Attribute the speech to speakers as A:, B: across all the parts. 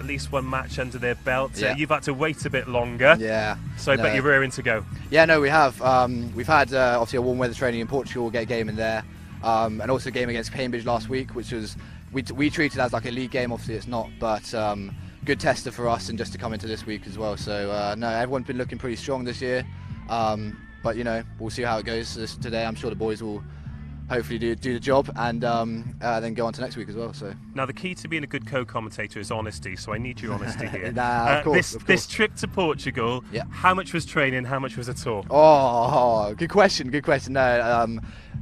A: at least one match under their belt.
B: Yeah.
A: You've had to wait a bit longer.
B: Yeah.
A: So I bet you're raring to go.
B: Yeah, no, we have. We've had obviously a warm weather training in Portugal, get a game in there, and also a game against Cambridge last week, which was we treated as like a league game. Obviously it's not, but good tester for us, and just to come into this week as well. So no, everyone's been looking pretty strong this year, but you know, we'll see how it goes today. I'm sure the boys will hopefully do the job, and then go on to next week as well. So
A: now the key to being a good co-commentator is honesty, so I need your honesty here.
B: Of course.
A: This trip to Portugal,
B: yeah.
A: How much was training, how much was a tour?
B: Oh, good question. No,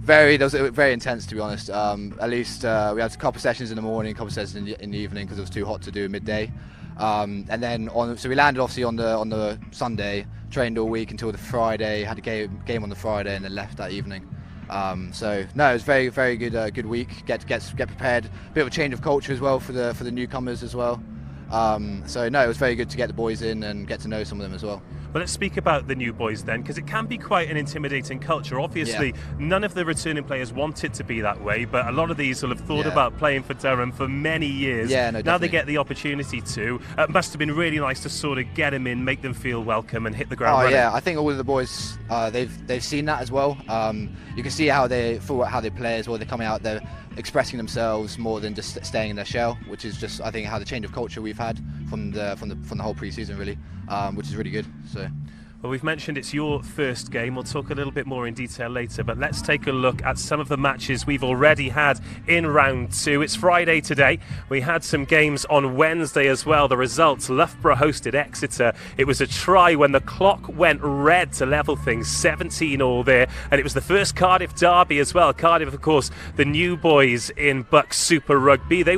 B: it was very intense, to be honest. At least we had a couple of sessions in the morning, a couple of sessions in the evening, because it was too hot to do midday. And then so we landed obviously on the Sunday, trained all week until the Friday, had a game on the Friday, and then left that evening. So no, it was very, very good week. Get prepared. Bit of a change of culture as well for the newcomers as well. So no, it was very good to get the boys in and get to know some of them as well.
A: Well, let's speak about the new boys then, because it can be quite an intimidating culture. Obviously, none of the returning players want it to be that way, but a lot of these will have thought about playing for Durham for many years.
B: Yeah, no,
A: now they get the opportunity to. It must have been really nice to sort of get them in, make them feel welcome, and hit the ground running.
B: Yeah, I think all of the boys they've seen that as well. You can see how they play as well. They're coming out, they're expressing themselves more than just staying in their shell, which is just, I think, how the change of culture we've had from the whole pre-season really, which is really good. So.
A: Well, we've mentioned it's your first game. We'll talk a little bit more in detail later, but let's take a look at some of the matches we've already had in round two. It's Friday today. We had some games on Wednesday as well. The results: Loughborough hosted Exeter. It was a try when the clock went red to level things, 17-all there, and it was the first Cardiff derby as well. Cardiff, of course, the new boys in BUCS Super Rugby. They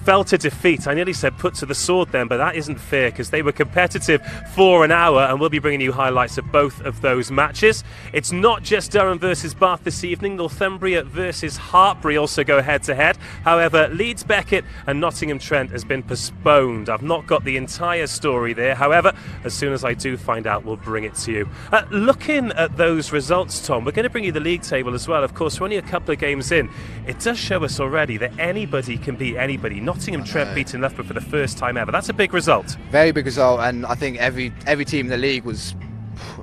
A: fell to defeat. I nearly said put to the sword then, but that isn't fair, because they were competitive for an hour, and we'll be bringing you highlights of both of those matches. It's not just Durham versus Bath this evening. Northumbria versus Hartpury also go head-to-head. However, Leeds Beckett and Nottingham Trent has been postponed. I've not got the entire story there. However, as soon as I do find out, we'll bring it to you. Looking at those results, Tom, we're going to bring you the league table as well. Of course, we're only a couple of games in. It does show us already that anybody can beat anybody. Nottingham Trent beating Loughborough for the first time ever. That's a big result.
B: Very big result, and I think every team in the league was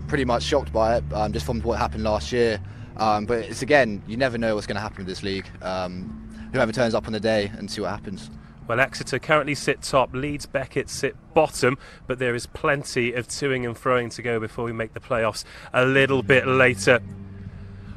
B: pretty much shocked by it, just from what happened last year. But it's, again, you never know what's going to happen with this league. Whoever turns up on the day, and see what happens.
A: Well, Exeter currently sit top, Leeds Beckett sit bottom, but there is plenty of toing and froing to go before we make the playoffs a little bit later.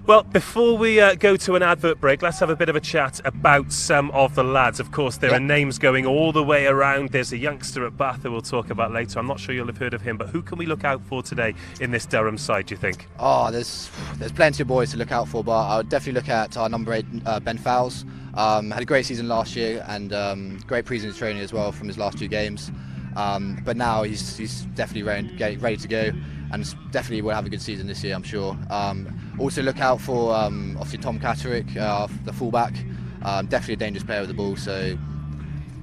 A: Well, before we go to an advert break, let's have a bit of a chat about some of the lads. Of course, there are names going all the way around. There's a youngster at Bath that we'll talk about later. I'm not sure you'll have heard of him, but who can we look out for today in this Durham side, do you think?
B: Oh, there's plenty of boys to look out for, but I would definitely look at our number 8, Ben Fowles. Had a great season last year, and great pre-season training as well from his last 2 games. But now he's definitely ready to go, and definitely will have a good season this year, I'm sure. Also look out for obviously Tom Catterick, the fullback. Definitely a dangerous player with the ball. So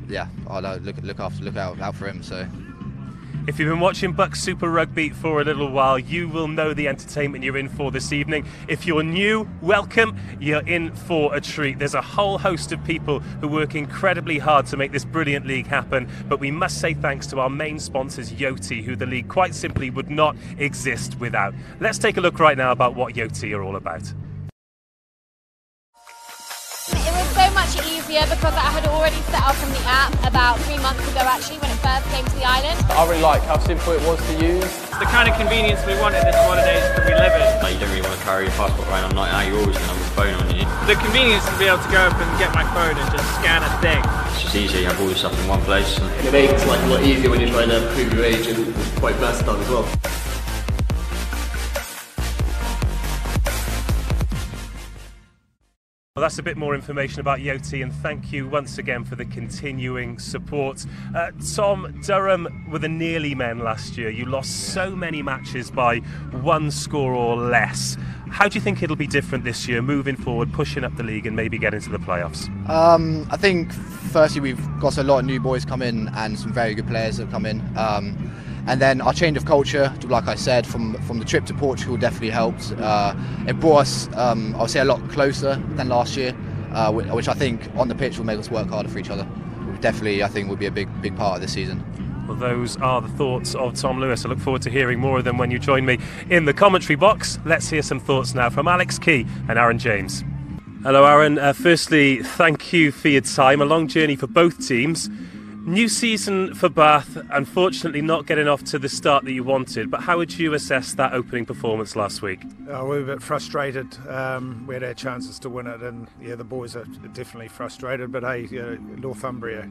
B: yeah, I'll look out for him. So.
A: If you've been watching BUCS Super Rugby for a little while, you will know the entertainment you're in for this evening. If you're new, welcome. You're in for a treat. There's a whole host of people who work incredibly hard to make this brilliant league happen, but we must say thanks to our main sponsors, Yoti, who the league quite simply would not exist without. Let's take a look right now about what Yoti are all about.
C: It was so much easier because I had already set up on the app about 3 months ago, actually, when it first came to the island.
D: I really like how simple it was to use.
E: It's the kind of convenience we want in this holidays that we live in.
F: Like, you don't really want to carry your passport around on night out, you're always going to have your phone on you.
E: The convenience to be able to go up and get my phone and just scan a thing.
F: It's just easier, you have all your stuff in one place.
G: It makes life a lot easier when you're trying to prove your age, and it's quite versatile as well.
A: Well, that's a bit more information about Yoti, and thank you once again for the continuing support. Tom, Durham were the nearly men last year. You lost so many matches by 1 score or less. How do you think it'll be different this year, moving forward, pushing up the league and maybe get into the playoffs?
B: I think firstly we've got a lot of new boys come in and some very good players that have come in. And then our change of culture, like I said, from the trip to Portugal definitely helped. It brought us, I'll say, a lot closer than last year, which I think on the pitch will make us work harder for each other. definitely, I think, will be a big part of this season.
A: Well, those are the thoughts of Tom Lewis. I look forward to hearing more of them when you join me in the commentary box. Let's hear some thoughts now from Alex Key and Aaron James. Hello, Aaron. Firstly, thank you for your time. A long journey for both teams. New season for Bath, unfortunately not getting off to the start that you wanted, but how would you assess that opening performance last week?
E: We were a bit frustrated. We had our chances to win it, and yeah, the boys are definitely frustrated, but hey, Northumbria,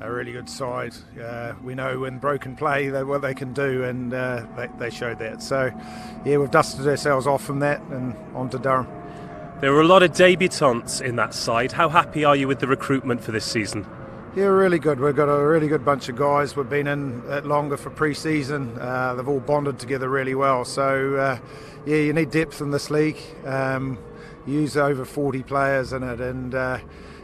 E: a really good side. We know in broken play what they can do, and they showed that. So yeah, we've dusted ourselves off from that and on to Durham.
A: There were a lot of debutants in that side. How happy are you with the recruitment for this season?
E: Yeah, really good. We've got a really good bunch of guys. We've been in longer for pre-season. They've all bonded together really well. So, yeah, you need depth in this league. You use over 40 players in it, and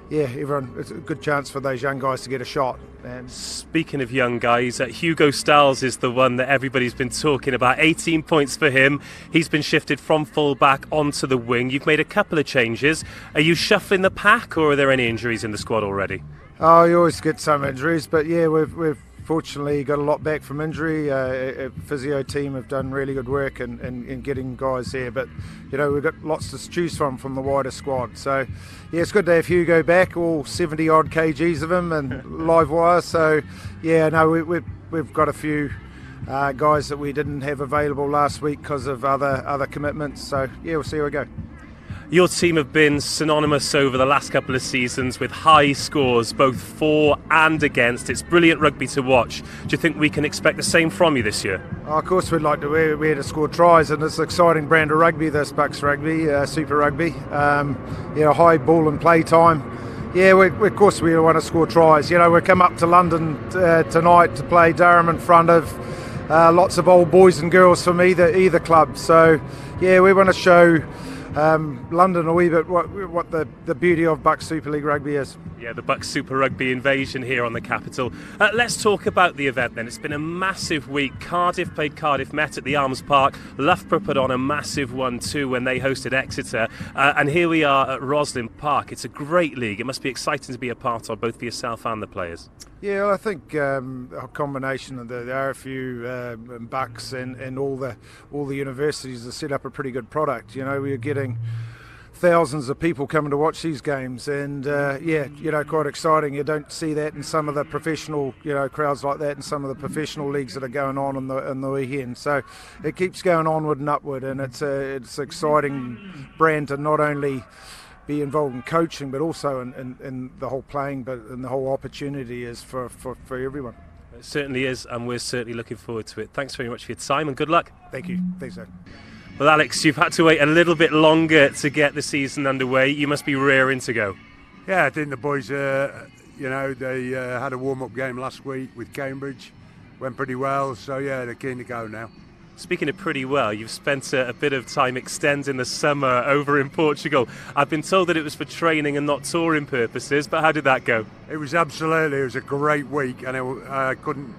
E: yeah, it's a good chance for those young guys to get a shot. And
A: speaking of young guys, Hugo Stiles is the one that everybody's been talking about. 18 points for him. He's been shifted from full-back onto the wing. You've made a couple of changes. Are you shuffling the pack, or are there any injuries in the squad already?
E: Oh, you always get some injuries, but yeah, we've fortunately got a lot back from injury. A physio team have done really good work in getting guys here, but you know, we've got lots to choose from the wider squad. So yeah, it's good to have Hugo back, all 70 odd kgs of him and live wire. So yeah, no, we've got a few guys that we didn't have available last week because of other commitments. So yeah, we'll see how we go.
A: Your team have been synonymous over the last couple of seasons with high scores, both for and against. It's brilliant rugby to watch. Do you think we can expect the same from you this year?
E: Oh, of course we'd like to. We're here to score tries, and it's an exciting brand of rugby, this BUCS rugby, Super Rugby. High ball and play time. Yeah, of course we want to score tries. You know, we come up to London tonight to play Durham in front of lots of old boys and girls from either club. So yeah, we want to show London a wee bit what the beauty of BUCS Super League rugby is.
A: Yeah, the BUCS Super Rugby invasion here on the capital. Let's talk about the event then. It's been a massive week. Cardiff played Cardiff Met at the Arms Park. Loughborough put on a massive one too when they hosted Exeter. And here we are at Rosslyn Park. It's a great league. It must be exciting to be a part of, both for yourself and the players.
E: Yeah, I think a combination of the RFU and BUCS and all the universities have set up a pretty good product. You know, we're getting thousands of people coming to watch these games, and quite exciting. You don't see that in some of the professional, crowds like that in some of the professional leagues that are going on in the weekend. So it keeps going onward and upward, and it's an exciting brand to not only be involved in coaching, but also in the whole playing, but in the whole opportunity is for everyone.
A: It certainly is, and we're certainly looking forward to it. Thanks very much for your time, and good luck.
E: Thank you. Thanks, Ed.
A: Well, Alex, you've had to wait a little bit longer to get the season underway. You must be raring to go.
H: Yeah, I think the boys, they had a warm-up game last week with Cambridge. Went pretty well, so yeah, they're keen to go now.
A: Speaking of pretty well, you've spent a bit of time extending the summer over in Portugal. I've been told that it was for training and not touring purposes, but how did that go?
H: It was a great week, and I couldn't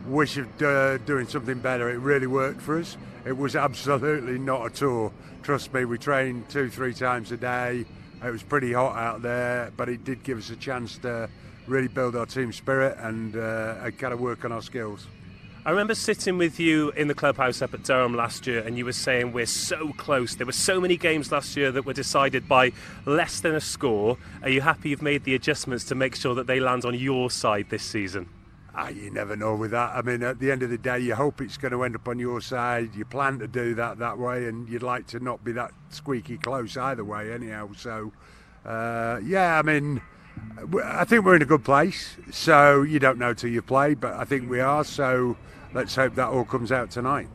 H: wish of doing something better. It really worked for us. It was absolutely not a tour. Trust me, we trained 2-3 times a day. It was pretty hot out there, but it did give us a chance to really build our team spirit and kind of work on our skills.
A: I remember sitting with you in the clubhouse up at Durham last year, and you were saying we're so close. There were so many games last year that were decided by less than a score. Are you happy you've made the adjustments to make sure that they land on your side this season?
H: You never know with that. I mean, at the end of the day, you hope it's going to end up on your side. You plan to do that way, and you'd like to not be that squeaky close either way anyhow. So, I think we're in a good place. So you don't know till you play, but I think we are. So let's hope that all comes out tonight.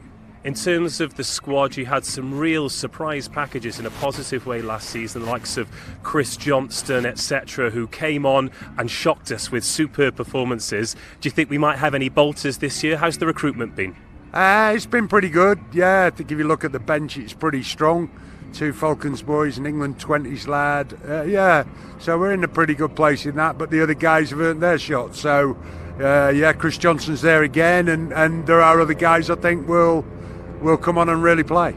A: In terms of the squad, you had some real surprise packages in a positive way last season, the likes of Chris Johnston, etc., who came on and shocked us with superb performances. Do you think we might have any bolters this year? How's the recruitment been?
H: It's been pretty good. Yeah, I think if you look at the bench, it's pretty strong. 2 Falcons boys, an England 20s lad. So we're in a pretty good place in that, but the other guys have earned their shot. So, Chris Johnston's there again, and there are other guys I think will come on and really play.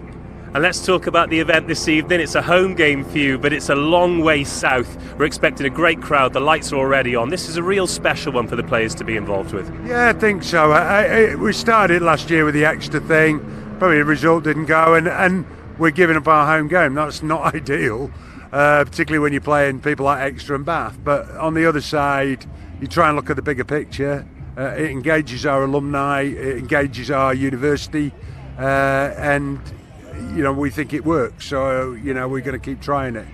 A: And let's talk about the event this evening. It's a home game for you, but it's a long way south. We're expecting a great crowd. The lights are already on. This is a real special one for the players to be involved with.
H: Yeah, I think so. We started last year with the extra thing. Probably the result didn't go, and we're giving up our home game. That's not ideal, particularly when you're playing people like Exeter and Bath. But on the other side, you try and look at the bigger picture. It engages our alumni, it engages our university, and we think it works. So we're going to keep trying it.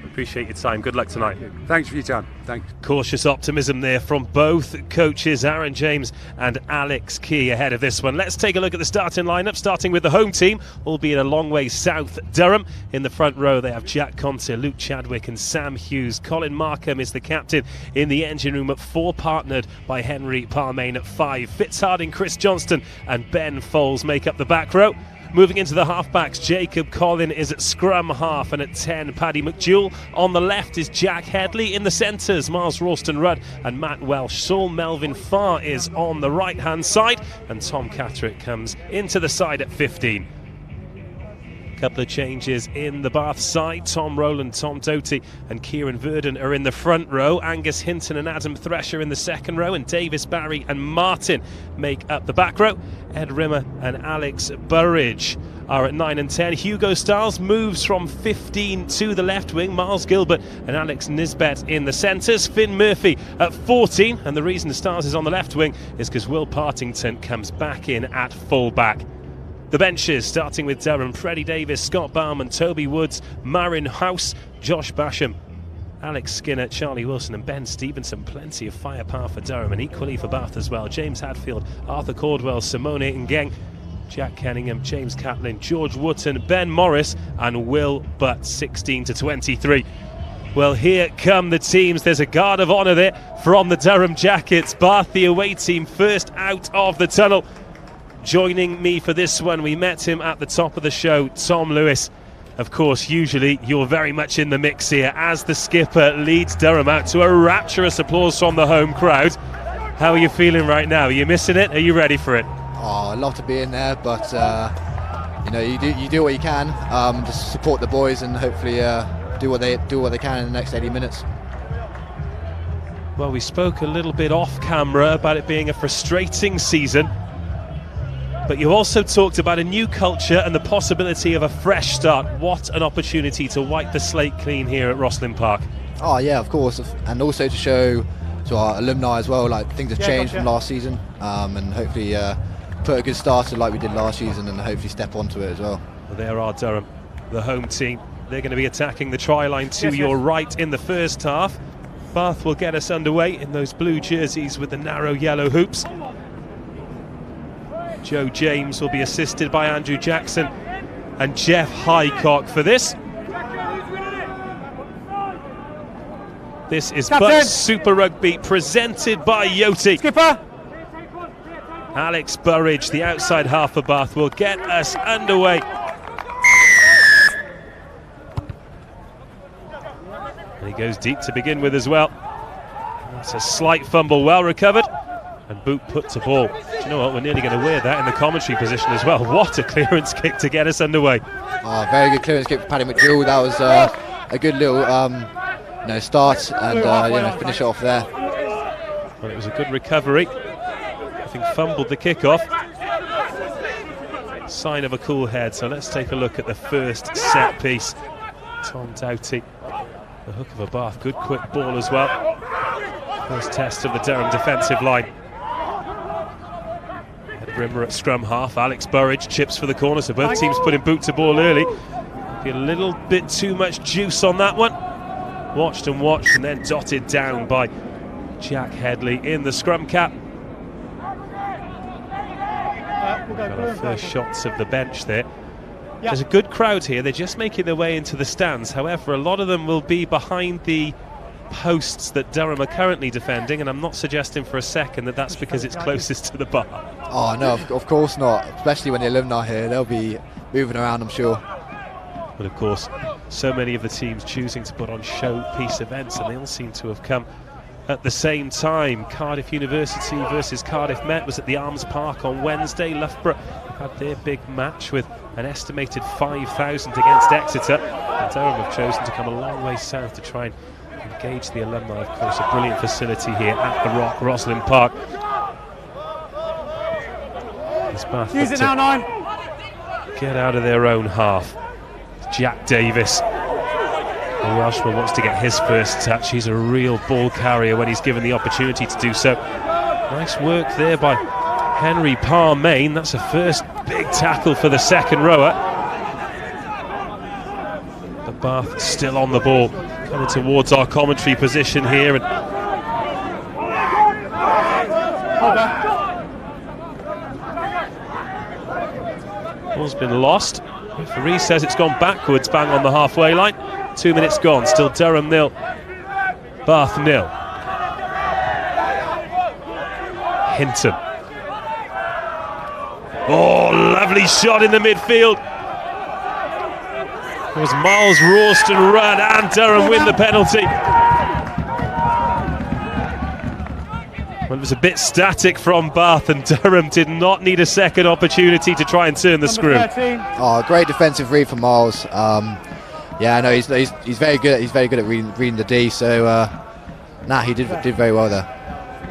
A: Appreciate your time. Good luck tonight.
H: Thanks for your time. Thanks.
A: Cautious optimism there from both coaches, Aaron James and Alex Key, ahead of this one. Let's take a look at the starting lineup, starting with the home team, albeit a long way south. Durham in the front row. They have Jack Conte, Luke Chadwick and Sam Hughes. Colin Markham is the captain in the engine room at 4, partnered by Henry Parmain at 5. Fitzharding, Chris Johnston and Ben Foles make up the back row. Moving into the halfbacks, Jacob Collin is at scrum half, and at 10, Paddy McDowell. On the left is Jack Headley. In the centres, Miles Ralston-Rudd and Matt Welsh. Saul Melvin Farr is on the right-hand side, and Tom Catterick comes into the side at 15. Couple of changes in the Bath side. Tom Rowland, Tom Doty and Kieran Verdon are in the front row. Angus Hinton and Adam Thresher in the second row, and Davis Barry and Martin make up the back row. Ed Rimmer and Alex Burridge are at 9 and 10. Hugo Stiles moves from 15 to the left wing. Miles Gilbert and Alex Nisbet in the centres. Finn Murphy at 14, and the reason Stiles is on the left wing is because Will Partington comes back in at full back. The benches, starting with Durham: Freddie Davis, Scott Bauman, Toby Woods, Marin House, Josh Basham, Alex Skinner, Charlie Wilson and Ben Stevenson. Plenty of firepower for Durham, and equally for Bath as well. James Hadfield, Arthur Caldwell, Simone Ngeng, Jack Kenningham, James Catlin, George Wootton, Ben Morris and Will Butt, 16 to 23. Well, here come the teams. There's a guard of honour there from the Durham Jackets. Bath, the away team, first out of the tunnel. Joining me for this one, we met him at the top of the show, Tom Lewis. Of course, usually you're very much in the mix here as the skipper leads Durham out to a rapturous applause from the home crowd. How are you feeling right now? Are you missing it? Are you ready for it?
B: Oh, I'd love to be in there, but you do what you can. Just support the boys and hopefully do what they can in the next 80 minutes.
A: Well, we spoke a little bit off camera about it being a frustrating season, but you also talked about a new culture and the possibility of a fresh start. What an opportunity to wipe the slate clean here at Rosslyn Park.
B: Oh yeah, of course, and also to show to our alumni as well, like things have changed from last season, and hopefully put a good start like we did last season, and hopefully step onto it as well.
A: Well, there are Durham, the home team. They're going to be attacking the try line to your right in the first half. Bath will get us underway in those blue jerseys with the narrow yellow hoops. Joe James will be assisted by Andrew Jackson and Jeff Highcock for this. This is BUCS Super Rugby presented by Yoti.
I: Skipper!
A: Alex Burridge, the outside half for Bath, will get us underway. And he goes deep to begin with as well. That's a slight fumble, well recovered. And boot put to ball. Do you know what? We're nearly going to wear that in the commentary position as well. What a clearance kick to get us underway.
B: Oh, very good clearance kick for Paddy McDowell. That was a good little start and finish it off there.
A: Well, it was a good recovery. I think fumbled the kickoff. Sign of a cool head. So let's take a look at the first set piece. Tom Doughty, the hook of a Bath. Good quick ball as well. First test of the Durham defensive line. Ed Rimmer at scrum half. Alex Burridge chips for the corner, so both teams put in boot to ball early. Be a little bit too much juice on that one. Watched and then dotted down by Jack Headley in the scrum cap. Got our first shots of the bench there. There's a good crowd here. They're just making their way into the stands. However, a lot of them will be behind the posts that Durham are currently defending, and I'm not suggesting for a second that that's because it's closest to the bar.
B: Oh no, of course not, especially when the alumni are here. They'll be moving around, I'm sure.
A: But of course, so many of the teams choosing to put on showpiece events, and they all seem to have come at the same time. Cardiff University versus Cardiff Met was at the Arms Park on Wednesday. Loughborough had their big match with an estimated 5,000 against Exeter. And Durham have chosen to come a long way south to try and engage the alumni. Of course, a brilliant facility here at the Rock, Rosslyn Park.
I: Use it now, 9.
A: Get out of their own half. Jack Davis. The Welshman wants to get his first touch. He's a real ball carrier when he's given the opportunity to do so. Nice work there by Henry Parmain. That's a first big tackle for the second rower. But Bath still on the ball, coming towards our commentary position here. And ball's been lost. Referee says it's gone backwards, bang on the halfway line. 2 minutes gone, still Durham 0, Bath 0. Hinton. Oh, lovely shot in the midfield. It was Miles Rawston run, and Durham win the penalty. Well, it was a bit static from Bath, and Durham did not need a second opportunity to try and turn the screw.
B: Oh, great defensive read from Miles. Yeah, no, he's very good. He's very good at reading the D. So, he did very well there.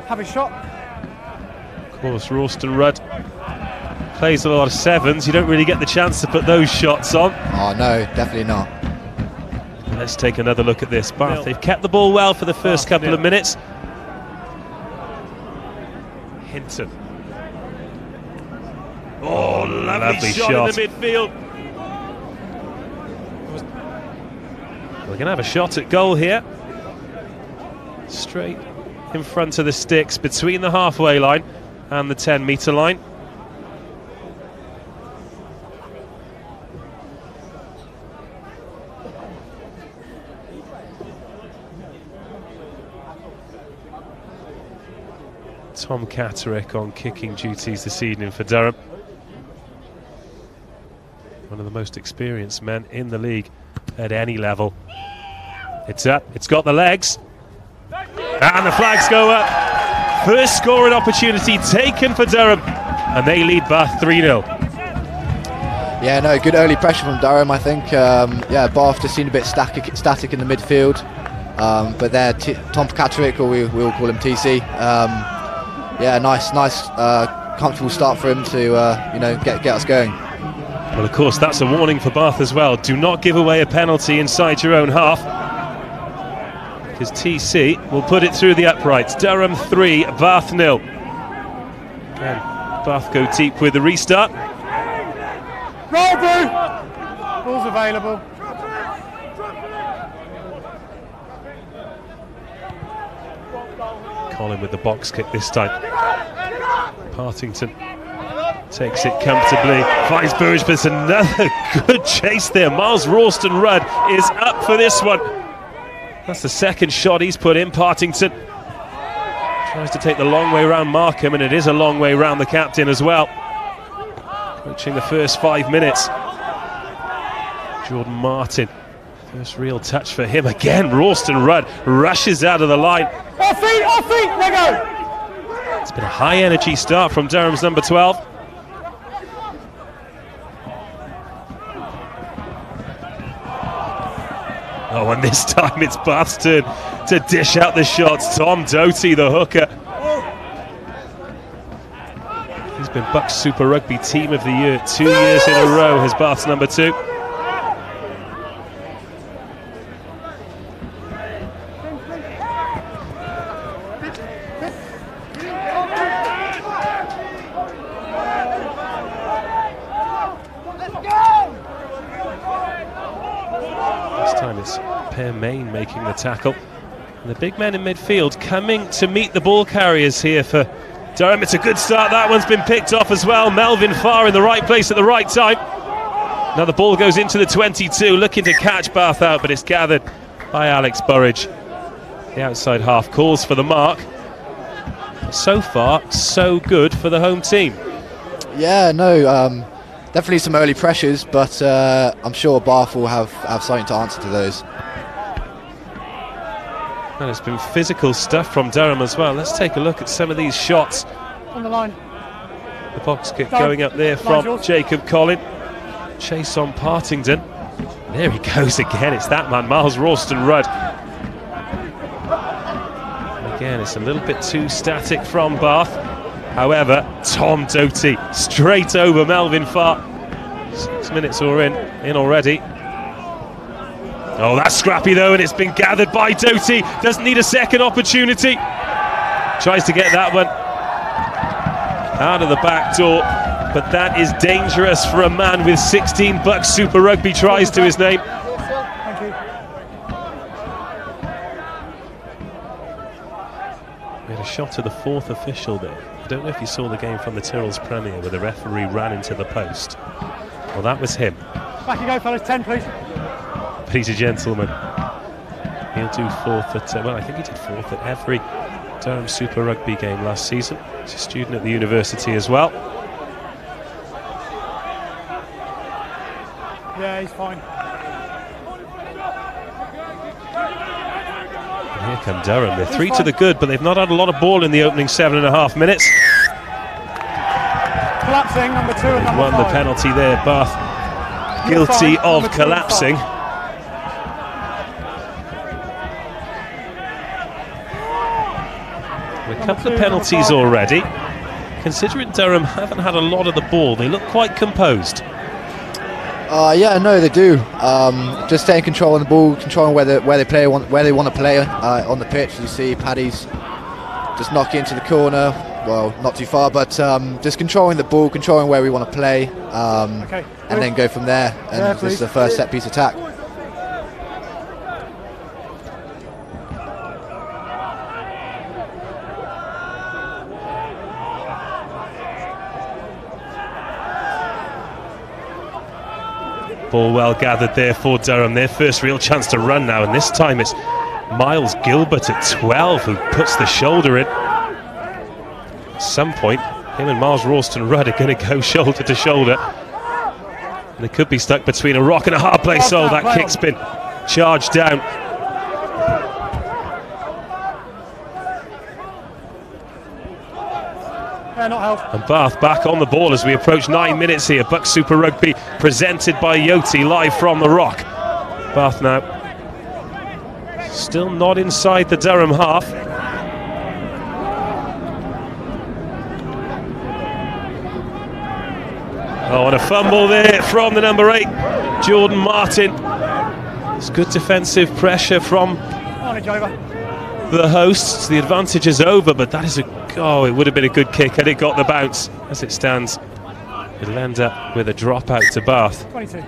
I: Have a shot.
A: Of course, Rawston Rudd plays a lot of sevens. You don't really get the chance to put those shots on.
B: Oh no, definitely not.
A: Let's take another look at this. Bath, they've kept the ball well for the first couple of minutes. Hinton. Oh, lovely shot in the midfield. We're going to have a shot at goal here. Straight in front of the sticks, between the halfway line and the 10-metre line. Tom Catterick on kicking duties this evening for Durham. One of the most experienced men in the league at any level. It's up, it's got the legs, and the flags go up. First scoring opportunity taken for Durham, and they lead Bath 3-0.
B: Yeah, no, good early pressure from Durham, I think. Yeah, Bath just seemed a bit static in the midfield, but there, Tom Catterick, or we'll call him TC. Yeah, nice, comfortable start for him to get us going.
A: Well, of course, that's a warning for Bath as well. Do not give away a penalty inside your own half, because TC will put it through the uprights. Durham 3, Bath 0. Again, Bath go deep with the restart.
I: Roll through. Ball's available.
A: Colin with the box kick this time. Partington takes it comfortably, finds Burridge, but it's another good chase there. Miles Rawston Rudd is up for this one. That's the second shot he's put in. Partington tries to take the long way round Markham, and it is a long way round the captain as well. Approaching the first 5 minutes. Jordan Martin, first real touch for him. Again, Rawston Rudd rushes out of the line.
I: Off feet, let go!
A: It's been a high energy start from Durham's number 12. Oh, and this time it's Bath's turn to dish out the shots. Tom Doty, the hooker. He's been BUCS Super Rugby Team of the Year 2 years in a row, as Bath's number 2. It's Parmain making the tackle, and the big men in midfield coming to meet the ball carriers here for Durham. It's a good start. That one's been picked off as well. Melvin Farr in the right place at the right time. Now the ball goes into the 22, looking to catch Bath out, but it's gathered by Alex Burridge. The outside half calls for the mark. So far, so good for the home team.
B: Yeah, no, definitely some early pressures, but I'm sure Bath will have something to answer to those.
A: And it's been physical stuff from Durham as well. Let's take a look at some of these shots.
I: On the line.
A: The box kick going up there from Jacob Collin. Chase on Partington. There he goes again. It's that man, Miles Ralston Rudd. And again, it's a little bit too static from Bath. However, Tom Doty straight over Melvin Farr. 6 minutes are in already. Oh, that's scrappy though, and it's been gathered by Doty. Doesn't need a second opportunity. Tries to get that one out of the back door, but that is dangerous for a man with 16 BUCS Super Rugby tries to his name.
I: Thank you.
A: We had a shot of the fourth official there. I don't know if you saw the game from the Tyrrell's Premier where the referee ran into the post. Well, that was him.
I: Back you go, fellas. 10, please.
A: But he's a gentleman. He'll do fourth at, well, I think he did fourth at every Durham Super Rugby game last season. He's a student at the university as well.
I: Yeah, he's fine.
A: And here come Durham. They're 3 to the good, but they've not had a lot of ball in the opening 7.5 minutes.
I: Collapsing, number 2 and number 5.
A: Won the penalty there, Bath. Guilty of collapsing. A couple of penalties already. Considering Durham haven't had a lot of the ball, they look quite composed.
B: Yeah, no, they do. Just staying control on the ball, controlling where they want to play on the pitch. You see, Paddy's just knocking into the corner. Well, not too far, but just controlling the ball, controlling where we want to play, and then go from there. And this is the first set piece attack.
A: Ball well gathered there for Durham. Their first real chance to run now, and this time it's Miles Gilbert at 12 who puts the shoulder in. At some point, him and Miles Ralston Rudd are going to go shoulder to shoulder. And they could be stuck between a rock and a hard place. Oh, that kick's been charged down. And Bath back on the ball as we approach 9 minutes here. BUCS Super Rugby presented by Yoti live from the Rock. Bath now still not inside the Durham half. Oh, and a fumble there from the number 8, Jordan Martin. It's good defensive pressure from the hosts. The advantage is over, but that is it would have been a good kick had it got the bounce. As it stands, it'll end up with a dropout to Bath.
I: 22.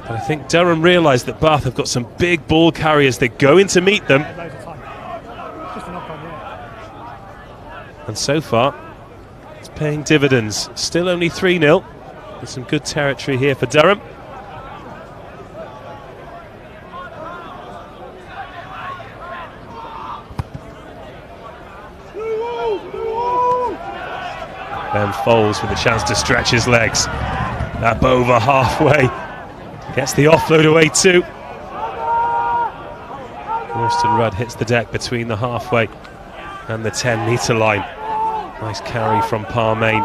A: But I think Durham realised that Bath have got some big ball carriers. They're going to meet them. And so far, it's paying dividends. Still only 3-0. There's some good territory here for Durham. Ben Foles with a chance to stretch his legs. Up over halfway. Gets the offload away too. Ralston Rudd hits the deck between the halfway and the 10-metre line. Nice carry from Parmain.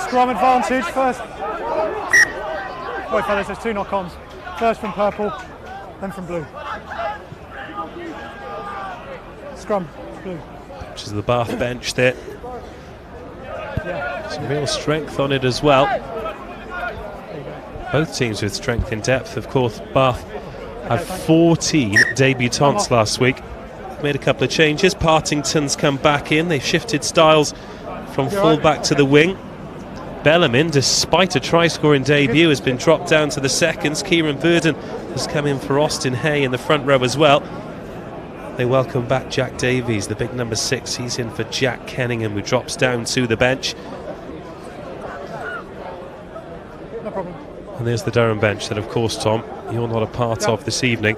I: Scrum advantage first. Wait, fellas, there's 2 knock-ons. First from purple, then from blue. Scrum, blue.
A: Which is the Bath bench there.
I: Yeah.
A: Some real strength on it as well. Both teams with strength in depth. Of course, Bath had 14 debutants last week. Made a couple of changes. Partington's come back in. They've shifted styles from full-back to the wing. Bellarmine, despite a try-scoring debut, has been dropped down to the seconds. Kieran Burden has come in for Austin Hay in the front row as well. They welcome back Jack Davies, the big number 6. He's in for Jack Kenningham, who drops down to the bench.
I: No problem.
A: And there's the Durham bench that, of course, Tom, you're not a part of this evening.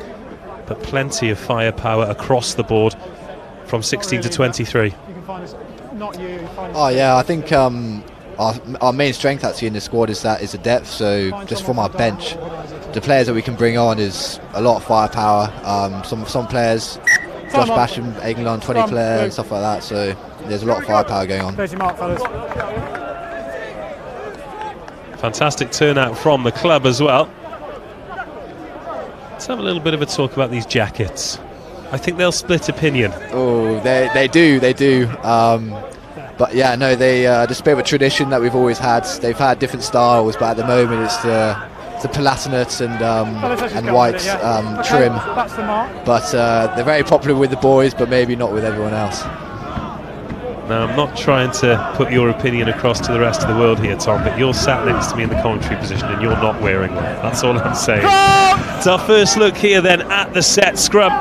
A: but plenty of firepower across the board from 16 to 23.
B: Oh yeah, I think our main strength actually in the squad is the depth. So just from our bench, the players that we can bring on is a lot of firepower. Some players, Josh Basham, England, 20 players, and stuff like that. So there's a lot of firepower going on.
A: Fantastic turnout from the club as well. Let's have a little bit of a talk about these jackets. I think they'll split opinion.
B: Oh, they do. But yeah, no, the spirit of tradition that we've always had. They've had different styles, but at the moment it's the platinate and white trim. But they're very popular with the boys, but maybe not with everyone else.
A: Now, I'm not trying to put your opinion across to the rest of the world here, Tom, but you're sat next to me in the commentary position and you're not wearing one. That's all I'm saying. It's our first look here then at the set scrum.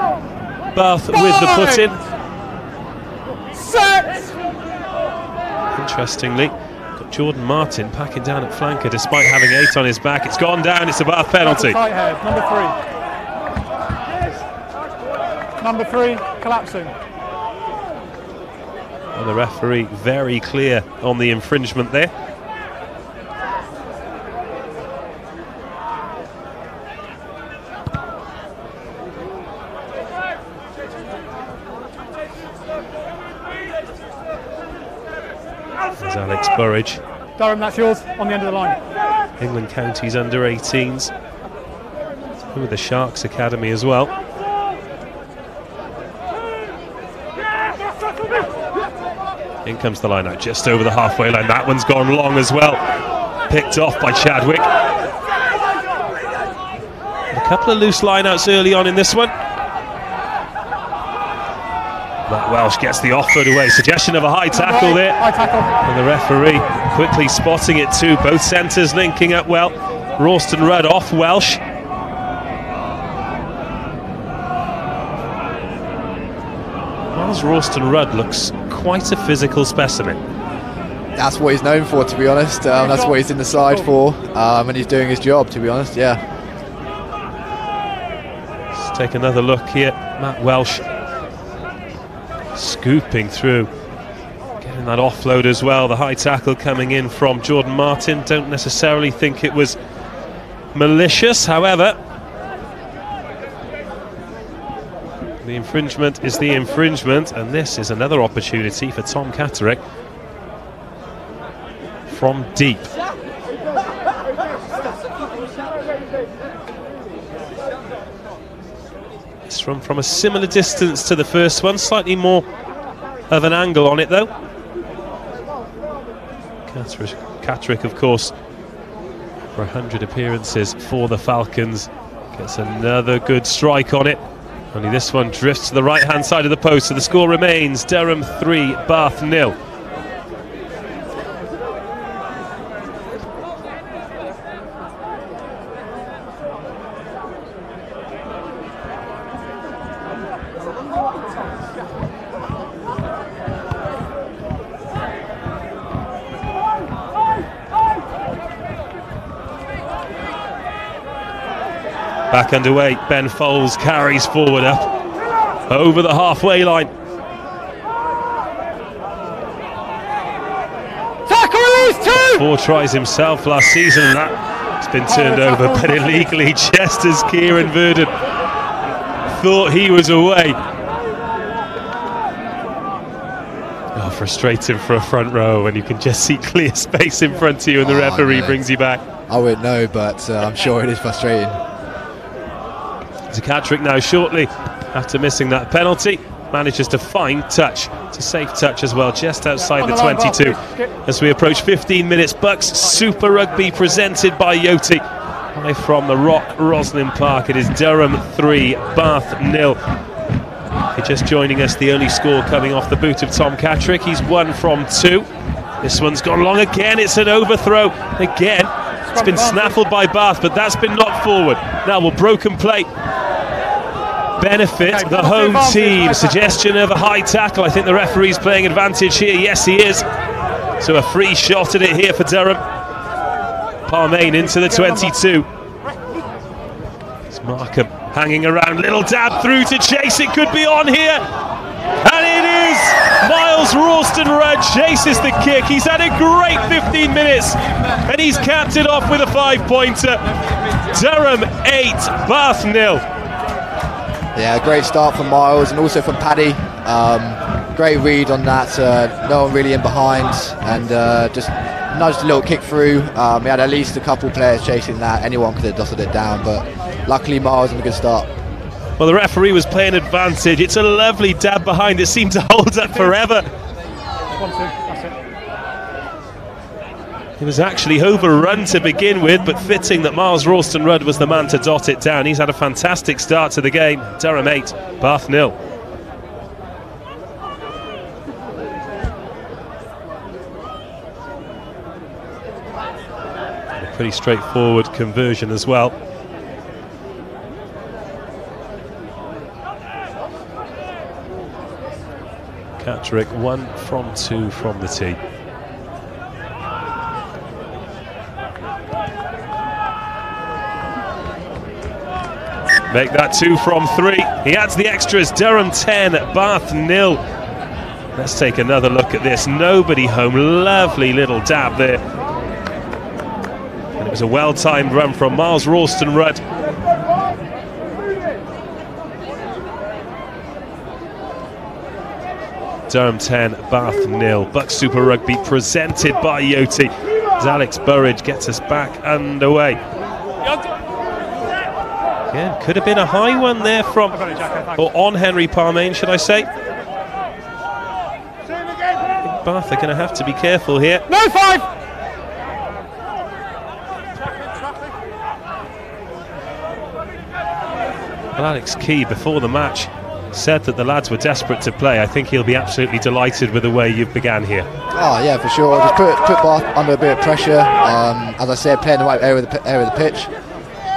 A: Bath with the put-in.
I: Set!
A: Interestingly, got Jordan Martin packing down at flanker despite having 8 on his back. It's gone down, it's a Bath penalty.
I: Number 3, collapsing.
A: And the referee very clear on the infringement there. There's Alex Burridge.
I: Durham, that's yours, on the end of the line.
A: England Counties under 18s. With the Sharks Academy as well. In comes the line out, just over the halfway line. That one's gone long as well. Picked off by Chadwick. A couple of loose lineouts early on in this one. Matt Welsh gets the offload away. Suggestion of a high tackle there.
I: High tackle.
A: And the referee quickly spotting it too. Both centres linking up well. Rosslyn Rudd off Welsh. Miles Rosslyn Rudd looks quite a physical specimen.
B: That's what he's known for, to be honest. That's what he's in the side for, and he's doing his job, to be honest. Yeah.
A: Let's take another look here. Matt Welsh scooping through, getting that offload as well. The high tackle coming in from Jordan Martin. Don't necessarily think it was malicious, however. The infringement is the infringement, and this is another opportunity for Tom Catterick from deep. It's from a similar distance to the first one, slightly more of an angle on it though. Catterick, of course, for 100 appearances for the Falcons, gets another good strike on it. Only this one drifts to the right-hand side of the post, so the score remains Durham 3, Bath 0. Back underway, Ben Foles carries forward up over the halfway line.
I: Tackle release 2!
A: 4 tries himself last season, and that's been turned over, but illegally, just as Kieran Verdon thought he was away. Oh, frustrating for a front row when you can just see clear space in front of you and the referee brings you back.
B: I wouldn't know, but I'm sure it is frustrating.
A: Catterick now shortly after missing that penalty manages to find touch. It's a safe touch as well, just outside the 22 as we approach 15 minutes. BUCS Super Rugby presented by Yoti. Live from the Rock, Rosslyn Park. It is Durham 3, Bath 0. If you're just joining us, the only score coming off the boot of Tom Catterick. He's 1 from 2. This one's gone long again. It's an overthrow again. It's been snaffled by Bath, but that's been knocked forward. Now will broken play benefit the home team? Suggestion of a high tackle. I think the referee's playing advantage here. Yes, he is. So a free shot at it here for Durham. Parmain into the 22. It's Markham hanging around. Little dab through to chase. It could be on here. And it is! Miles Ralston-Rudd chases the kick. He's had a great 15 minutes and he's capped it off with a 5-pointer. Durham 8, Bath 0.
B: Yeah, great start from Miles and also from Paddy. Great read on that. No one really in behind and just nudged a little kick through. He had at least a couple players chasing that. Anyone could have dotted it down, but luckily Miles on a good start.
A: Well, the referee was playing advantage. It's a lovely dab behind. It seemed to hold up forever. He was actually overrun to begin with, but fitting that Miles Ralston-Rudd was the man to dot it down. He's had a fantastic start to the game. Durham 8, Bath 0. A pretty straightforward conversion as well. Catterick 1 from 2 from the tee. Make that 2 from 3. He adds the extras. Durham 10, Bath 0. Let's take another look at this. Nobody home. Lovely little dab there. And it was a well-timed run from Miles Ralston-Rudd. Durham 10, Bath 0. BUCS Super Rugby presented by Yoti. As Alex Burridge gets us back underway. Yeah, could have been a high one there from, or on Henry Parmain, should I say. I think Bath are going to have to be careful here.
I: No 5!
A: Well, Alex Key, before the match, said that the lads were desperate to play. I think he'll be absolutely delighted with the way you've began here.
B: Oh yeah, for sure. Just put Bath under a bit of pressure. As I said, play in the right area of the pitch.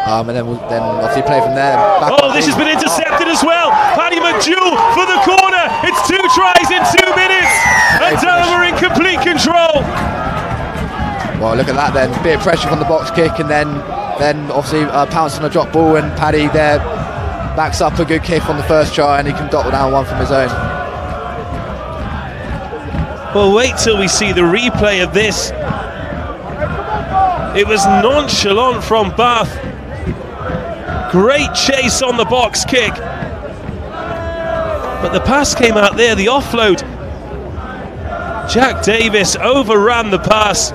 B: And then obviously play from there.
A: Oh, this has been intercepted as well. Paddy McDowell for the corner. It's 2 tries in 2 minutes. And Durham are in complete control.
B: Well, look at that then. Bit of pressure from the box kick, and then obviously pounce on a drop ball, and Paddy there backs up a good kick on the first try, and he can dot down one from his own.
A: Well, wait till we see the replay of this. It was nonchalant from Bath. Great chase on the box kick. But the pass came out there, the offload. Jack Davis overran the pass.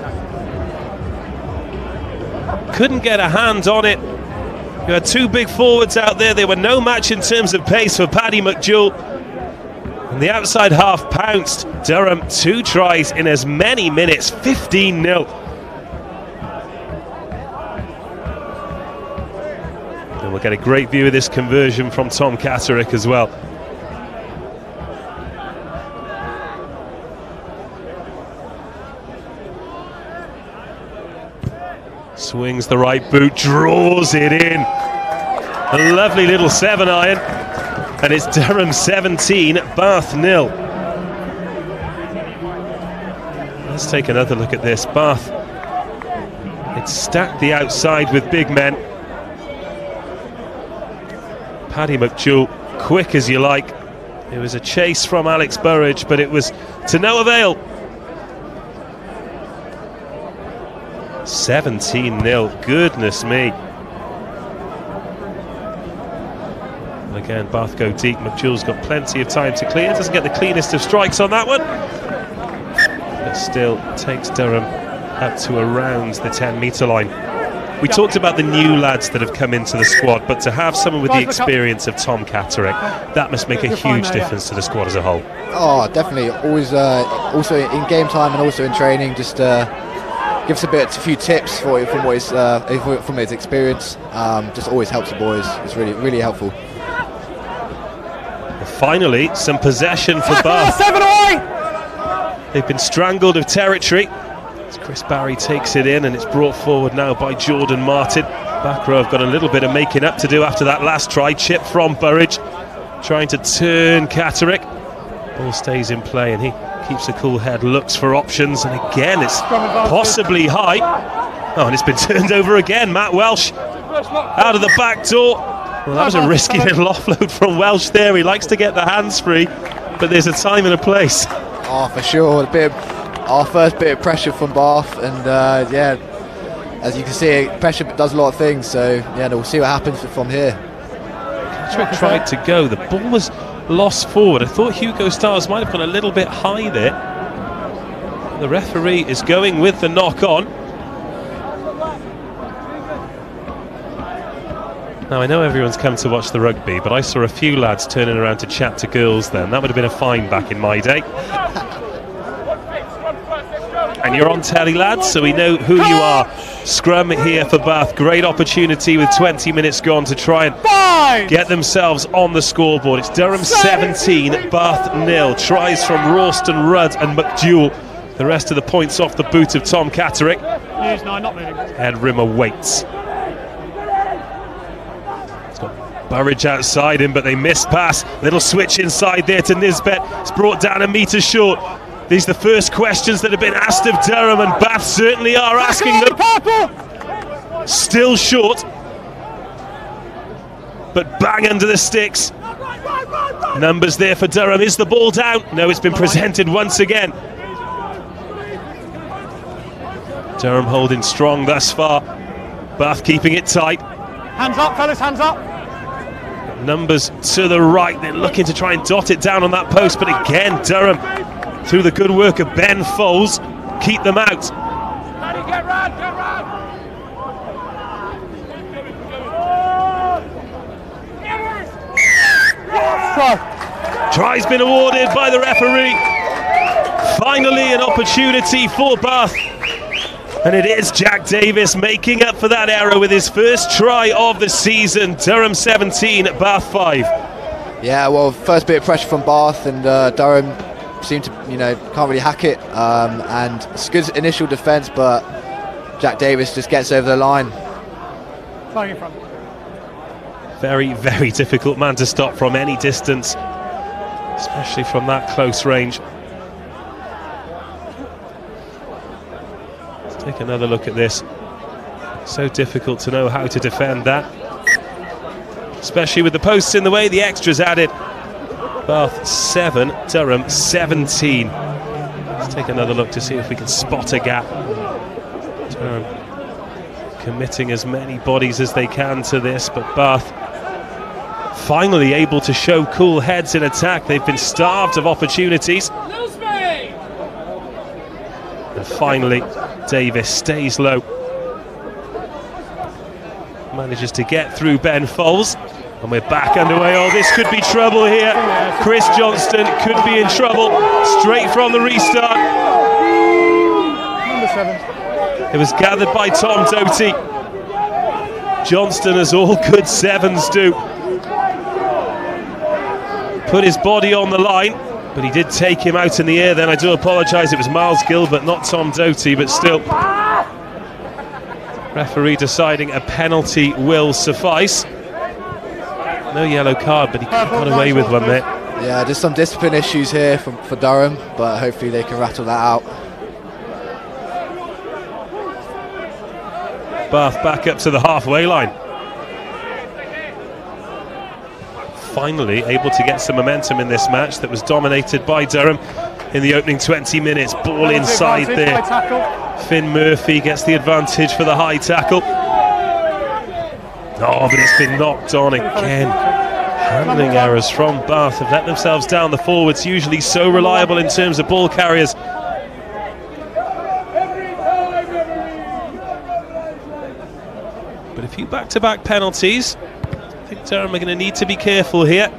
A: Couldn't get a hand on it. You had 2 big forwards out there. They were no match in terms of pace for Paddy McDowell. And the outside half pounced. Durham 2 tries in as many minutes, 15-0. And we'll get a great view of this conversion from Tom Catterick as well. Swings the right boot, draws it in. A lovely little 7-iron. And it's Durham 17, Bath 0. Let's take another look at this. Bath, it's stacked the outside with big men. Paddy McDowell, quick as you like. It was a chase from Alex Burridge, but it was to no avail. 17-0, goodness me. And again, Bath go deep. McDowell's got plenty of time to clear. Doesn't get the cleanest of strikes on that one, but still takes Durham up to around the 10-metre line. We talked about the new lads that have come into the squad, but to have someone with the experience of Tom Catterick, that must make a huge difference to the squad as a whole.
B: Oh, definitely. Always, also in game time and also in training, just gives a few tips from his experience. Just always helps the boys. It's really, really helpful.
A: Well, finally, some possession for Bath.
I: 7 away!
A: They've been strangled of territory. As Chris Barry takes it in, and it's brought forward now by Jordan Martin. Back row have got a little bit of making up to do after that last try. Chip from Burridge, trying to turn Catterick. Ball stays in play, and he keeps a cool head, looks for options, and again it's possibly high. Oh, and it's been turned over again. Matt Welsh out of the back door. Well, that was a risky little offload from Welsh there. He likes to get the hands free, but there's a time and a place.
B: Oh, for sure. Our first bit of pressure from Bath, and yeah, as you can see, pressure does a lot of things. So yeah, we'll see what happens from here.
A: Patrick tried to go. The ball was lost forward. I thought Hugo Stiles might have gone a little bit high there. The referee is going with the knock on. Now, I know everyone's come to watch the rugby, but I saw a few lads turning around to chat to girls then. That would have been a fine back in my day. And you're on telly, lads, so we know who you are. Scrum here for Bath. Great opportunity with 20 minutes gone to try and get themselves on the scoreboard. It's Durham 17, Bath 0. Tries from Ralston, Rudd and McDowell. The rest of the points off the boot of Tom Catterick. Ed Rimmer waits. Burridge outside him, but they missed pass. Little switch inside there to Nisbet. It's brought down a metre short. These are the first questions that have been asked of Durham, and Bath certainly are asking them. Still short, but bang under the sticks. Numbers there for Durham. Is the ball down? No, it's been presented once again. Durham holding strong thus far. Bath keeping it tight.
I: Hands up, fellas, hands up.
A: Numbers to the right, they're looking to try and dot it down on that post, but again Durham, through the good work of Ben Foles, keep them out.
J: Get round, get round.
A: Try's been awarded by the referee. Finally an opportunity for Bath. And it is Jack Davis making up for that error with his first try of the season. Durham 17, Bath 5.
B: Yeah, well, first bit of pressure from Bath, and Durham seemed to, can't really hack it. And it's good initial defence, but Jack Davis just gets over the line.
I: Playing in front.
A: Very, very difficult man to stop from any distance, especially from that close range. Take another look at this. So difficult to know how to defend that, especially with the posts in the way, the extras added. Bath 7, Durham 17. Let's take another look to see if we can spot a gap. Durham committing as many bodies as they can to this, but Bath finally able to show cool heads in attack. They've been starved of opportunities. And finally Davis stays low, manages to get through Ben Foles, and we're back underway. Oh, this could be trouble here. Chris Johnston could be in trouble straight from the restart.
I: Number 7.
A: It was gathered by Tom Doty. Johnston, as all good sevens do, put his body on the line, but he did take him out in the air then. I do apologise, it was Miles Gilbert, not Tom Doty, but still. Referee deciding a penalty will suffice. No yellow card, but he got away with one there.
B: Yeah, just some discipline issues here for Durham, but hopefully they can rattle that out.
A: Bath back up to the halfway line. Finally able to get some momentum in this match that was dominated by Durham in the opening 20 minutes. Ball inside there. Finn Murphy gets the advantage for the high tackle. Oh, but it's been knocked on again. Handling errors from Bath have let themselves down. The forwards, usually so reliable in terms of ball carriers. But a few back-to-back penalties. I think Durham are going to need to be careful here.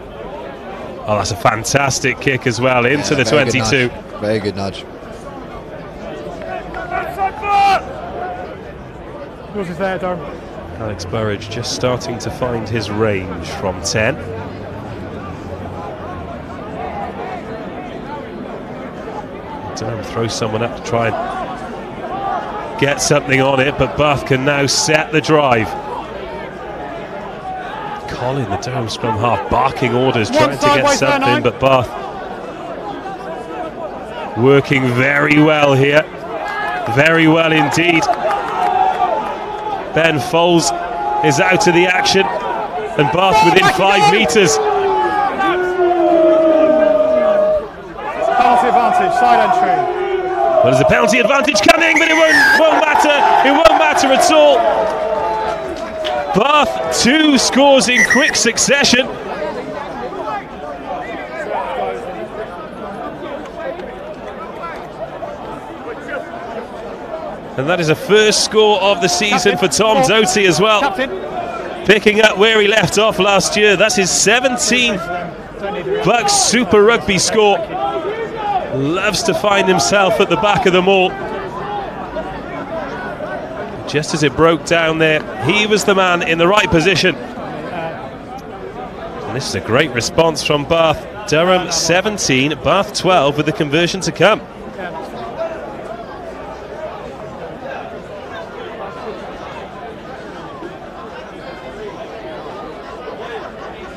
A: Oh, that's a fantastic kick as well into the 22.
B: Very good nudge.
I: Yours is there, Durham.
A: Alex Burridge just starting to find his range from 10. Durham throws someone up to try and get something on it, but Bath can now set the drive. Colin, the Durham scrum half, barking orders, trying to get something, but Bath working very well here. Very well indeed. Ben Foles is out of the action. and Bath within 5 metres.
I: Penalty advantage, side entry.
A: Well, there's a penalty advantage coming, but it won't matter. It won't matter at all. Bath 2 scores in quick succession. And that is a first score of the season for Tom Doty as well. Picking up where he left off last year. That's his 17th BUCS Super Rugby score. Loves to find himself at the back of them all. Just as it broke down there, he was the man in the right position. And this is a great response from Bath. Durham 17, Bath 12 with the conversion to come.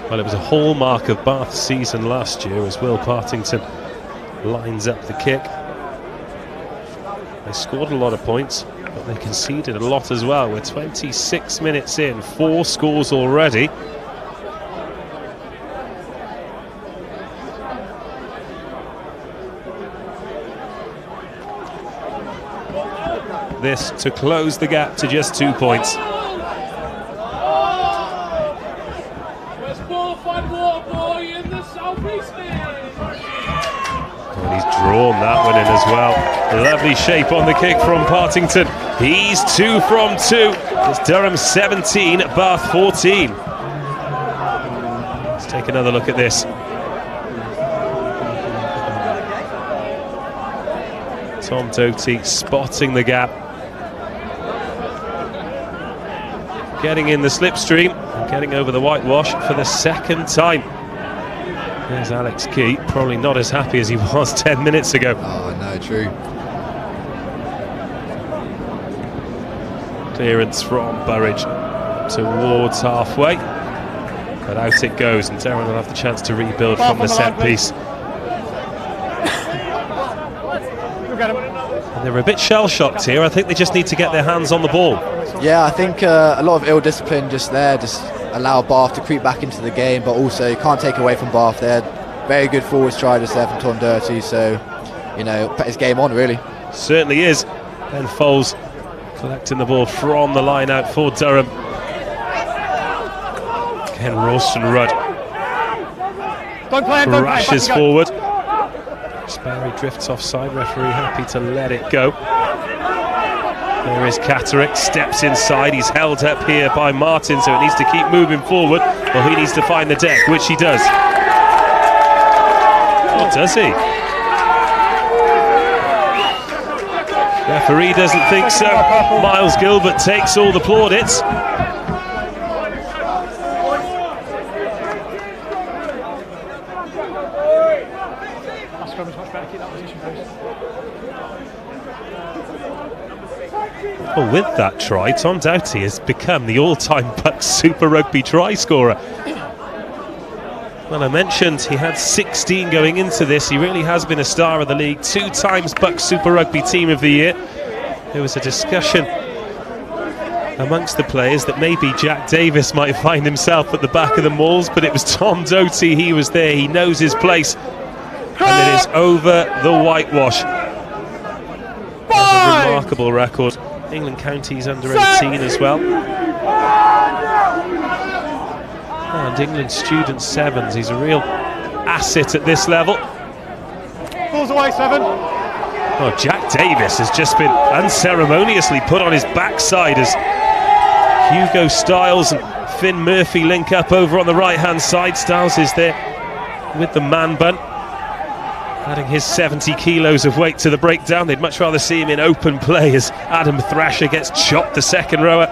A: Well, it was a hallmark of Bath's season last year as Will Partington lines up the kick. They scored a lot of points, but they conceded a lot as well. We're 26 minutes in, 4 scores already. This to close the gap to just 2 points. And he's drawn that one in as well. Lovely shape on the kick from Partington. He's 2 from 2. It's Durham 17, Bath 14. Let's take another look at this. Tom Doty spotting the gap. Getting in the slipstream and getting over the whitewash for the second time. There's Alex Key, probably not as happy as he was 10 minutes ago.
B: Oh, no, true.
A: Clearance from Burridge towards halfway. But out it goes, and Darren will have the chance to rebuild from the set piece. And they're a bit shell-shocked here. I think they just need to get their hands on the ball.
B: Yeah, I think a lot of ill discipline just there, just allow Bath to creep back into the game, but also you can't take away from Bath. They're very good forward striders there from Tom Doty, so, you know, put his game on, really.
A: Certainly is. Ben Foles collecting the ball from the line out for Durham. Ken Ralston Rudd crashes forward. Sparrow drifts offside, referee happy to let it go. There is Catterick, steps inside, he's held up here by Martin, so it needs to keep moving forward. Well, he needs to find the deck, which he does. What does he? Referee doesn't think so. Miles Gilbert takes all the plaudits. Well, with that try, Tom Doty has become the all-time BUCS Super Rugby try scorer. Well, I mentioned he had 16 going into this. He really has been a star of the league. 2 times BUCS Super Rugby Team of the Year. There was a discussion amongst the players that maybe Jack Davis might find himself at the back of the mauls, but it was Tom Doty. He was there. He knows his place. And it is over the whitewash. That's a remarkable record. England counties under 18 as well. And England student 7s. He's a real asset at this level.
I: Pulls away 7.
A: Oh, Jack Davis has just been unceremoniously put on his backside as Hugo Styles and Finn Murphy link up over on the right-hand side. Styles is there with the man bun, adding his 70 kilos of weight to the breakdown. They'd much rather see him in open play as Adam Thrasher gets chopped, the second rower.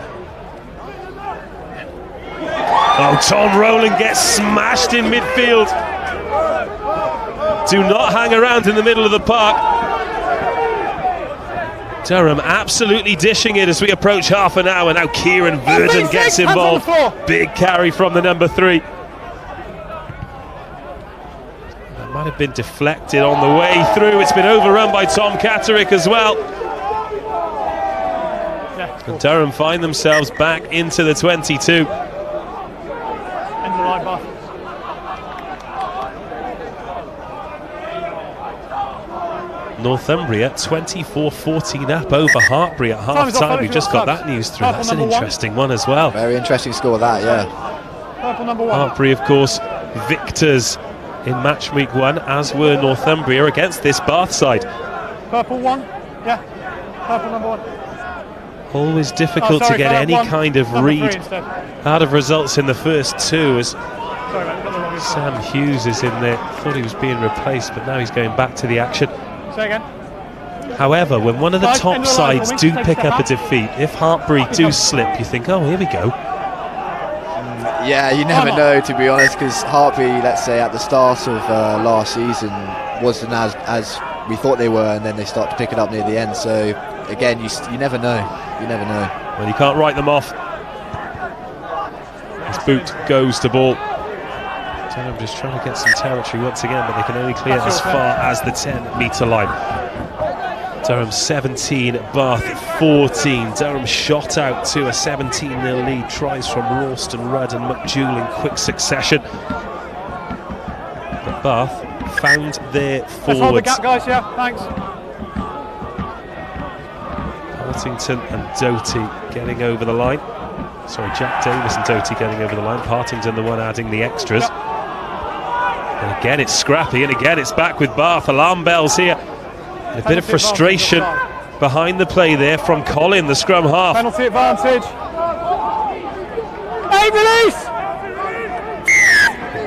A: Oh, Tom Rowland gets smashed in midfield. Do not hang around in the middle of the park. Durham absolutely dishing it as we approach half an hour. Now Kieran Verdon gets involved. Big carry from the number 3. Might have been deflected on the way through. It's been overrun by Tom Catterick as well. And Durham find themselves back into the 22.
I: line, Bath.
A: Northumbria 24-14 up over Hartbury at half-time. We've just got that news through. That's an interesting one as well.
B: Very interesting score, that, yeah.
I: Purple number 1.
A: Hartbury, of course, victors in match week 1, as were Northumbria against this Bath side.
I: Purple 1, yeah. Purple number 1.
A: Always difficult to get any kind of read out of results in the first 2, as Sam Hughes is in there. Thought he was being replaced, but now he's going back to the action.
I: Say again.
A: However, when one of the top sides do pick up a defeat, if Hartbury do slip, you think, oh, here we go.
B: Yeah, you never know, to be honest, because Hartbury, let's say, at the start of last season, wasn't as we thought they were, and then they start to pick it up near the end. So, again, you never know. You never know.
A: Well, you can't write them off. His boot goes to ball. Durham just trying to get some territory once again, but they can only clear as far as the 10-metre line. Durham 17, Bath 14. Durham shot out to a 17-0 lead. Tries from Ralston, Rudd and McDougall in quick succession. But Bath found their forwards.
I: Let's hold the gap, guys, yeah, thanks.
A: Partington and Doty getting over the line. Sorry, Jack Davis and Doty getting over the line. Partington the one adding the extras. Yep. And again it's scrappy, and again it's back with Bath. Alarm bells here. And a bit of frustration behind the play there from Colin, the scrum half.
I: Penalty advantage. Hey, release!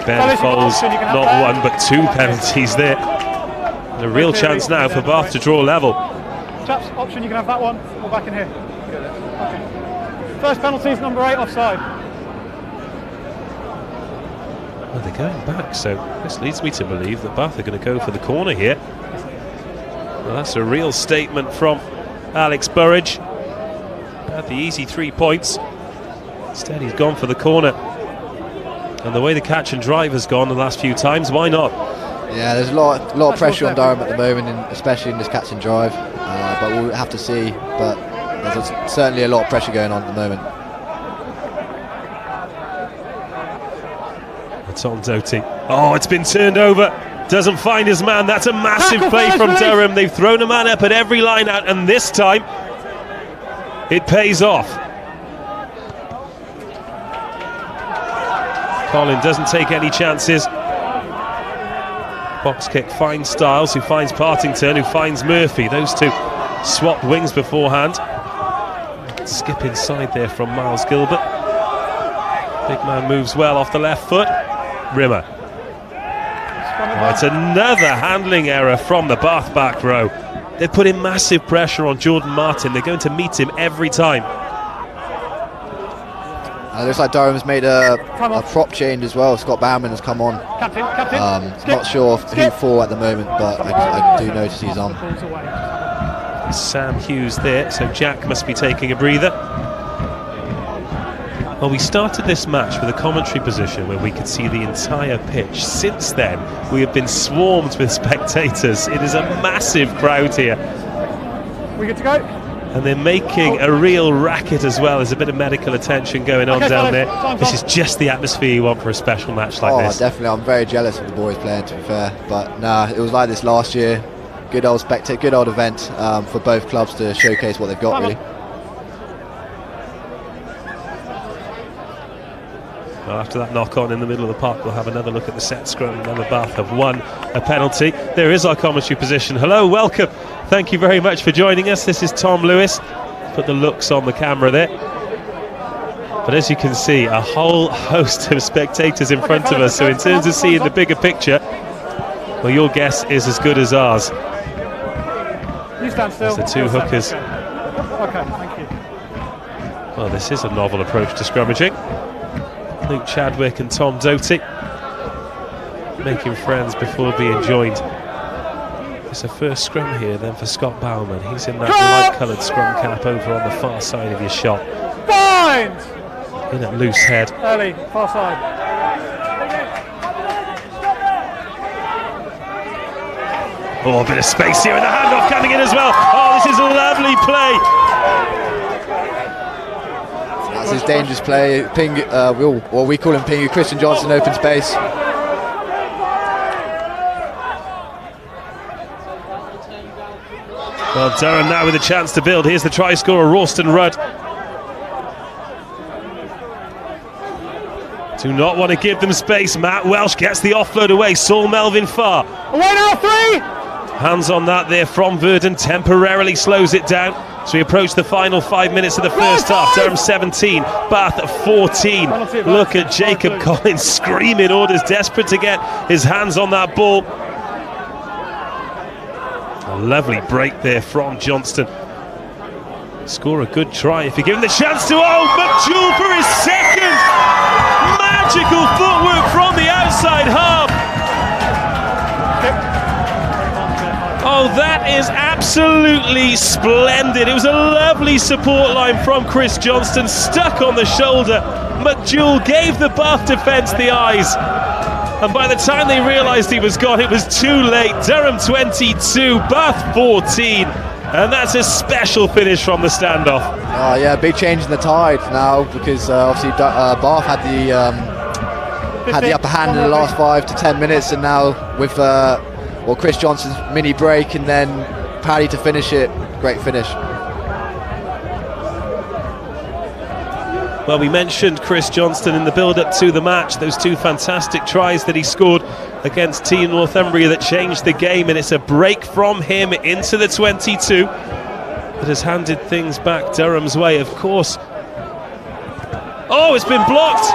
A: Ben Foles, not one but 2 penalties there. And a real chance now for Bath to draw level.
I: Chaps, option, you can have that one. We're back in here. Okay. First penalty is number 8, offside.
A: Well, they're going back, so this leads me to believe that Bath are going to go for the corner here. Well, that's a real statement from Alex Burridge. Had the easy 3 points. Instead, he's gone for the corner. And the way the catch and drive has gone the last few times, why not?
B: Yeah, there's a lot of pressure on Durham at the moment, especially in this catch and drive. But we'll have to see. But there's certainly a lot of pressure going on at the moment.
A: It's on Doty. Oh, it's been turned over. Doesn't find his man. That's a massive play from Durham. They've thrown a man up at every line out, and this time it pays off. Colin doesn't take any chances. Box kick finds Styles, who finds Partington, who finds Murphy. Those two swapped wings beforehand. Skip inside there from Miles Gilbert. Big man moves well off the left foot. Rimmer. Oh, it's another handling error from the Bath back row. They're putting massive pressure on Jordan Martin. They're going to meet him every time.
B: Looks like Durham's made a prop change as well. Scott Bauman has come on.
I: Captain.
B: Not sure who for at the moment, but I do notice he's on.
A: Sam Hughes there, so Jack must be taking a breather. Well, we started this match with a commentary position where we could see the entire pitch. Since then, we have been swarmed with spectators. It is a massive crowd here.
I: We good to go?
A: And they're making a real racket as well. There's a bit of medical attention going on down there. This is just the atmosphere you want for a special match like this.
B: Oh, definitely. I'm very jealous of the boys playing, to be fair. But nah, it was like this last year. Good old spectator, good old event for both clubs to showcase what they've got, really.
A: Well, after that knock-on in the middle of the park, we'll have another look at the set scrum. Remember, Bath have won a penalty. There is our commentary position. Hello, welcome. Thank you very much for joining us. This is Tom Lewis. Put the looks on the camera there. But as you can see, a whole host of spectators in front of us. So in terms of seeing the bigger picture, well, your guess is as good as ours.
I: You stand still.
A: There's the 2 hookers.
I: Okay, thank you.
A: Well, this is a novel approach to scrummaging. Luke Chadwick and Tom Doty making friends before being joined. It's a first scrum here then for Scott Bauman. He's in that light-coloured scrum cap over on the far side of your shot.
I: Bind!
A: In at loose head.
I: Early, far side.
A: Oh, a bit of space here and the handoff coming in as well. Oh, this is a lovely play.
B: That's his dangerous play. We call him Pingu. Christian Johnson, open space.
A: Well, Durham now with a chance to build. Here's the try scorer, Ralston Rudd. Do not want to give them space. Matt Welsh gets the offload away. Saul Melvin Farr.
I: Away now, 3!
A: Hands on that there from Verdon, temporarily slows it down. So we approach the final 5 minutes of the first half. Durham 17, Bath 14. Look at Jacob Collins screaming orders, desperate to get his hands on that ball. A lovely break there from Johnston. Score a good try if you give him the chance to. Oh, McJewell for his second! Magical footwork from the outside half. Oh, that is absolutely splendid. It was a lovely support line from Chris Johnston, stuck on the shoulder. McJewell gave the Bath defence the eyes. And by the time they realised he was gone, it was too late. Durham 22, Bath 14. And that's a special finish from the standoff.
B: Yeah, big change in the tide now, because obviously Bath had the upper hand in the last 5 to 10 minutes, and now with Chris Johnson's mini break and then Paddy to finish it, great finish.
A: Well, we mentioned Chris Johnston in the build-up to the match, those 2 fantastic tries that he scored against Team Northumbria that changed the game, and it's a break from him into the 22 that has handed things back Durham's way, of course. Oh, it's been blocked!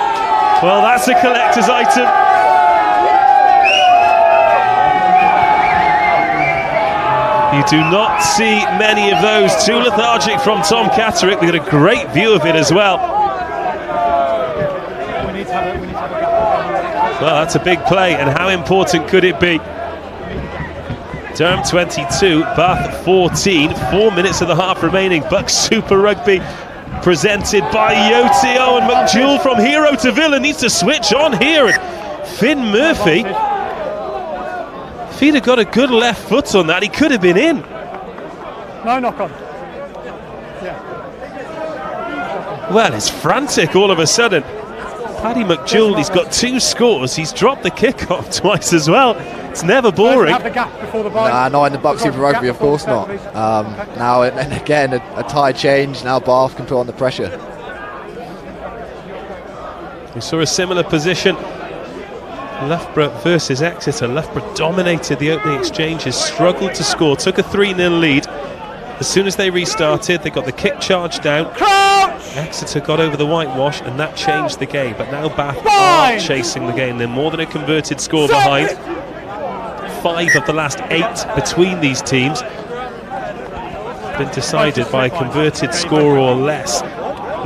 A: Well, that's a collector's item. You do not see many of those. Too lethargic from Tom Catterick. We got a great view of it as well. Well, that's a big play, and how important could it be? Durham 22, Bath 14, 4 minutes of the half remaining. BUCS Super Rugby presented by Yotio, and McJewell from hero to villain needs to switch on here. And Finn Murphy, if he'd have got a good left foot on that, he could have been in.
I: No knock on. Yeah.
A: Well, it's frantic all of a sudden. Paddy McJewell, he's got 2 scores. He's dropped the kickoff twice as well. It's never boring.
B: Nah, not in the BUCS Super Rugby, of course not. Now, and again, a tide change. Now Bath can put on the pressure.
A: We saw a similar position. Loughborough versus Exeter. Loughborough dominated the opening exchanges, struggled to score, took a 3-0 lead. As soon as they restarted, they got the kick charge down. Exeter got over the whitewash, and that changed the game. But now Bath are chasing the game. They're more than a converted score behind. 5 of the last 8 between these teams been decided by a converted score or less.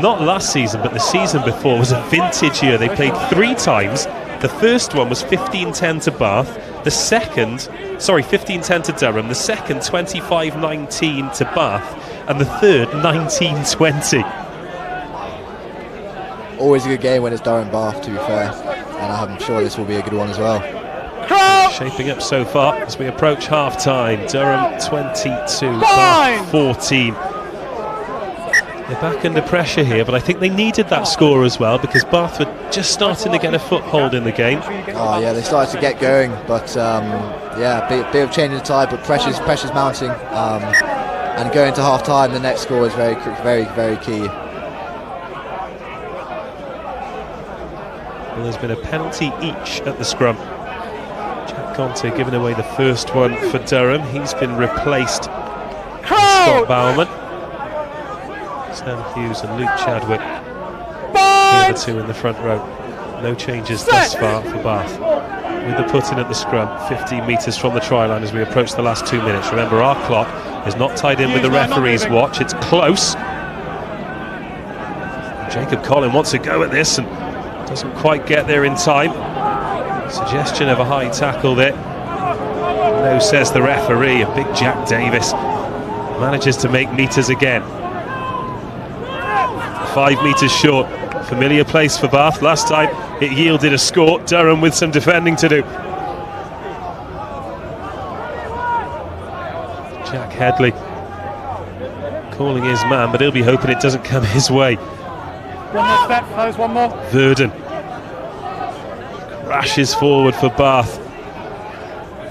A: Not last season, but the season before was a vintage year. They played 3 times. The first one was 15-10 to Bath. The second, 15-10 to Durham. The second, 25-19 to Bath. And the third, 19-20.
B: Always a good game when it's Durham Bath, to be fair. And I'm sure this will be a good one as well.
A: Shaping up so far as we approach half-time. Durham 22, Bath 14. They're back under pressure here, but I think they needed that score as well, because Bath were just starting to get a foothold in the game.
B: Oh yeah, they started to get going, but yeah, bit of change in the tide, but pressure's mounting. And going to half-time, the next score is very, very key.
A: Well, there's been a penalty each at the scrum. Jack Conte giving away the first one for Durham. He's been replaced by Scott Bauman. Sam Hughes and Luke Chadwick, the other 2 in the front row. No changes thus far for Bath. With the put-in at the scrum, 15 metres from the try line as we approach the last 2 minutes. Remember, our clock is not tied in with the referee's watch. It's close. Jacob Collin wants to go at this and doesn't quite get there in time. Suggestion of a high tackle there. No, says the referee, and big Jack Davis manages to make metres again. 5 metres short. Familiar place for Bath. Last time it yielded a score. Durham with some defending to do. Jack Headley calling his man, but he'll be hoping it doesn't come his way.
I: One more step, close, one more.
A: Verdon crashes forward for Bath.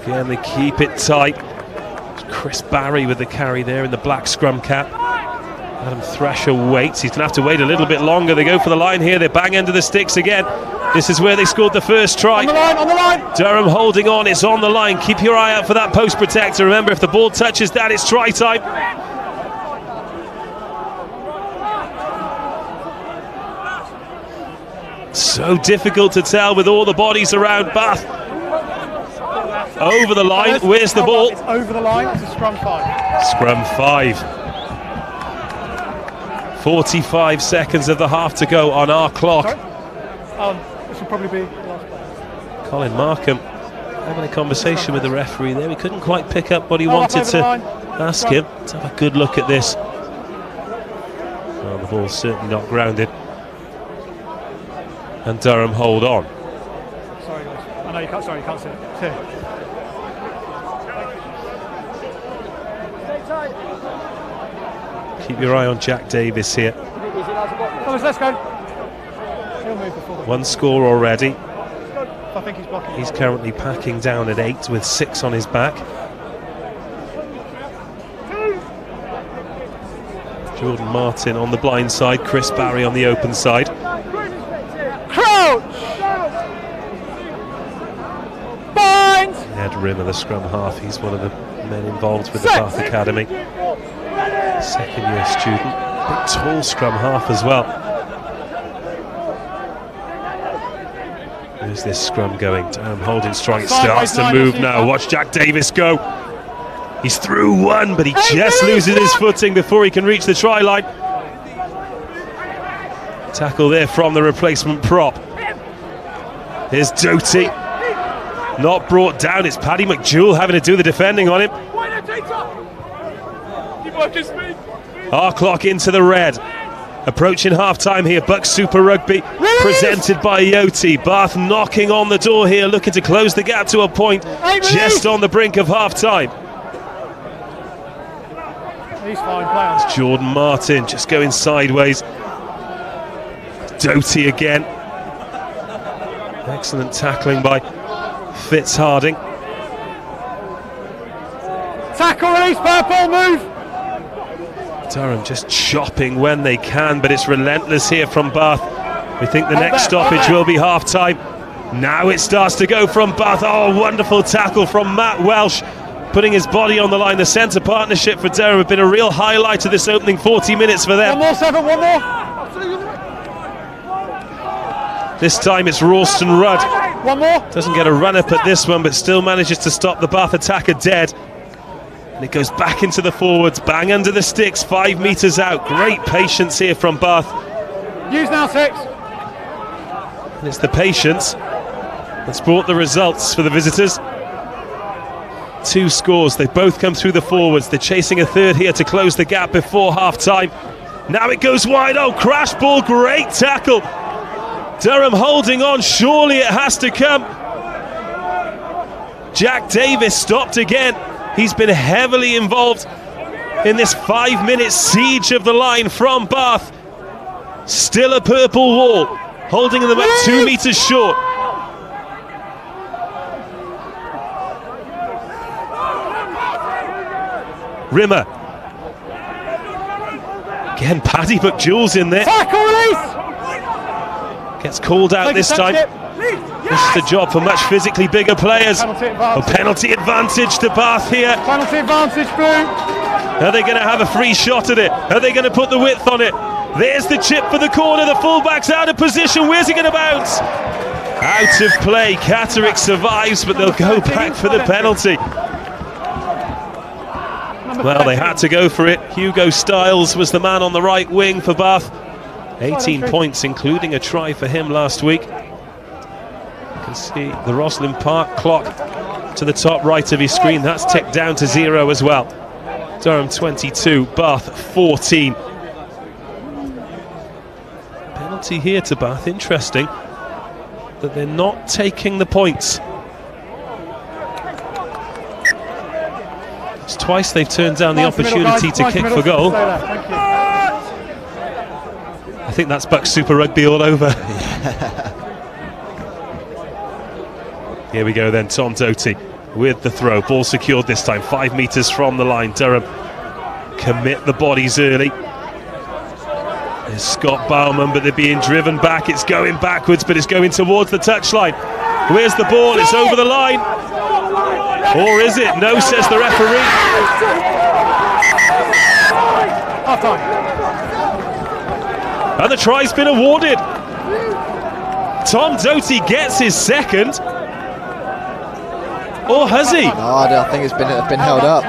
A: Again, they keep it tight. Chris Barry with the carry there in the black scrum cap. Adam Thrasher waits. He's going to have to wait a little bit longer. They go for the line here. They bang into the sticks again. This is where they scored the first try.
I: On the line, on the line.
A: Durham holding on. It's on the line. Keep your eye out for that post protector. Remember, if the ball touches that, it's try time. So difficult to tell with all the bodies around Bath. Over the line. Where's the ball?
I: It's over the line. It's a scrum 5.
A: Scrum 5. 45 seconds of the half to go on our clock.
I: This will probably be the last play.
A: Colin Markham having a conversation with the referee there. We couldn't quite pick up what he wanted to ask him. Let's have a good look at this. Well, the ball's certainly not grounded. And Durham hold on.
I: Sorry, guys. I know you can't. Sorry, you can't see it. It's here.
A: Keep your eye on Jack Davis here.
I: Thomas, let's go. He'll move before.
A: One score already.
I: I think he's blocking.
A: He's currently packing down at 8 with 6 on his back. Jordan Martin on the blind side, Chris Barry on the open side.
I: Crouch! Bind!
A: Ed Rimmer, the scrum half, he's one of the men involved with the Bath Academy. Second year student, big tall scrum half as well. Where's this scrum going? Durham holding strong, it starts to move now. Watch Jack Davis go. He's through one, but he just loses his footing before he can reach the try line. Tackle there from the replacement prop. Here's Doty. Not brought down, it's Paddy McJewell having to do the defending on him. Our clock into the red. Approaching half-time here, BUCS Super Rugby, presented by Yoti. Bath knocking on the door here, looking to close the gap to a point, just on the brink of half-time.
I: He's fine,
A: it's Jordan Martin just going sideways. Doty again. Excellent tackling by Fitzharding.
I: Tackle, release, purple, move!
A: Durham just chopping when they can, but it's relentless here from Bath. We think the next stoppage will be half-time. Now it starts to go from Bath. Oh, wonderful tackle from Matt Welsh, putting his body on the line. The centre partnership for Durham have been a real highlight of this opening 40 minutes for them.
I: One more, 7, one more.
A: This time it's Ralston Rudd.
I: One more.
A: Doesn't get a run-up at this one, but still manages to stop the Bath attacker dead. And it goes back into the forwards, bang under the sticks, 5 metres out. Great patience here from Bath.
I: Use now 6.
A: And it's the patience that's brought the results for the visitors. 2 scores, they both come through the forwards. They're chasing a third here to close the gap before half-time. Now it goes wide, oh, crash ball, great tackle. Durham holding on, surely it has to come. Jack Davis stopped again. He's been heavily involved in this 5-minute siege of the line from Bath. Still a purple wall, holding them up 2 metres short. Rimmer. Again, Paddy McJewell's in there.
I: Tackle, release!
A: Gets called out this time. This is the job for much physically bigger players. Penalty advantage to Bath here.
I: Penalty advantage, Blue.
A: Are they going to have a free shot at it? Are they going to put the width on it? There's the chip for the corner. The fullback's out of position. Where's he going to bounce? Out of play. Catterick survives, but they'll go back for the penalty. Well, they had to go for it. Hugo Stiles was the man on the right wing for Bath. 18 points, including a try for him last week. You can see the Rosslyn Park clock to the top right of your screen. That's ticked down to 0 as well. Durham 22, Bath 14. Penalty here to Bath. Interesting that they're not taking the points. It's twice they've turned down the opportunity to kick for goal. I think that's BUCS Super Rugby all over. Here we go then, Tom Doty with the throw. Ball secured this time, 5 metres from the line. Durham commit the bodies early. There's Scott Bauman, but they're being driven back. It's going backwards, but it's going towards the touchline. Where's the ball? It's over the line. Or is it? No, says the referee.
I: Half time.
A: And the try's been awarded. Tom Doty gets his second. Or has he?
B: No, I think it's been held up.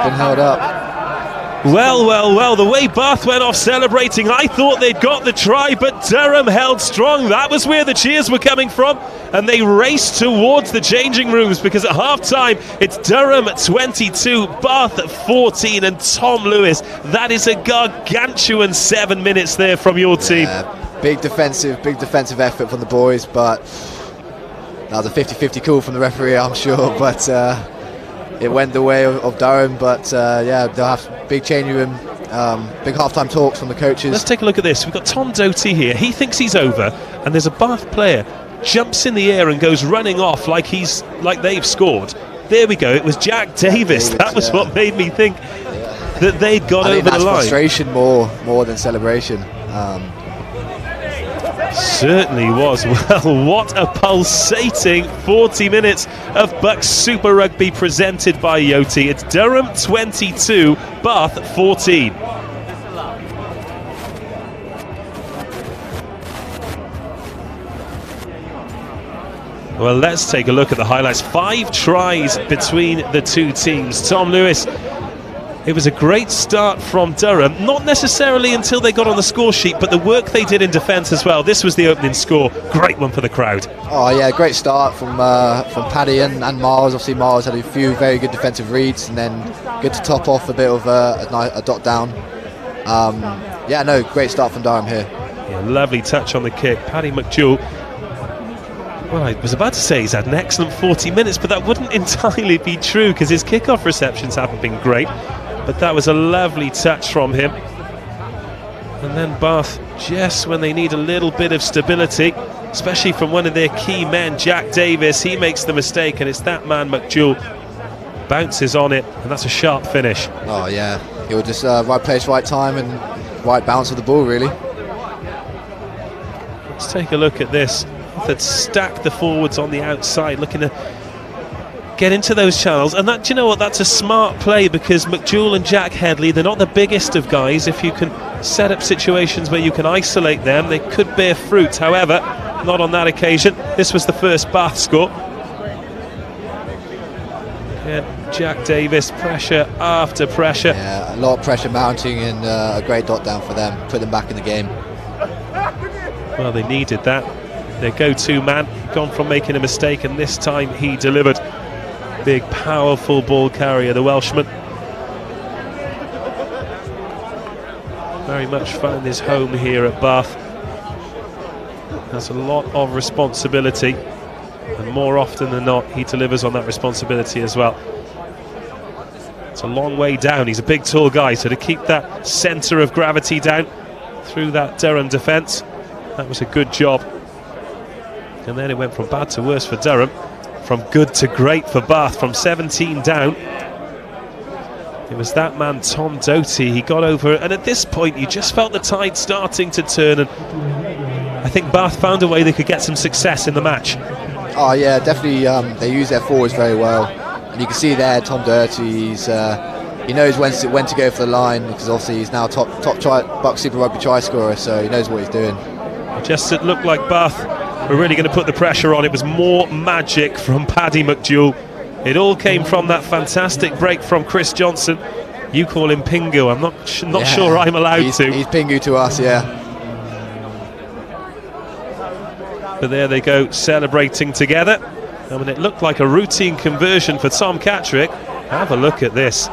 A: Well, the way Bath went off celebrating, I thought they'd got the try, but Durham held strong. That was where the cheers were coming from, and they raced towards the changing rooms, because at half-time, it's Durham 22, Bath 14, and Tom Lewis. That is a gargantuan 7 minutes there from your team.
B: Big defensive effort from the boys, but that was a 50-50 call from the referee, I'm sure, but it went the way of Durham. But yeah, they'll have big changing room, big halftime talks from the coaches.
A: Let's take a look at this. We've got Tom Doty here. He thinks he's over, and there's a Bath player jumps in the air and goes running off like they've scored. There we go. It was Jack Davis. That was what made me think that they'd got over the line.
B: Frustration more than celebration.
A: Certainly was. Well, what a pulsating 40 minutes of BUCS Super Rugby presented by Yoti. It's Durham 22, Bath 14. Well, let's take a look at the highlights. 5 tries between the two teams. Tom Lewis, it was a great start from Durham, not necessarily until they got on the score sheet, but the work they did in defence as well. This was the opening score. Great one for the crowd.
B: Oh yeah, great start from Paddy and Miles. Obviously Miles had a few very good defensive reads, and then good to top off a bit of a dot down. Yeah, no, great start from Durham here.
A: Yeah, lovely touch on the kick. Paddy McJewell, well, I was about to say he's had an excellent 40 minutes, but that wouldn't entirely be true, because his kickoff receptions haven't been great. But that was a lovely touch from him. And then Bath, just when they need a little bit of stability, especially from one of their key men, Jack Davis, he makes the mistake, and it's that man McJewell bounces on it, and that's a sharp finish.
B: Oh yeah, he was just right place, right time, and right bounce of the ball, really.
A: Let's take a look at this. That stack the forwards on the outside, looking to get into those channels, and that, do you know what, that's a smart play, because McJewell and Jack Headley, they're not the biggest of guys. If you can set up situations where you can isolate them, they could bear fruit. However, not on that occasion. This was the first Bath score. Yeah, Jack Davis, pressure after pressure.
B: Yeah, a lot of pressure mounting, and a great dot down for them, put them back in the game.
A: Well, they needed that. Their go-to man, gone from making a mistake, and this time he delivered. Big, powerful ball carrier, the Welshman. Very much found his home here at Bath. Has a lot of responsibility, and more often than not, he delivers on that responsibility as well. It's a long way down. He's a big, tall guy, so to keep that centre of gravity down through that Durham defence, that was a good job. And then it went from bad to worse for Durham, from good to great for Bath, from 17 down. It was that man, Tom Doty. He got over it, and at this point you just felt the tide starting to turn, and I think Bath found a way they could get some success in the match.
B: Oh yeah, definitely. They use their forwards very well, and you can see there Tom Doty, he knows when to go for the line, because obviously he's now top BUCS Super Rugby try scorer, so he knows what he's doing.
A: Just it looked like Bath were really going to put the pressure on. It was more magic from Paddy McJewell. It all came from that fantastic break from Chris Johnson. You call him Pingu. I'm not sure I'm allowed to.
B: He's Pingu to us, yeah.
A: But there they go, celebrating together. I mean, it looked like a routine conversion for Tom Catterick. Have a look at this.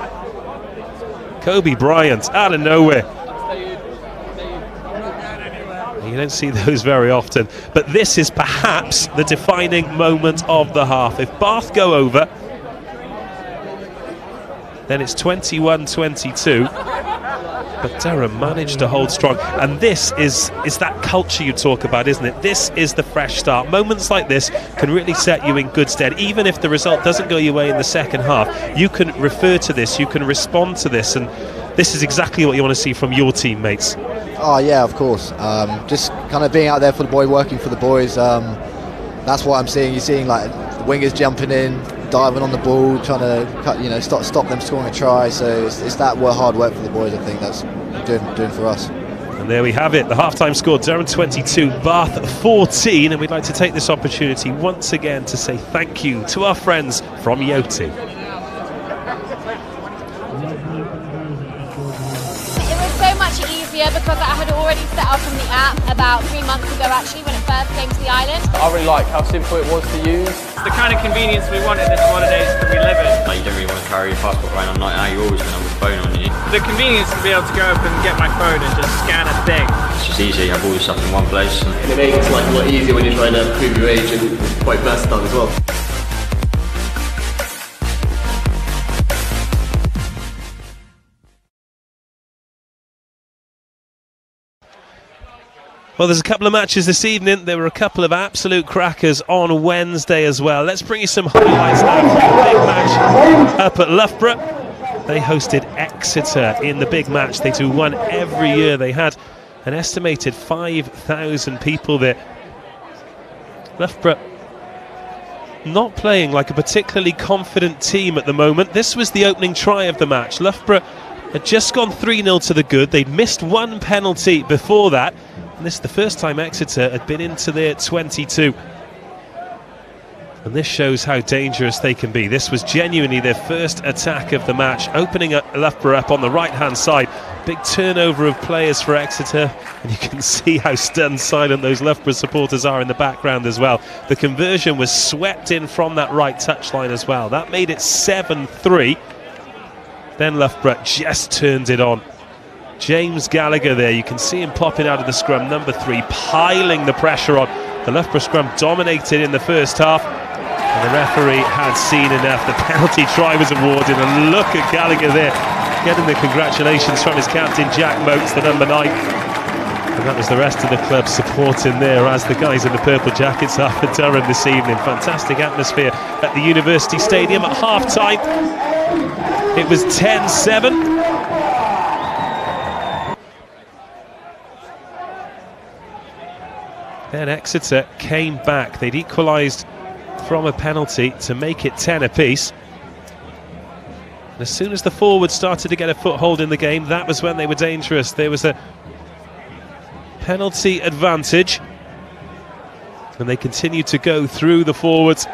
A: Kobe Bryant out of nowhere. You don't see those very often, but this is perhaps the defining moment of the half. If Bath go over, then it's 21-22. but Durham managed to hold strong. And this is that culture you talk about, isn't it? This is the fresh start. Moments like this can really set you in good stead. Even if the result doesn't go your way in the second half, you can refer to this, you can respond to this, and this is exactly what you want to see from your teammates.
B: Oh yeah, of course. Just kind of being out there for the boys, working for the boys. That's what I'm seeing. You're seeing like the wingers jumping in, diving on the ball, trying to stop them scoring a try. So it's that hard work for the boys. I think that's doing for us.
A: And there we have it. The half-time score: Durham 22, Bath 14. And we'd like to take this opportunity once again to say thank you to our friends from Yoti.
C: Because I had already set up on the app about 3 months ago actually when it first came to the island.
D: I really like how simple it was to use.
J: The kind of convenience we want in this holidays that we live in.
F: Like, you don't really want to carry your passport around on night out, you're always going to have a phone on you.
J: The convenience to be able to go up and get my phone and just scan a thing.
F: It's just easy, you have all your stuff in one place.
G: And it makes life a lot easier when you're trying to prove your age and it's quite versatile as well.
A: Well, there's a couple of matches this evening. There were a couple of absolute crackers on Wednesday as well. Let's bring you some highlights now from the big match up at Loughborough. They hosted Exeter in the big match. They do one every year. They had an estimated 5,000 people there. Loughborough not playing like a particularly confident team at the moment. This was the opening try of the match. Loughborough had just gone 3-0 to the good. They'd missed one penalty before that. And this is the first time Exeter had been into their 22. And this shows how dangerous they can be. This was genuinely their first attack of the match, opening up Loughborough up on the right-hand side. Big turnover of players for Exeter, and you can see how stunned silent those Loughborough supporters are in the background as well. The conversion was swept in from that right touchline as well. That made it 7-3. Then Loughborough just turned it on. James Gallagher there, you can see him popping out of the scrum, number 3, piling the pressure on. The Loughborough scrum dominated in the first half, and the referee had seen enough. The penalty try was awarded, and look at Gallagher there, getting the congratulations from his captain Jack Motes, the number 9. And that was the rest of the club supporting there as the guys in the purple jackets are for Durham this evening. Fantastic atmosphere at the University Stadium at half-time. It was 10-7. Then Exeter came back. They'd equalised from a penalty to make it 10 apiece. And as soon as the forwards started to get a foothold in the game, that was when they were dangerous. There was a penalty advantage, and they continued to go through the forwards.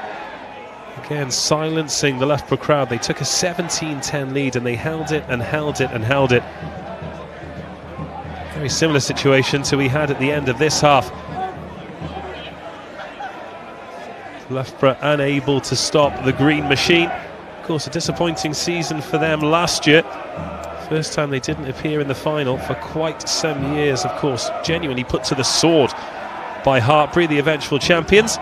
A: Again, silencing the Loughborough crowd. They took a 17-10 lead, and they held it and held it and held it. Very similar situation to we had at the end of this half. Loughborough unable to stop the green machine. Of course, a disappointing season for them last year. First time they didn't appear in the final for quite some years, of course. Genuinely put to the sword by Hartpury, the eventual champions.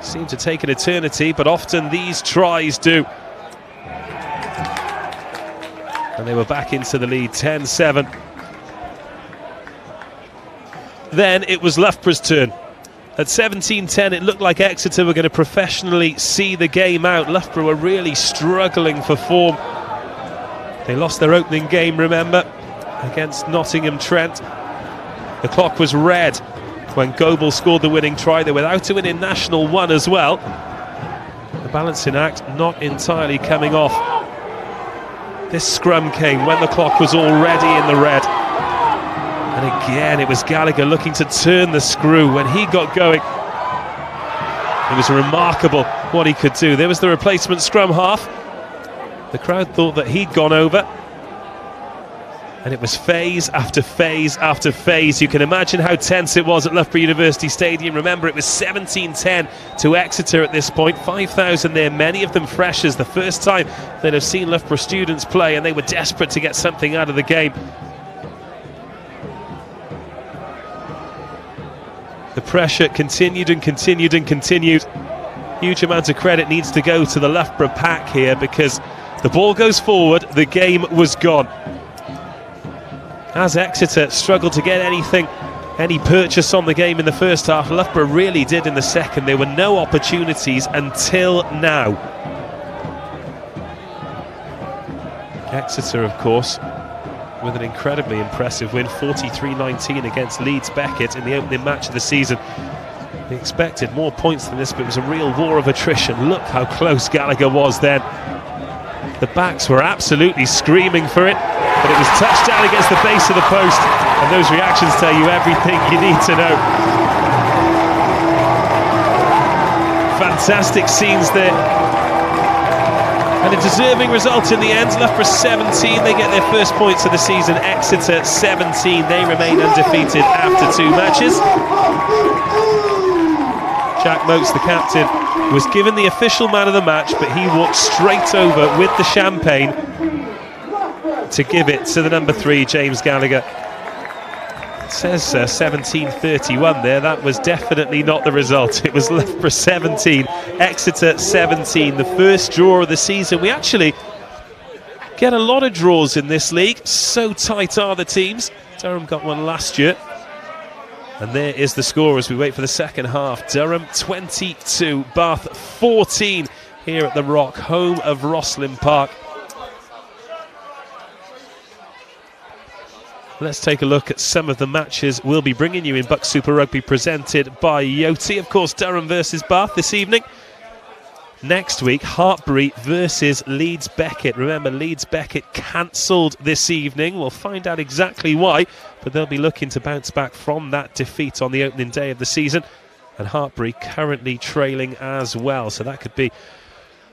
A: Seemed to take an eternity, but often these tries do. And they were back into the lead, 10-7. Then it was Loughborough's turn. At 17-10, it looked like Exeter were going to professionally see the game out. Loughborough were really struggling for form. They lost their opening game, remember, against Nottingham Trent. The clock was red when Goebel scored the winning try. They were out to win in National 1 as well. The balancing act not entirely coming off. This scrum came when the clock was already in the red. And again, it was Gallagher looking to turn the screw. When he got going, it was remarkable what he could do. There was the replacement scrum half. The crowd thought that he'd gone over. And it was phase after phase after phase. You can imagine how tense it was at Loughborough University Stadium. Remember, it was 17-10 to Exeter at this point. 5,000 there, many of them freshers. The first time they'd have seen Loughborough students play, and they were desperate to get something out of the game. The pressure continued and continued and continued. Huge amount of credit needs to go to the Loughborough pack here, because The ball goes forward, the game was gone. As Exeter struggled to get any purchase on the game in the first half, Loughborough really did in the second. There were no opportunities until now. Exeter, of course, with an incredibly impressive win, 43-19 against Leeds Beckett in the opening match of the season. They expected more points than this, but it was a real war of attrition. Look how close Gallagher was then. The backs were absolutely screaming for it, but it was touched down against the base of the post, and those reactions tell you everything you need to know. Fantastic scenes there. And a deserving result in the end. Loughborough 17, they get their first points of the season. Exeter 17, they remain undefeated after 2 matches. Jack Motes, the captain, was given the official man of the match, but he walked straight over with the champagne to give it to the number 3, James Gallagher. It says 17-31 there. That was definitely not the result. It was Loughborough 17, Exeter 17, the first draw of the season. We actually get a lot of draws in this league. So tight are the teams. Durham got one last year. And there is the score as we wait for the second half. Durham 22, Bath 14 here at the Rock, home of Rosslyn Park. Let's take a look at some of the matches we'll be bringing you in BUCS Super Rugby, presented by Yoti. Of course, Durham versus Bath this evening. Next week, Hartbury versus Leeds Beckett. Remember, Leeds Beckett cancelled this evening. We'll find out exactly why, but they'll be looking to bounce back from that defeat on the opening day of the season. And Hartbury currently trailing as well, so that could be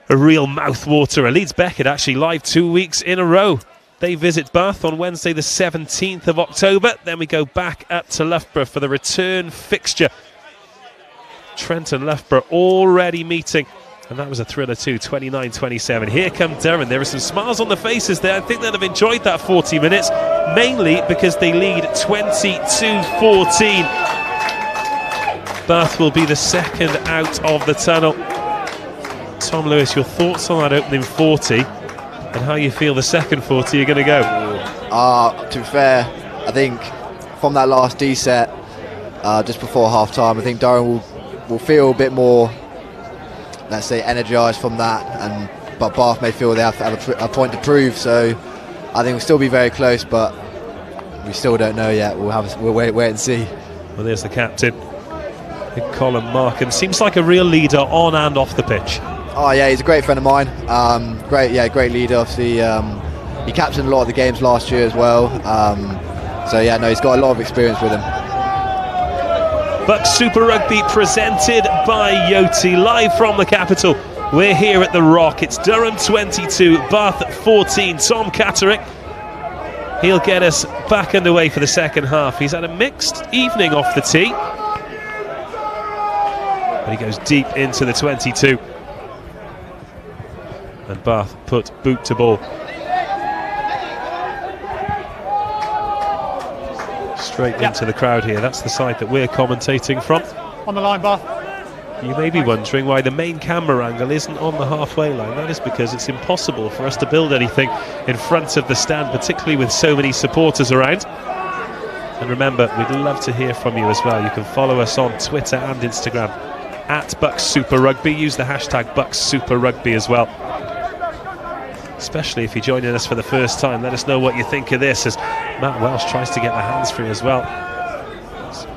A: a real mouthwaterer. Leeds Beckett actually live 2 weeks in a row. They visit Bath on Wednesday the 17th of October. Then we go back up to Loughborough for the return fixture. Trent and Loughborough already meeting. And that was a thriller too, 29-27. Here come Durham. There are some smiles on the faces there. I think they'll have enjoyed that 40 minutes, mainly because they lead 22-14. Bath will be the second out of the tunnel. Tom Lewis, your thoughts on that opening 40 and how you feel the second 40 are going to go?
B: To be fair, I think from that last D set, just before half time, I think Durham will feel a bit more, let's say, energised from that, but Bath may feel they have a point to prove, so I think we'll still be very close, but we still don't know yet. We'll wait and see.
A: Well, there's the captain, Colin Markham. Seems like a real leader on and off the pitch.
B: Oh yeah, he's a great friend of mine. Great leader. Obviously, he captained a lot of the games last year as well. So yeah, no, he's got a lot of experience with him.
A: BUCS Super Rugby presented by Yoti, live from the capital. We're here at the Rock. It's Durham 22, Bath 14. Tom Catterick, he'll get us back underway for the second half. He's had a mixed evening off the tee, but he goes deep into the 22. And Bath put boot to ball. Straight into the crowd here. That's the side that we're commentating from.
I: On the line, Bath.
A: You may be wondering why the main camera angle isn't on the halfway line. That is because it's impossible for us to build anything in front of the stand, particularly with so many supporters around. And remember, we'd love to hear from you as well. You can follow us on Twitter and Instagram at BUCS Super Rugby. Use the hashtag BUCS Super Rugby as well. Especially if you're joining us for the first time, let us know what you think of this, as Matt Welsh tries to get the hands free as well.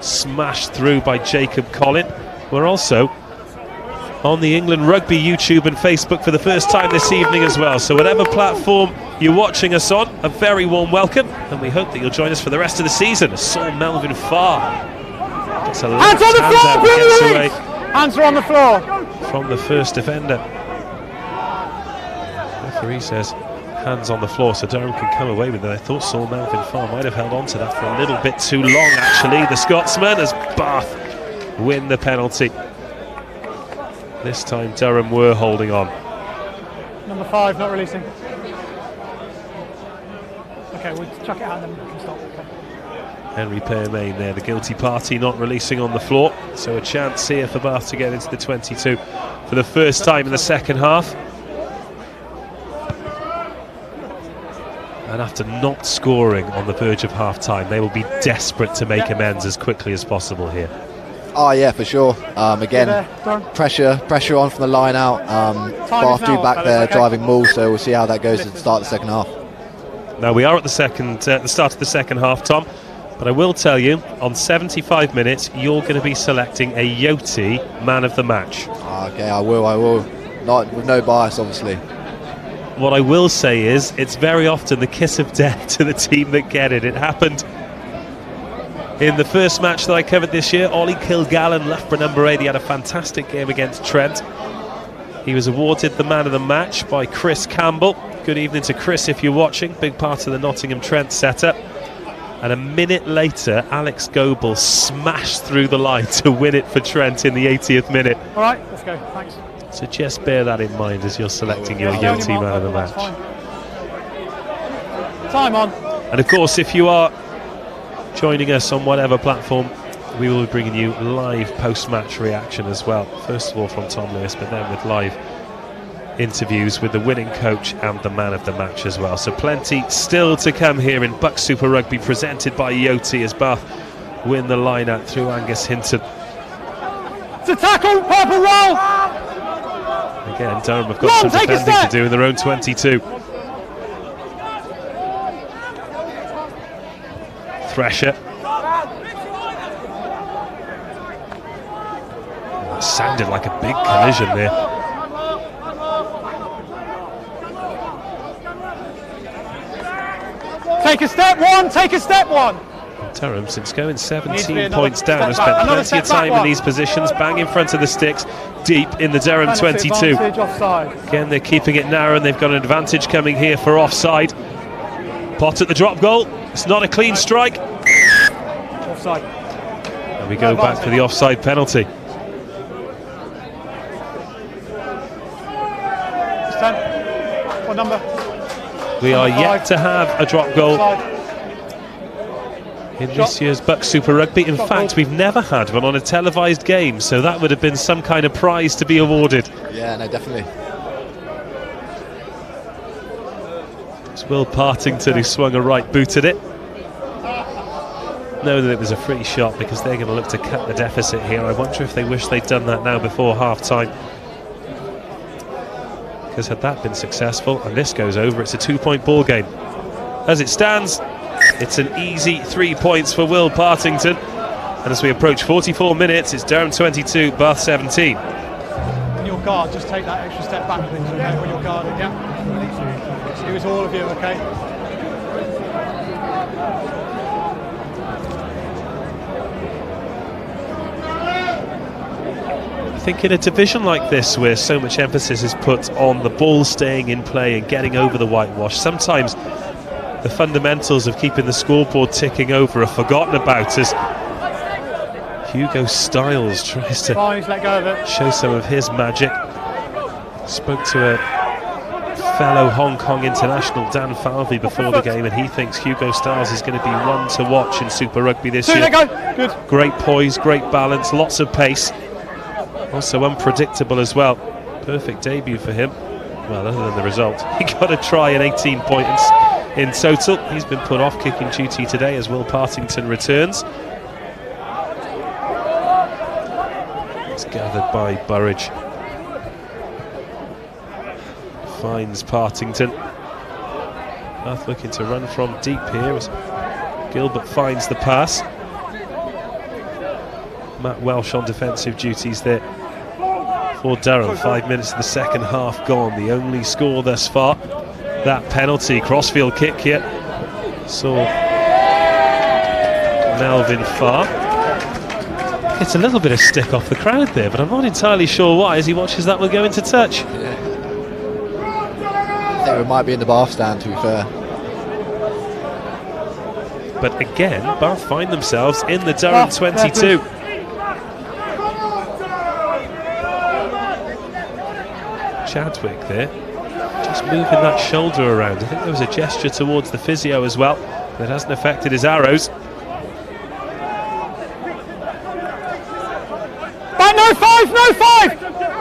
A: Smashed through by Jacob Collin. We're also on the England Rugby YouTube and Facebook for the first time this evening as well. So whatever platform you're watching us on, a very warm welcome, and we hope that you'll join us for the rest of the season. Saul Melvin Farr gets a left hand out, gets away.
I: Hands are on the floor
A: from the first defender. Referee says hands on the floor, so Durham can come away with it. I thought Saul Melvin Farr might have held on to that for a little bit too long, actually. The Scotsman, as Bath win the penalty. This time Durham were holding on.
I: Number 5 not releasing. Okay, we'll chuck it out and then we can stop. Okay.
A: Henry Permain there, the guilty party, not releasing on the floor. So a chance here for Bath to get into the 22 for the first time in the second half. after not scoring on the verge of half-time, they will be desperate to make amends as quickly as possible here.
B: Oh yeah, for sure. Again, pressure on from the line out. Bath do back there, driving maul, so we'll see how that goes at the start of the second half.
A: Now we are at the start of the second half, Tom, but I will tell you, on 75 minutes, you're going to be selecting a Yoti man of the match.
B: Okay, I will. Not with no bias, obviously.
A: What I will say is, it's very often the kiss of death to the team that get it. It happened in the first match that I covered this year. Ollie Kilgallen, Loughborough number 8, he had a fantastic game against Trent. He was awarded the man of the match by Chris Campbell. Good evening to Chris if you're watching, big part of the Nottingham Trent setup. And a minute later, Alex Goebel smashed through the line to win it for Trent in the 80th minute.
I: All right, let's go, thanks.
A: So just bear that in mind as you're selecting your Yoti man of the match.
I: Time on.
A: And of course, if you are joining us on whatever platform, we will be bringing you live post-match reaction as well. First of all from Tom Lewis, but then with live interviews with the winning coach and the man of the match as well. So plenty still to come here in BUCS Super Rugby, presented by Yoti, as Bath win the line out through Angus Hinton.
I: It's a tackle, purple roll!
A: Again, Durham have got some defending to do in their own 22. Thresher. That sounded like a big collision there.
I: Take a step one.
A: Durham, since going 17 points down, has spent plenty of time in these positions, bang in front of the sticks, deep in the Durham 22. Again, they're keeping it narrow, and they've got an advantage coming here for offside. Pot at the drop goal. It's not a clean strike.
I: Offside.
A: And we go back for the offside penalty.
I: What number?
A: We are yet to have a drop goal in this year's BUCS Super Rugby. In fact, we've never had one on a televised game, so that would have been some kind of prize to be awarded.
B: Yeah, no, definitely.
A: It's Will Partington who swung a right boot at it. Know that it was a free shot because they're going to look to cut the deficit here. I wonder if they wish they'd done that now before half-time, because had that been successful and this goes over, it's a 2-point ball game. As it stands, it's an easy 3 points for Will Partington. And as we approach 44 minutes, it's Durham 22, Bath 17.
I: In your guard, just take that extra step back, please, okay, when you're guarding, yeah? It was all of you, okay?
A: I think in a division like this, where so much emphasis is put on the ball staying in play and getting over the whitewash, sometimes the fundamentals of keeping the scoreboard ticking over are forgotten about as Hugo Styles tries to show some of his magic. Spoke to a fellow Hong Kong international, Dan Falvey, before the game, and he thinks Hugo Styles is going to be one to watch in Super Rugby this year.
I: Good.
A: Great poise, great balance, lots of pace. Also unpredictable as well. Perfect debut for him. Well, other than the result, he got a try and 18 points in total. He's been put off kicking duty today as Will Partington returns. It's gathered by Burridge. Finds Partington. Bath looking to run from deep here as Gilbert finds the pass. Matt Welsh on defensive duties there for Durham. 5 minutes of the second half gone. The only score thus far. That penalty, crossfield kick here. Saw Melvin Farr. It's a little bit of stick off the crowd there, but I'm not entirely sure why as he watches that one go into touch.
B: Yeah. I think it might be in the Bath stand, to be fair.
A: But again, Bath find themselves in the Durham 22. Chadwick there, just moving that shoulder around. I think there was a gesture towards the physio as well that hasn't affected his arrows.
I: Right, no five!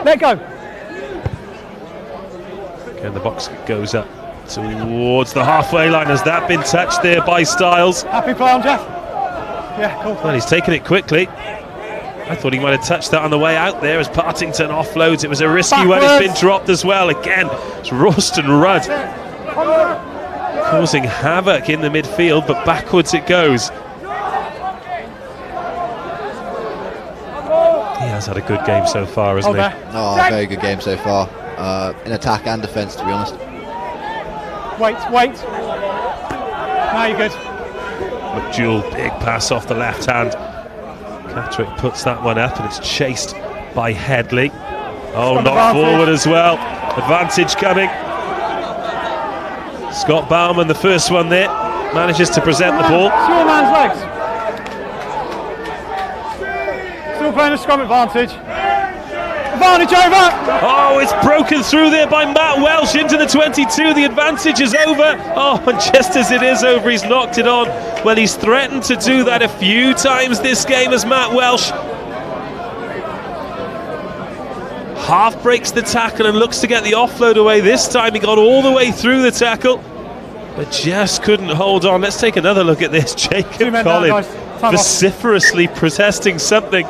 I: Let go.
A: And the box goes up towards the halfway line. Has that been touched there by Styles?
I: Happy play on, Jeff? Yeah, cool.
A: Well, he's taken it quickly. I thought he might have touched that on the way out there as Partington offloads. It was a risky one. It's been dropped as well. Again, it's Rosslyn Rudd causing havoc in the midfield, but backwards it goes. He has had a good game so far, hasn't he?
B: Oh, very good game so far. In attack and defence, to be honest.
I: Wait. Now you're good.
A: McDowell, big pass off the left hand. Catterick puts that one up and it's chased by Headley. Oh, knocked forward as well. Advantage coming. Scott Bauman, the first one there, manages to present the ball.
I: Small man's legs. Still playing a scrum advantage. Advantage over!
A: Oh, it's broken through there by Matt Welsh into the 22. The advantage is over. Oh, and just as it is over, he's knocked it on. Well, he's threatened to do that a few times this game as Matt Welsh. Half breaks the tackle and looks to get the offload away. This time he got all the way through the tackle, but just couldn't hold on. Let's take another look at this. Jacob Collins vociferously protesting something.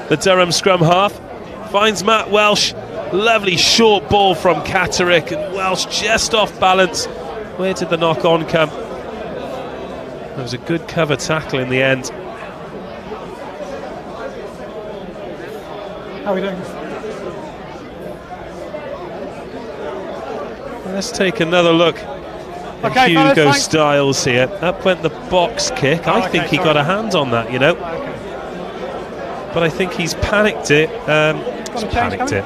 A: The Durham scrum half finds Matt Welsh. Lovely short ball from Catterick, and Welsh just off balance. Where did the knock on come? It was a good cover tackle in the end.
I: How are we doing?
A: Let's take another look at Hugo Styles here. Up went the box kick. I think he got a hand on that, you know. But I think he's panicked it. Panicked it.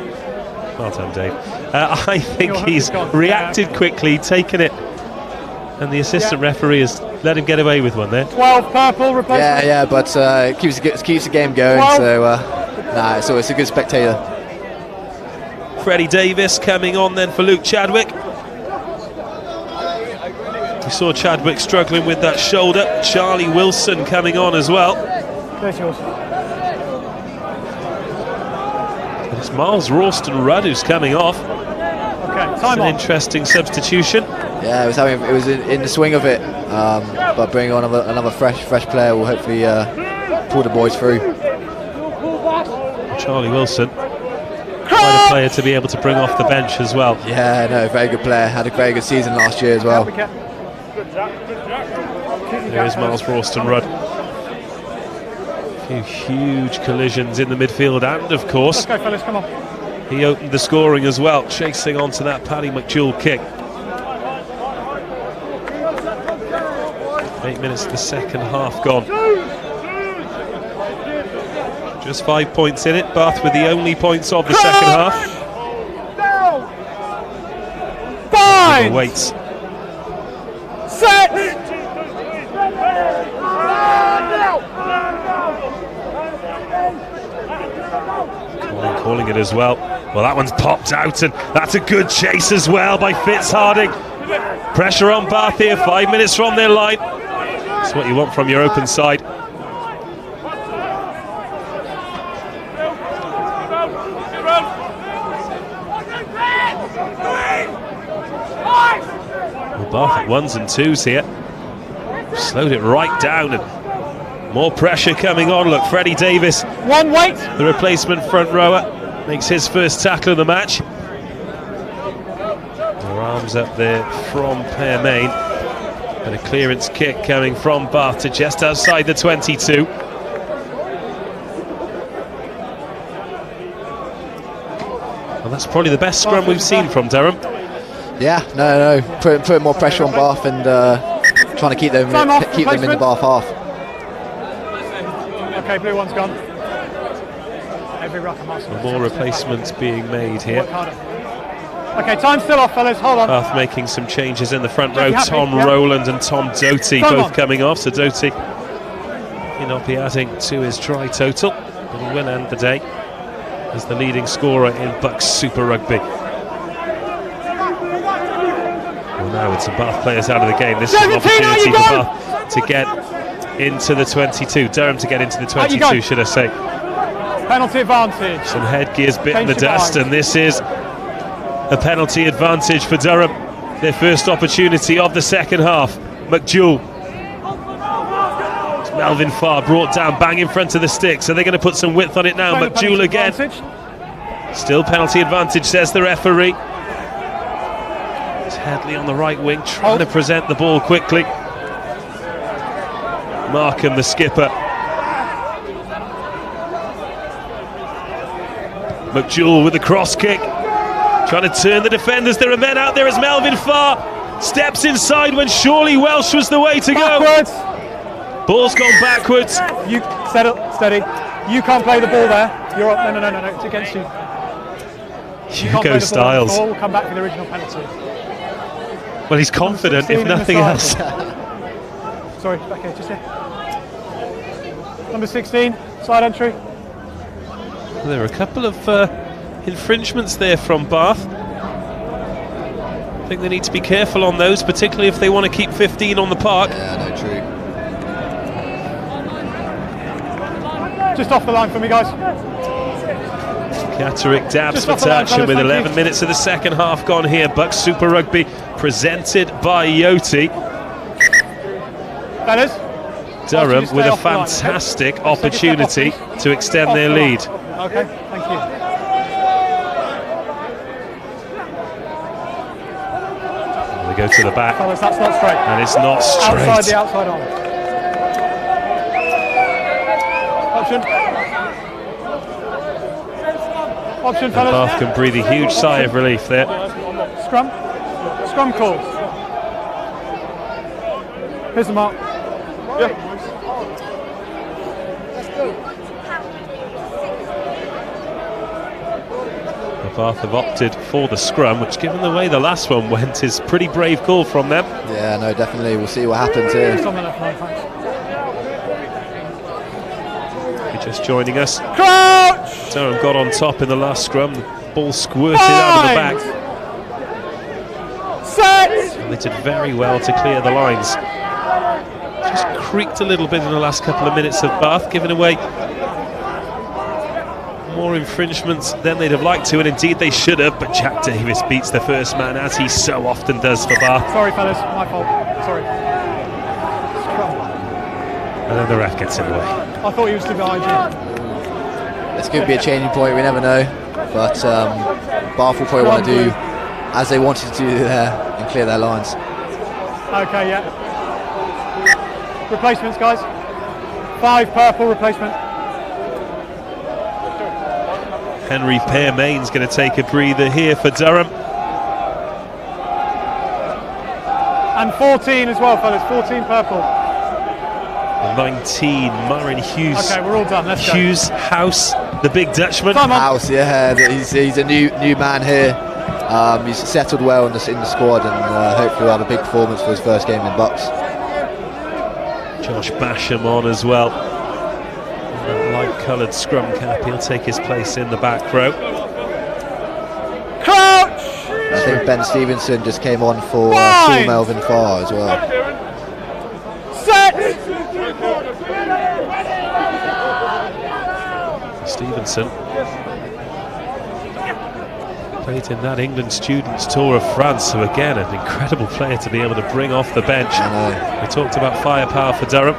A: Well done, Dave. I think he's reacted quickly, taken it, and the assistant referee has let him get away with one there.
I: 12 purple replacement.
B: Yeah, but it keeps the game going. 12. So so it's a good spectator.
A: Freddie Davis coming on then for Luke Chadwick. We saw Chadwick struggling with that shoulder. Charlie Wilson coming on as well.
I: There's yours.
A: It's Miles Ralston Rudd who's coming off.
I: Okay, time
A: it's
I: on.
A: An interesting substitution.
B: Yeah, it was in the swing of it, but bringing on another fresh player will hopefully pull the boys through.
A: Charlie Wilson, quite a player to be able to bring off the bench as well.
B: Yeah, no, very good player. Had a very good season last year as well.
A: There is Miles Ralston Rudd. A few huge collisions in the midfield, and of course,
I: let's go, fellas, come on.
A: He opened the scoring as well, chasing onto that Paddy McDowell kick. 8 minutes of the second half gone. Just 5 points in it. Bath with the only points of the second half.
I: Fine.
A: Waits.
I: Set.
A: Calling it as well. Well, that one's popped out, and that's a good chase as well by Fitzharding. Pressure on Bath here, 5 minutes from their line. That's what you want from your open side. Well, Bath at ones and twos here. Slowed it right down, and more pressure coming on. Look, Freddie Davis, the replacement front rower, makes his first tackle of the match. Their arms up there from Pearmain, and a clearance kick coming from Bath to just outside the 22. Well, that's probably the best scrum we've seen from Durham.
B: Yeah, no, putting more pressure on Bath and trying to keep them in the Bath half.
I: Okay, blue one's gone. Every ruck and muscle.
A: More replacements being made here.
I: Okay, time's still off, fellas. Hold on.
A: Bath making some changes in the front row. Tom Rowland and Tom Doty both coming off. So Doty may not be adding to his try total, but he will end the day as the leading scorer in BUCS Super Rugby. Well, now with some Bath players out of the game, this is an opportunity for Bath to get into the 22. Durham to get into the 22, should I say.
I: Penalty advantage.
A: Some headgears bitten the dust, and this is a penalty advantage for Durham. their first opportunity of the second half. McJewell. Melvin Farr brought down, bang in front of the stick, so they're going to put some width on it now. McJewell again. Still penalty advantage, says the referee. It's Headley on the right wing, trying to present the ball quickly. Markham, the skipper. McJewell with the cross kick, trying to turn the defenders. There are men out there as Melvin Farr steps inside when surely Welsh was the way to go. Ball's gone backwards.
I: You steady. You can't play the ball there. You're up. No. It's against you.
A: Hugo Styles.
I: The ball will come back for the original penalty.
A: Well, he's confident, if nothing else.
I: Sorry, back here, just here. Number 16, side entry.
A: Well, there are a couple of infringements there from Bath. I think they need to be careful on those, particularly if they want to keep 15 on the park.
B: Yeah, no, true.
I: Just off the line for me, guys.
A: Catterick dabs for touch, and with 11 minutes of the second half gone here, BUCS Super Rugby presented by Yoti.
I: Fellas,
A: Durham with a fantastic opportunity to extend their lead.
I: Okay, thank you.
A: They go to the back.
I: Fellas, that's not straight.
A: And it's not straight.
I: Outside the outside arm. Option, fellas.
A: Bath can breathe a huge sigh of relief there.
I: Scrum call. Here's the mark. Yeah.
A: Bath have opted for the scrum, which, given the way the last one went, is a pretty brave call from them.
B: Yeah, no, definitely. We'll see what happens here. You're
A: just joining us.
I: Crouch!
A: Durham got on top in the last scrum. The ball squirted out of the back.
I: Set!
A: And they did very well to clear the lines. Just creaked a little bit in the last couple of minutes of Bath, giving away more infringements than they'd have liked to, and indeed they should have, but Jack Davis beats the first man, as he so often does for Bath.
I: Sorry fellas, my fault, sorry.
A: And then the ref gets in the way.
I: I thought he was to behind you.
B: This could be a changing point, we never know, but Bath will probably want to do as they wanted to do there and clear their lines.
I: Okay, yeah. Replacements, guys. 5 purple replacement.
A: Henry Pearmain's going to take a breather here for Durham.
I: And 14 as well, fellas. 14 purple.
A: 19, Marin Hughes.
I: Okay, we're all done. Let's go.
A: Hughes House, the big Dutchman.
B: House, yeah. He's a new man here. He's settled well in the squad, and hopefully will have a big performance for his first game in BUCS.
A: Josh Basham on as well. Light-coloured scrum cap, he'll take his place in the back row.
I: Crouch!
B: I think Ben Stevenson just came on for Melvin Farr as well.
I: Set!
A: Stevenson played in that England Students' Tour of France, so again an incredible player to be able to bring off the bench. We talked about firepower for Durham.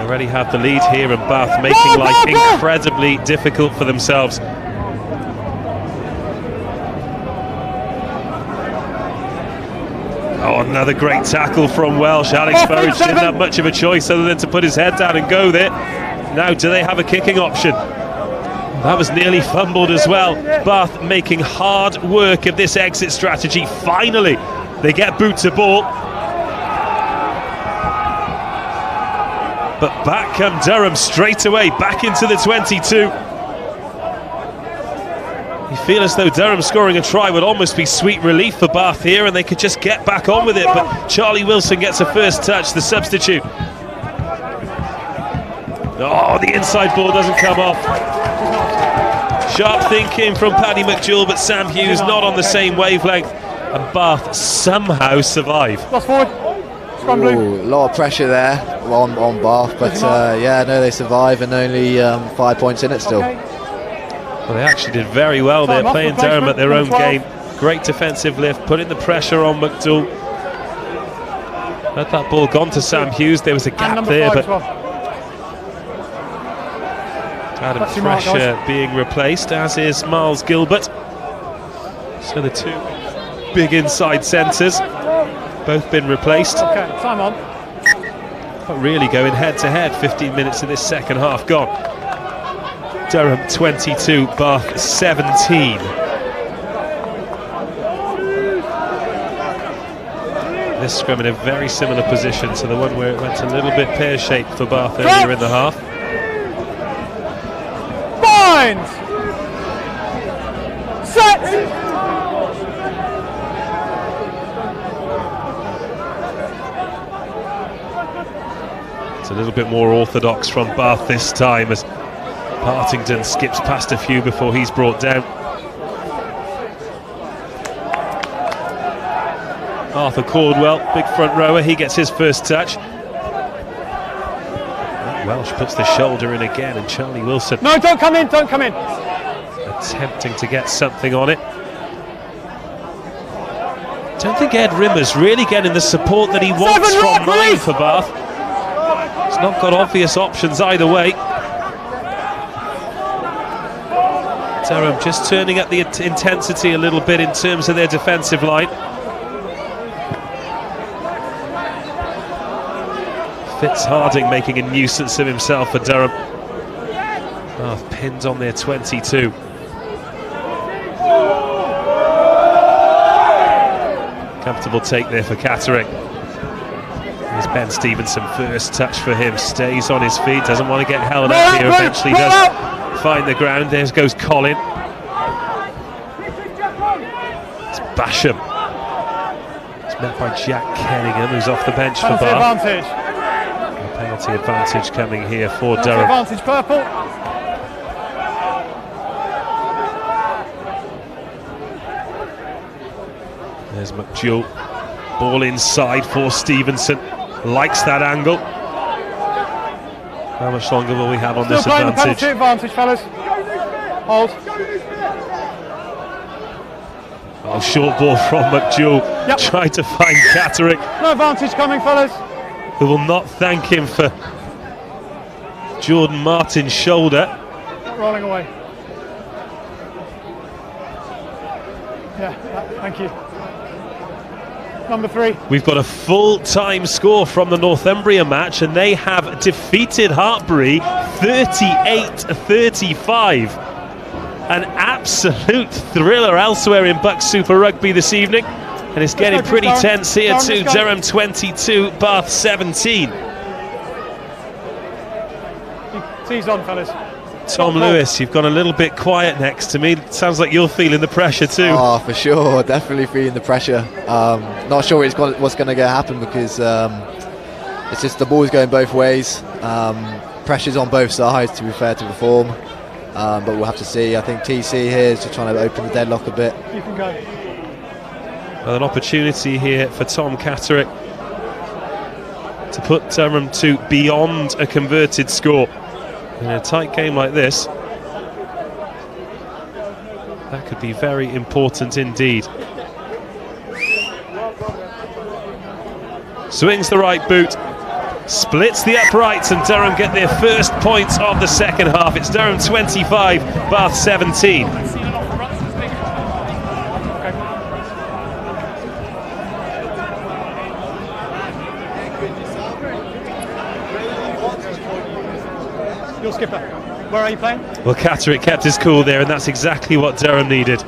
A: Already have the lead here, and Bath making life incredibly difficult for themselves. Oh, another great tackle from Welsh. Alex Burridge didn't have much of a choice other than to put his head down and go there. Now, do they have a kicking option? That was nearly fumbled as well. Bath making hard work of this exit strategy. Finally, they get boot to ball. But back come Durham straight away, back into the 22. You feel as though Durham scoring a try would almost be sweet relief for Bath here, and they could just get back on with it. But Charlie Wilson gets a first touch, the substitute. Oh, the inside ball doesn't come off. Sharp thinking from Paddy McJewell, but Sam Hughes not on the same wavelength. And Bath somehow survive.
I: Lost forward.
B: Ooh, a lot of pressure there on Bath, but yeah, no, they survive, and only 5 points in it still.
A: Well, they actually did very well there, playing Durham at their own game. Great defensive lift, putting the pressure on McDougall. Had that ball gone to Sam Hughes, there was a gap there, but Adam Fresher being replaced, as is Miles Gilbert. So the two big inside centres, both been replaced.
I: Okay, time on.
A: Not really going head to head. 15 minutes of this second half gone. Durham 22, Bath 17. This scrum in a very similar position to the one where it went a little bit pear-shaped for Bath earlier in the half.
I: Bind! Set!
A: It's a little bit more orthodox from Bath this time as Partington skips past a few before he's brought down. Arthur Caldwell, big front rower, he gets his first touch. Welsh puts the shoulder in again, and Charlie Wilson...
I: No, don't come in, don't come in!
A: Attempting to get something on it. Don't think Ed Rimmer's really getting the support that he wants from 9 for Bath. He's not got obvious options either way. Durham just turning up the intensity a little bit in terms of their defensive line. Fitz Harding making a nuisance of himself for Durham. Bath pinned on their 22. Comfortable take there for Catterick. Here's Ben Stevenson, first touch for him, stays on his feet, doesn't want to get held up here, eventually does find the ground. There goes Colin. It's Basham. It's met by Jack Kenningham, who's off the bench for Bath. Penalty advantage coming here for Durham.
I: Advantage purple.
A: There's McDougall. Ball inside for Stevenson. Likes that angle. How much longer will we have on this advantage?
I: Penalty advantage, fellas. Hold.
A: Oh, short ball from McDougall. Yep. Tried to find Catterick.
I: No advantage coming, fellas.
A: Who will not thank him for Jordan Martin's shoulder.
I: Not rolling away. Yeah, thank you. Number 3.
A: We've got a full-time score from the Northumbria match, and they have defeated Hartbury 38-35. An absolute thriller elsewhere in BUCS Super Rugby this evening. And it's getting pretty tense here too. Durham 22, Bath 17.
I: T's on, fellas.
A: Tom Lewis, you've gone a little bit quiet next to me. Sounds like you're feeling the pressure too.
B: Oh, for sure, definitely feeling the pressure. Not sure what's going to happen because it's just the ball's going both ways. Pressure's on both sides, to be fair, to perform. But we'll have to see. I think TC here is just trying to open the deadlock a bit.
I: You can go.
A: Well, an opportunity here for Tom Catterick to put Durham to beyond a converted score. In a tight game like this, that could be very important indeed. Swings the right boot, splits the uprights, and Durham get their first points of the second half. It's Durham 25, Bath 17.
I: Your skipper, where are you playing?
A: Well, Catterick kept his cool there, and that's exactly what Durham needed.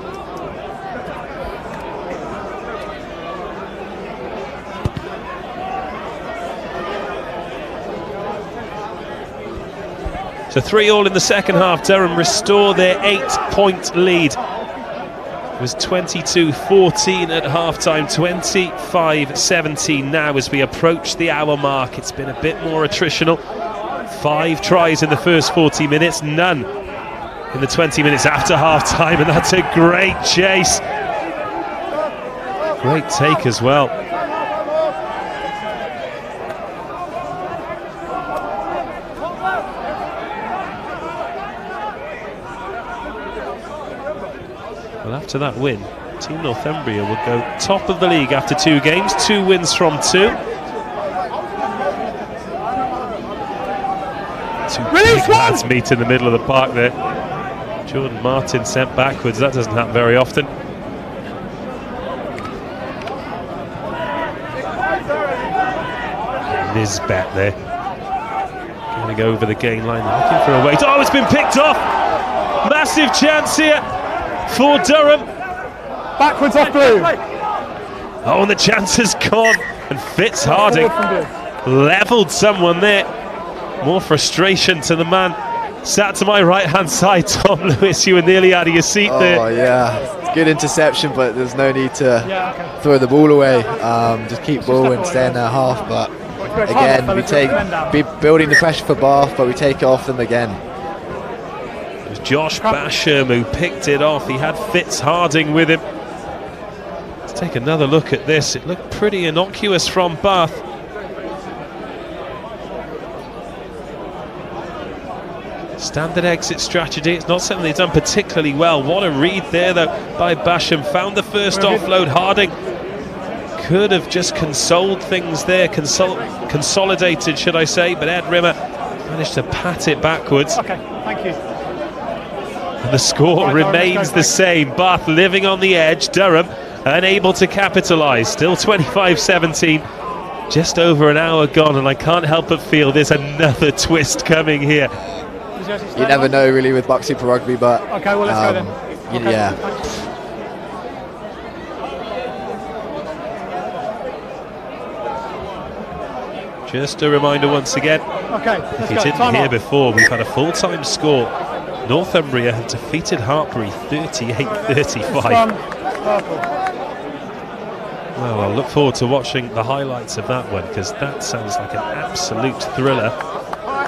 A: So 3-3 in the second half. Durham restore their 8-point lead. It was 22-14 at half-time, 25-17 now as we approach the hour mark. It's been a bit more attritional. 5 tries in the first 40 minutes, none in the 20 minutes after half-time, and that's a great chase. Great take as well. Well, after that win, Team Northumbria will go top of the league after 2 games, 2 wins from 2. 2 big lads meet in the middle of the park there. Jordan Martin sent backwards, that doesn't happen very often. Nisbet there, going over the gain line, looking for a wait. Oh, it's been picked off! Massive chance here for Durham.
I: Backwards off blue.
A: Oh, and the chance has gone. And Fitz Harding levelled someone there. More frustration to the man sat to my right-hand side, Tom Lewis. You were nearly out of your seat there.
B: Oh, yeah. Good interception, but there's no need to throw the ball away. Just keep ball and stay in their half. But again, we building the pressure for Bath, but we take it off them again.
A: It was Josh Basham who picked it off. He had Fitz Harding with him. Let's take another look at this. It looked pretty innocuous from Bath. Standard exit strategy. It's not something they've done particularly well. What a read there, though, by Basham. Found the first offload. Harding could have just consoled things there, consolidated, should I say, but Ed Rimmer managed to pat it backwards.
I: Okay, thank you.
A: And the score remains the same. Bath living on the edge. Durham unable to capitalise. Still 25-17. Just over an hour gone, and I can't help but feel there's another twist coming here.
B: You never know, really, with BUCS Super Rugby, but
I: okay, well, let's go then. Okay,
B: yeah.
A: Just a reminder once again, if you didn't hear before, we've had a full-time score. Northumbria have defeated Hartbury 38-35. Well, I'll look forward to watching the highlights of that one, because that sounds like an absolute thriller.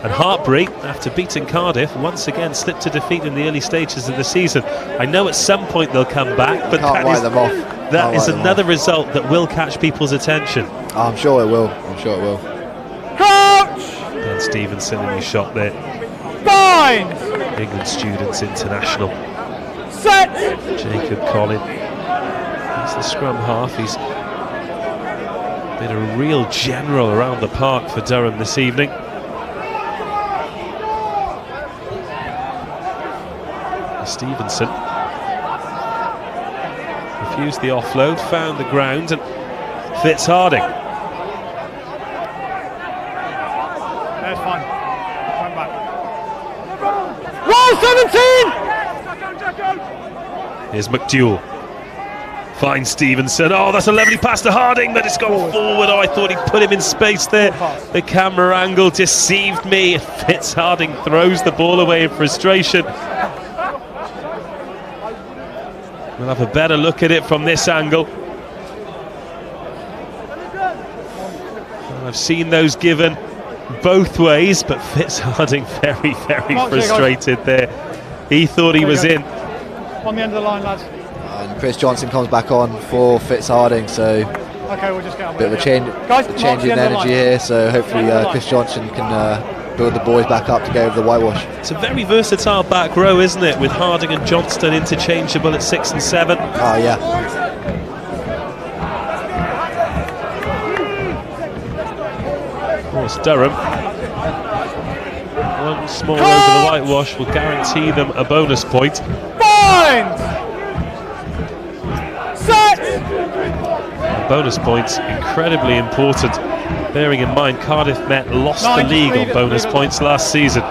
A: And Hartbury, after beating Cardiff, once again slipped to defeat in the early stages of the season. I know at some point they'll come back, but that is another result that will catch people's attention.
B: Oh, I'm sure it will. I'm sure it will.
I: Coach!
A: Dan Stevenson in his shot there.
I: Fine!
A: England Students International.
I: Set!
A: Jacob Collin. He's the scrum half. He's been a real general around the park for Durham this evening. Stevenson refused the offload, found the ground, and Fitz Harding.
I: That's fine. Come back. Roll 17!
A: Here's McDowell. Finds Stevenson. Oh, that's a lovely pass to Harding, but it's gone forward. Oh, I thought he'd put him in space there. The camera angle deceived me. Fitz Harding throws the ball away in frustration. We'll have a better look at it from this angle. I've seen those given both ways, but Fitz Harding very, very frustrated there. He thought he was in.
I: On the end of the line, lads.
B: And Chris Johnson comes back on for Fitz Harding, so
I: okay, we'll just get on.
B: Bit of a change in energy here, so hopefully Chris Johnson can build the boys back up to go over the whitewash.
A: It's a very versatile back row, isn't it, with Harding and Johnston interchangeable at 6 and 7.
B: Oh yeah.
A: Of course, Durham, one small over the whitewash will guarantee them a bonus point.
I: Find! Set!
A: And bonus points incredibly important, bearing in mind Cardiff Met lost the league on bonus points last season.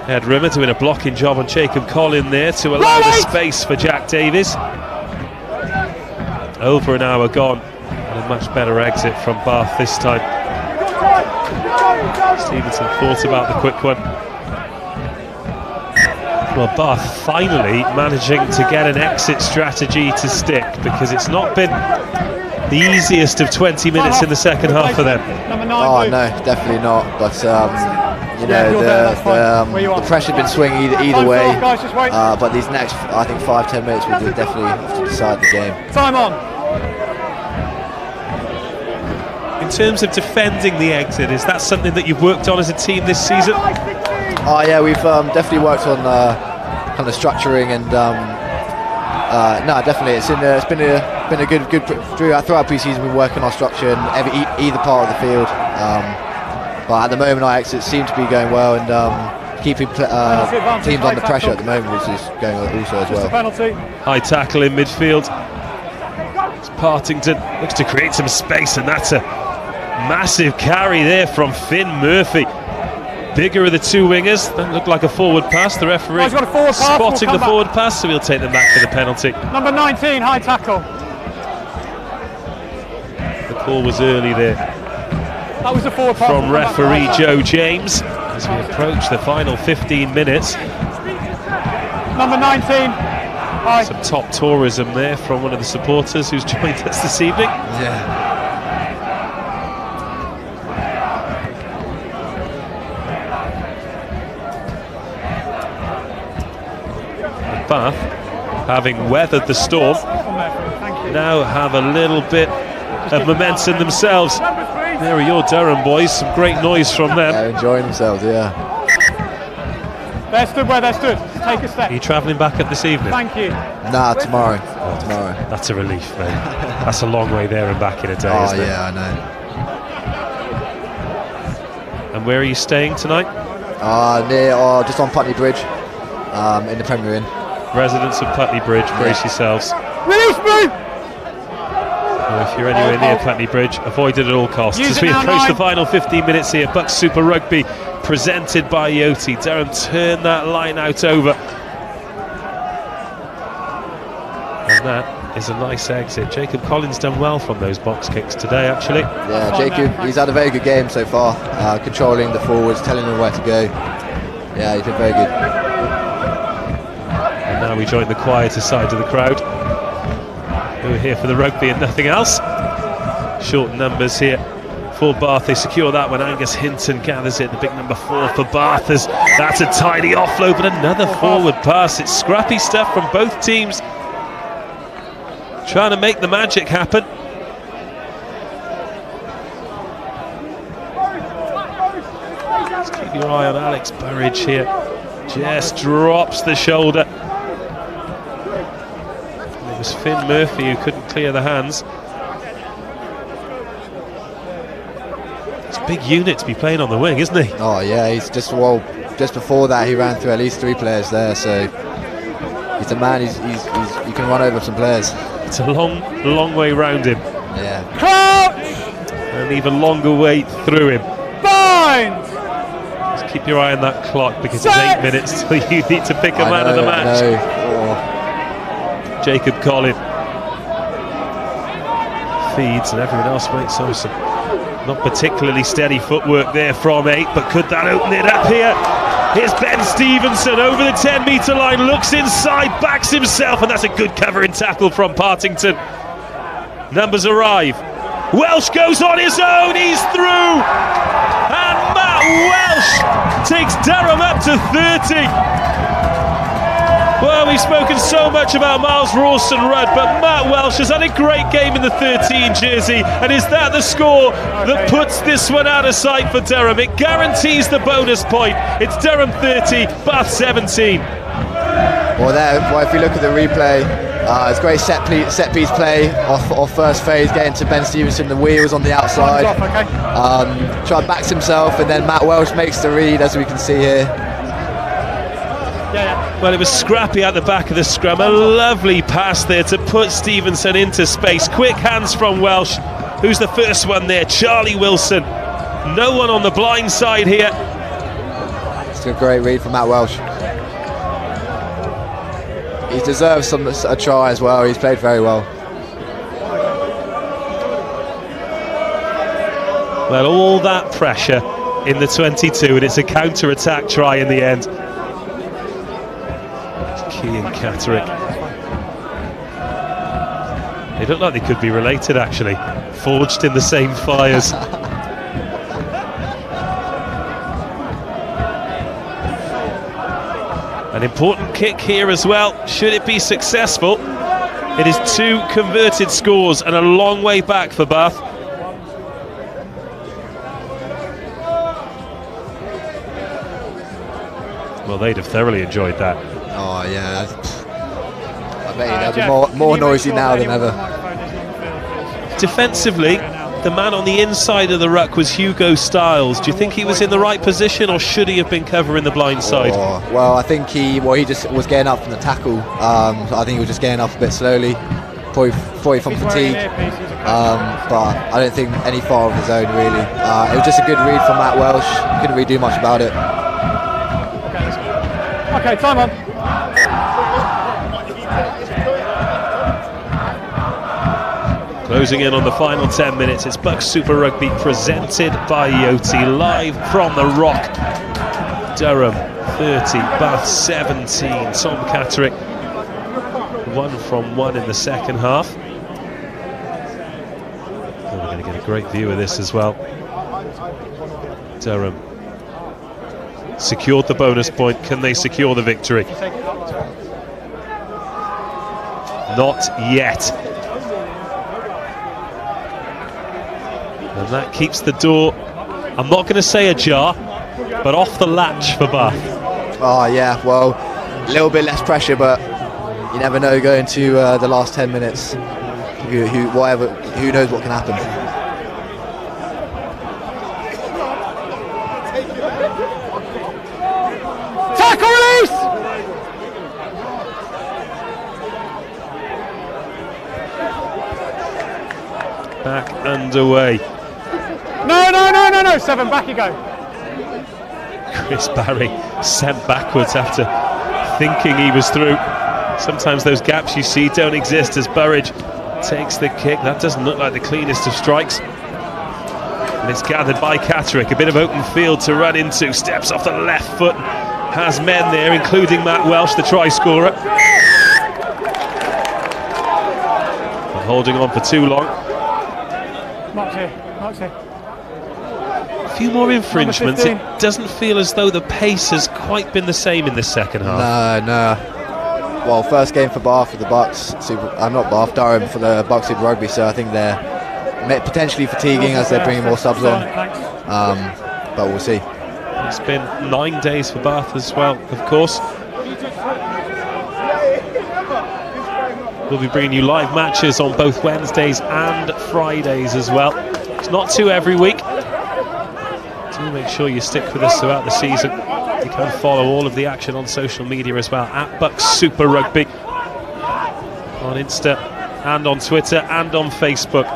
A: Ed Rimmer doing a blocking job on Jacob Collin there to allow the space for Jack Davies. Over an hour gone, and a much better exit from Bath this time. Stevenson thought about the quick one. Well, Bath finally managing to get an exit strategy to stick, because it's not been the easiest of 20 minutes in the second half for them.
B: Oh no, definitely not. But you know, the pressure has been swinging either way. But these next, I think, 5-10 minutes will definitely have to decide the game.
I: Time on.
A: In terms of defending the exit, is that something that you've worked on as a team this season?
B: Oh yeah, we've definitely worked on kind of structuring and No, definitely. It's been a good throughout pre-season. We've been working on structure in either part of the field. But at the moment, our exits seem to be going well and keeping teams under pressure at the moment, which is going also as well.
A: High tackle in midfield. It's Partington looks to create some space, and that's a massive carry there from Finn Murphy. Bigger of the two wingers. That looked like a forward pass. The referee spotting the forward pass, so we'll take them back for the penalty.
I: Number 19, high tackle.
A: The call was early there.
I: That was a forward pass
A: from referee Joe James as we approach the final 15 minutes.
I: Number 19. High.
A: Some top tourism there from one of the supporters who's joined us this evening.
B: Yeah.
A: Bath, having weathered the storm, now have a little bit of momentum themselves. There are your Durham boys, some great noise from them.
B: They're enjoying themselves, yeah.
I: They stood where they stood. Take a step.
A: Are you travelling back up this evening?
I: Thank you.
B: Nah, tomorrow. Tomorrow.
A: That's a relief, mate. That's a long way there and back in a day, isn't it?
B: Oh, yeah, I know.
A: And where are you staying tonight?
B: Near, just on Putney Bridge, in the Premier Inn.
A: Residents of Putney Bridge, brace yourselves.
I: Release me!
A: Well, if you're anywhere near Putney Bridge, avoid it at all costs. As we approach the final 15 minutes here, BUCS Super Rugby presented by Yoti. Durham turn that line out over. And that is a nice exit. Jacob Collins done well from those box kicks today, actually.
B: Yeah, Jacob, he's had a very good game so far, controlling the forwards, telling them where to go. Yeah, he's been very good.
A: Now we join the quieter side of the crowd, who are here for the rugby and nothing else. Short numbers here for Bath. They secure that when Angus Hinton gathers it. The big number 4 for Bath. That's a tidy offload, but another forward pass. It's scrappy stuff from both teams, trying to make the magic happen. Let's keep your eye on Alex Burridge here. Just drops the shoulder. It was Finn Murphy who couldn't clear the hands. It's a big unit to be playing on the wing, isn't he?
B: Oh yeah, he's just before that he ran through at least 3 players there, so he's a man. He can run over some players.
A: It's a long way round him.
B: Yeah.
I: Crouch!
A: An even longer way through him.
I: Bind!
A: Just keep your eye on that clock, because it's 8 minutes till you need to pick a man of the match. Jacob Collin feeds and everyone else makes some not particularly steady footwork there from 8, but could that open it up here? Here's Ben Stevenson over the 10-metre line, looks inside, backs himself, and that's a good covering tackle from Partington. Numbers arrive. Welsh goes on his own, he's through! And Matt Welsh takes Durham up to 30. Well, we've spoken so much about Miles Rawson-Rudd, but Matt Welsh has had a great game in the 13 jersey, and is that the score that puts this one out of sight for Durham? It guarantees the bonus point. It's Durham 30, Bath 17.
B: Well, if we look at the replay, it's great set piece play off first phase, getting to Ben Stevenson, the wheels on the outside. Try backs himself, and then Matt Welsh makes the read, as we can see here.
A: Well, it was scrappy at the back of the scrum. A lovely pass there to put Stevenson into space. Quick hands from Welsh. Who's the first one there? Charlie Wilson. No one on the blind side here.
B: It's a great read from Matt Welsh. He deserves a try as well. He's played very well.
A: Well, all that pressure in the 22, and it's a counter-attack try in the end. Kean Catterick. They look like they could be related, actually. Forged in the same fires. An important kick here as well. Should it be successful, it is 2 converted scores and a long way back for Bath. Well, they'd have thoroughly enjoyed that.
B: Oh yeah, They'll be more noisy now than ever.
K: Defensively, the man on the inside of the ruck was Hugo Styles. Do you think he was in the right position, or should he have been covering the blind side?
B: Well, I think he just was getting up from the tackle. I think he was just getting up a bit slowly, probably from fatigue. But I don't think any fault of his own, really. It was just a good read from Matt Welsh. Couldn't really do much about it.
I: Okay, time on.
K: Closing in on the final 10 minutes, it's BUCS Super Rugby presented by Yoti, live from the Rock. Durham 30, Bath 17. Tom Catterick 1 from 1 in the second half. And we're going to get a great view of this as well. Durham secured the bonus point. Can they secure the victory? Not yet. And that keeps the door, I'm not going to say ajar, but off the latch for Bath.
B: Oh yeah, well, a little bit less pressure, but you never know going to the last 10 minutes. Who knows what can happen.
I: Tackle release!
K: Back underway.
I: No, 7, back you go.
K: Chris Barry sent backwards after thinking he was through. Sometimes those gaps you see don't exist as Burridge takes the kick. That doesn't look like the cleanest of strikes. And it's gathered by Catterick. A bit of open field to run into. Steps off the left foot. Has men there, including Matt Welsh, the try scorer. And holding on for too long.
I: Mark's here.
K: A few more infringements. It doesn't feel as though the pace has quite been the same in the second half.
B: No. Well, first game for Bath for the BUCS. Not Bath, Durham for the BUCS Super Rugby. So I think they're potentially fatiguing as they're bringing more subs on. But we'll see.
K: It's been 9 days for Bath as well, of course. We'll be bringing you live matches on both Wednesdays and Fridays as well. It's not 2 every week. Do make sure you stick with us throughout the season. You can follow all of the action on social media as well, at BUCS Super Rugby on Insta and on Twitter and on Facebook.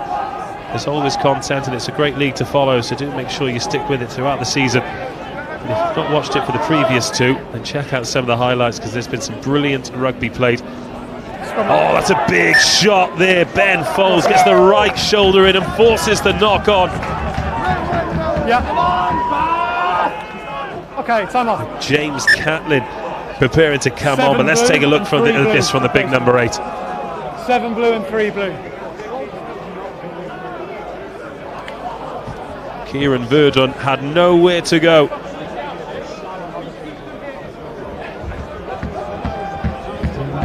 K: There's always content and it's a great league to follow, so do make sure you stick with it throughout the season. And if you've not watched it for the previous 2, then check out some of the highlights, because there's been some brilliant rugby played. Oh, that's a big shot there. Ben Foles gets the right shoulder in and forces the knock on.
I: Yeah. Okay, time off.
K: James Catlin preparing to come on, but let's take a look from this from the big number 8.
I: 7 blue and 3 blue.
K: Kieran Verdun had nowhere to go.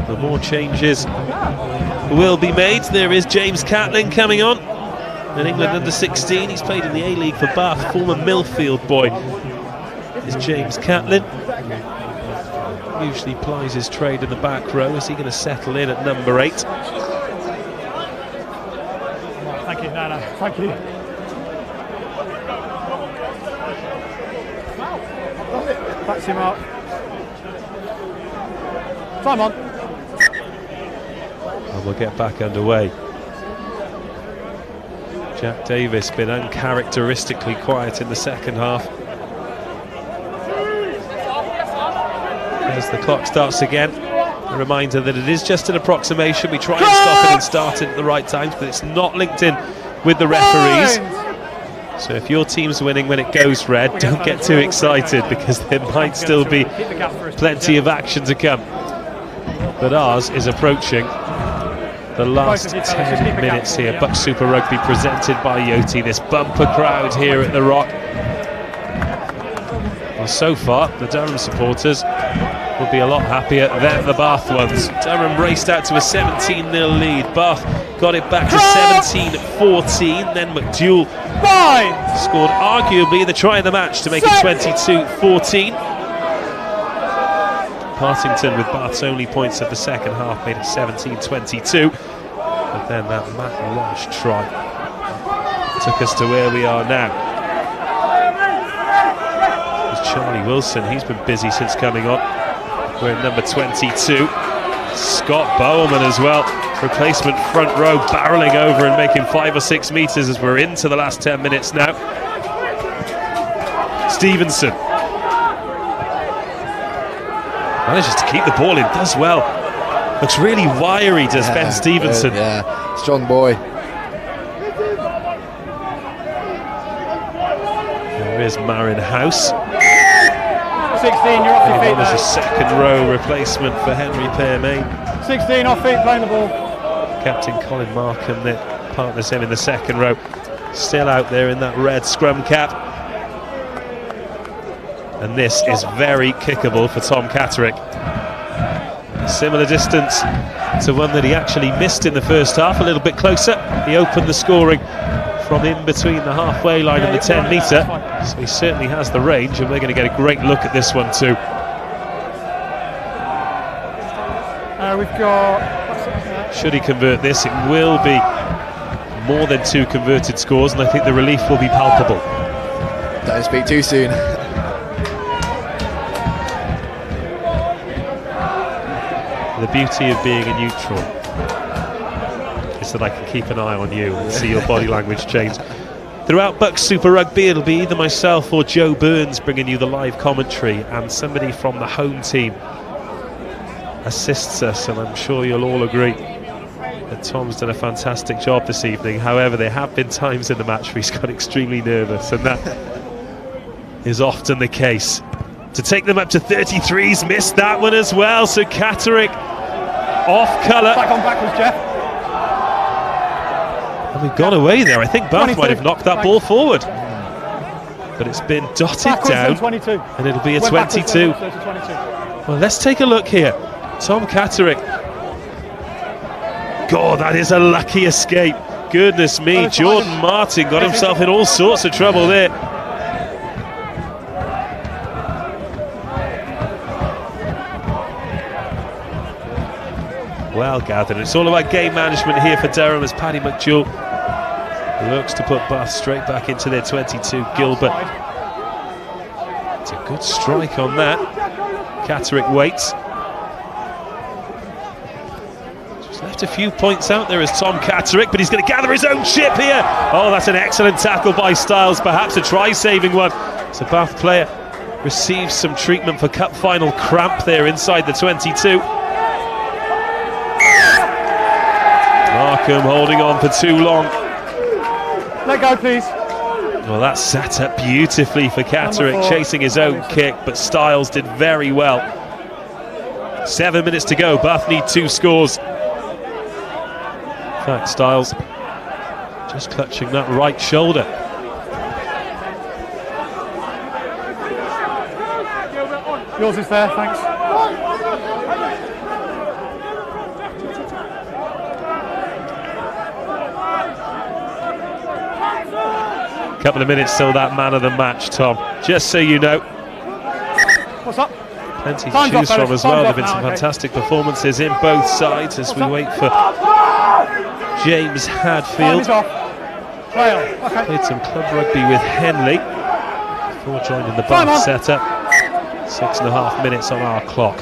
K: The more changes will be made. There is James Catlin coming on. An England under 16. He's played in the A-League for Bath, former Millfield boy. Is James Catlin. Usually plies his trade in the back row. Is he going to settle in at number 8?
I: Thank you, no, thank you. Back to you, Mark. Time on.
K: And we'll get back underway. Jack Davis been uncharacteristically quiet in the second half. As the clock starts again, a reminder that it is just an approximation. We try and stop it and start it at the right times, but it's not linked in with the referees. So if your team's winning when it goes red, don't get too excited, because there might still be plenty of action to come. But ours is approaching the last 10 minutes here. BUCS Super Rugby presented by Yoti. This bumper crowd here at the Rock. Well, so far, the Durham supporters will be a lot happier than the Bath ones. Durham raced out to a 17-0 lead. Bath got it back to 17-14. Then McDowell scored arguably the try of the match to make it 22-14. Partington with Bath's only points of the second half made it 17-22. But then that Matt Walsh try took us to where we are now. There's Charlie Wilson, he's been busy since coming on. We're at number 22. Scott Bowman as well, replacement front row, barrelling over and making 5 or 6 metres as we're into the last 10 minutes now. Stevenson manages to keep the ball in, does well. Looks really wiry, does Ben Stevenson.
B: Yeah, strong boy.
K: There is Marin House.
I: 16, you're off your feet
K: There's
I: there.
K: a second row replacement for Henry Pearmain.
I: 16, off feet, playing the ball.
K: Captain Colin Markham that partners him in the second row. Still out there in that red scrum cap. And this is very kickable for Tom Catterick. Similar distance to one that he actually missed in the first half, a little bit closer. He opened the scoring from in between the halfway line and the 10 metre. So he certainly has the range, and we're going to get a great look at this one too.
I: We've got...
K: Should he convert this, it will be more than 2 converted scores, and I think the relief will be palpable.
B: Don't speak too soon.
K: The beauty of being a neutral is that I can keep an eye on you and see your body language change. Throughout BUCS Super Rugby, it'll be either myself or Joe Burns bringing you the live commentary, and somebody from the home team assists us, and I'm sure you'll all agree that Tom's done a fantastic job this evening. However, there have been times in the match where he's got extremely nervous, and that is often the case. To take them up to 33s, missed that one as well, so Catterick off colour.
I: Back on backwards, Jeff.
K: And we've gone away there. I think Bath might have knocked that ball forward. But it's been dotted
I: Backwards
K: down,
I: and 22.
K: and it'll be a
I: Went
K: 22.
I: backwards, then 22.
K: Well, let's take a look here. Tom Catterick. God, that is a lucky escape. Goodness me, Jordan Martin got himself in all sorts of trouble there. Well gathered. It's all about game management here for Durham as Paddy McJewell looks to put Bath straight back into their 22. Gilbert. It's a good strike on that. Catterick waits. Just left a few points out there as Tom Catterick, but he's going to gather his own ship here. Oh, that's an excellent tackle by Styles, perhaps a try-saving one. So Bath player receives some treatment for cup final cramp there inside the 22. Markham holding on for too long.
I: Let go, please.
K: Well, that's set up beautifully for Catterick, chasing his own kick, but Styles did very well. 7 minutes to go. Bath need 2 scores. In fact, Styles just clutching that right shoulder.
I: Yours is there, thanks.
K: Couple of minutes till that man of the match, Tom. Just so you know.
I: What's up?
K: Plenty to choose from as well. There have been some fantastic performances in both sides as we wait for James Hadfield. Played some club rugby with Henley before joining the Bath setup. 6.5 minutes on our clock.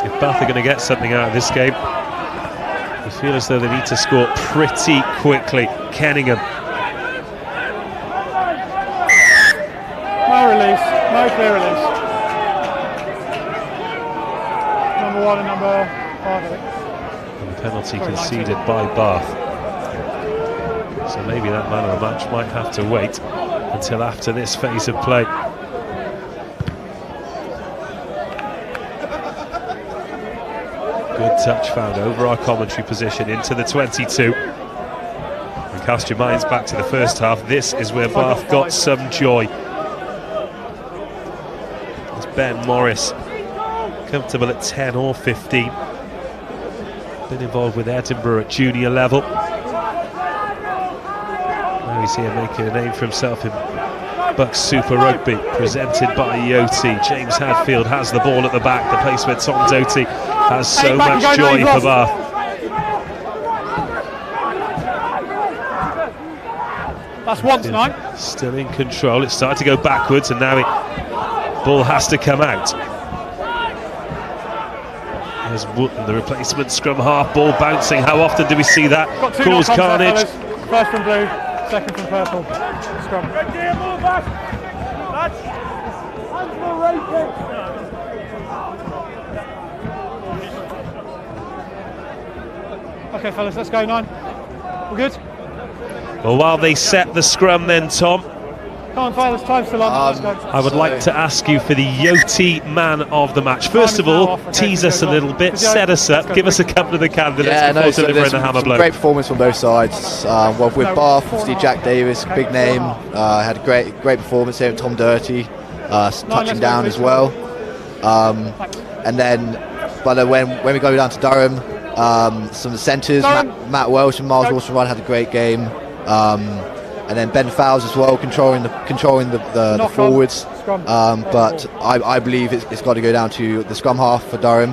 K: If Bath are going to get something out of this game, I feel as though they need to score pretty quickly. Kenningham.
I: No release, no clear release. Number 1 and number 5, I think.
K: And the penalty conceded by Bath. So maybe that man of the match might have to wait until after this phase of play. Good touch found over our commentary position into the 22. And cast your minds back to the first half. This is where Bath got some joy. It's Ben Morris, comfortable at 10 or 15. Been involved with Edinburgh at junior level. he's here making a name for himself in BUCS Super Rugby, presented by Yoti. James Hadfield has the ball at the back, the place where Tom Doty has so much joy for Bath.
I: That's once, 9.
K: Still in control. It's starting to go backwards, and now ball has to come out. There's Wooten, the replacement scrum half, ball bouncing. How often do we see that cause carnage?
I: First from blue, second from purple. Scrum. Okay, fellas, let's go, 9. We're good?
K: Well, while they set the scrum then, Tom,
I: come on, fellas, time's still on. Let's go.
K: I would like to ask you for the Yoti man of the match. First of all, tease us a little bit, set us up, give us a couple of the candidates before delivering the hammer blow.
B: Great performance from both sides. Well, with Bath, obviously Jack Davis, big name, had a great performance here. Tom Doty, touching down as well. And then, but when we go down to Durham, some of the centres, Matt Welsh and Miles Rawson had a great game. And then Ben Fowles as well, controlling the forwards. But I believe it's got to go down to the scrum half for Durham.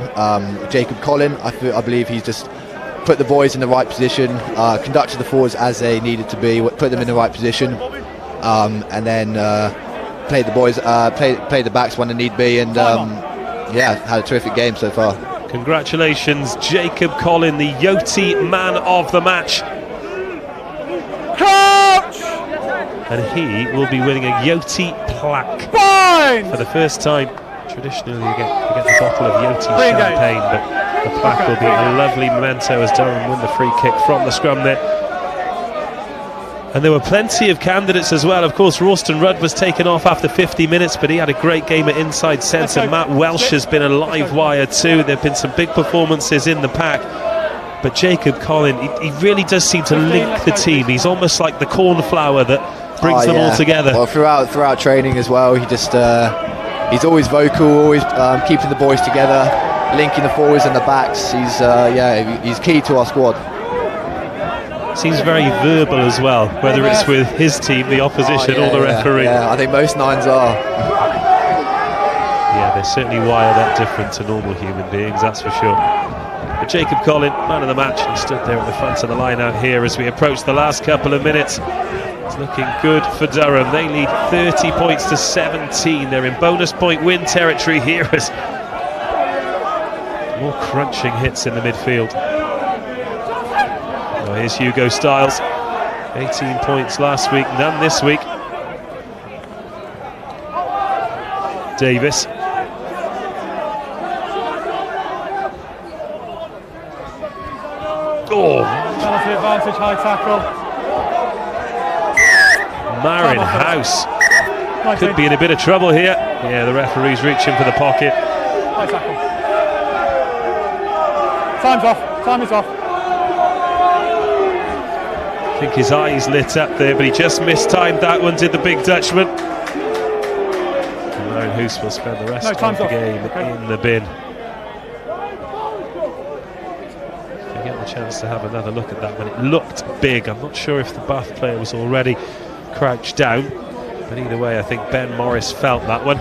B: Jacob Collin, I believe he's just put the boys in the right position, conducted the forwards as they needed to be, put them in the right position, and then played the boys, played the backs when they need be, and yeah, had a terrific game so far.
K: Congratulations, Jacob Collin, the Yoti man of the match. And he will be winning a Yoti plaque for the first time. Traditionally you get the bottle of Yoti champagne, but the plaque will be a lovely memento as Durham win the free kick from the scrum there. And there were plenty of candidates as well. Of course, Ralston Rudd was taken off after 50 minutes, but he had a great game at inside centre. Matt Welsh has been a live wire too. There have been some big performances in the pack. But Jacob Collin, he really does seem to link the team. He's almost like the cornflower that brings them all together.
B: Well, throughout training as well, he just he's always vocal, always keeping the boys together, linking the forwards and the backs. He's key to our squad.
K: Seems very verbal as well, whether it's with his team, the opposition, or the referee.
B: Yeah, I think most 9s are.
K: Yeah, they're certainly wired up different to normal human beings, that's for sure. But Jacob Collin, man of the match, and stood there at the front of the line out here as we approach the last couple of minutes. It's looking good for Durham. They lead 30 points to 17. They're in bonus point win territory here as more crunching hits in the midfield. Oh, here's Hugo Styles. 18 points last week, none this week. Davis. Oh!
I: Penalty advantage, high tackle.
K: Marin House could be in a bit of trouble here. Yeah, the referee's reaching for the pocket.
I: High tackle. Time's off. Time is off.
K: I think his eyes lit up there, but he just mistimed that one, did the big Dutchman. And Marin House will spend the rest of the game in the bin. You get the chance to have another look at that one. It looked big. I'm not sure if the Bath player was already crouched down, but either way I think Ben Morris felt that one.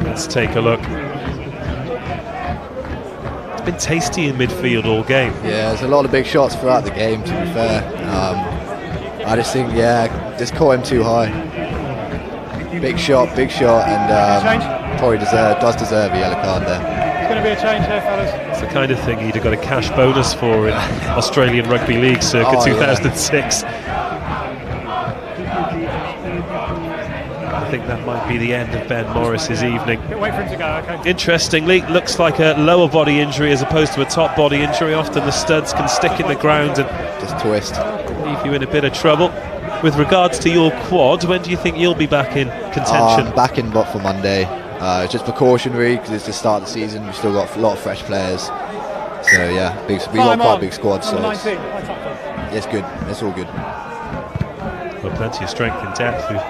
K: Let's take a look. It's been tasty in midfield all game.
B: Yeah, there's a lot of big shots throughout the game, to be fair. I just think, just caught him too high. Big shot, and probably does deserve a yellow card there.
I: It's going to be a change here, fellas.
K: It's the kind of thing he'd have got a cash bonus for in Australian Rugby League circa 2006. I think that might be the end of Ben Morris's evening.
I: Wait for him to go, okay.
K: Interestingly, looks like a lower body injury as opposed to a top body injury. Often the studs can stick in the ground and
B: just twist,
K: leave you in a bit of trouble. With regards to your quad, when do you think you'll be back in contention?
B: Back in for Monday. It's just precautionary because it's the start of the season. We've still got a lot of fresh players. So yeah, we've got quite a big squad. So it's good. It's all good.
K: Well, plenty of strength and depth. We've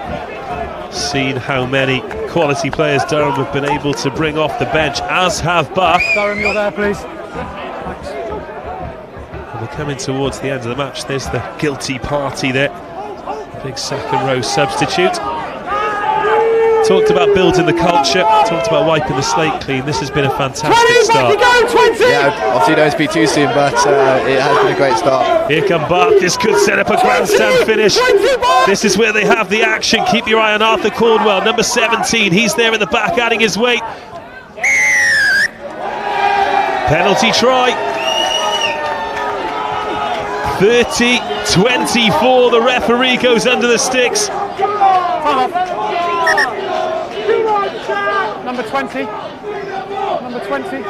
K: seen how many quality players Durham have been able to bring off the bench, as have Bath.
I: Durham, you're there, please.
K: And we're coming towards the end of the match. There's the guilty party there. A big second row substitute. Talked about building the culture, talked about wiping the slate clean. This has been a fantastic start.
B: Yeah, obviously don't speak too soon, but it has been a great start.
K: Here come Bath. This could set up a grandstand finish. This is where they have the action. Keep your eye on Arthur Cornwell, number 17. He's there in the back, adding his weight. Penalty try. 30-24. The referee goes under the sticks.
I: Number 20. Number 20.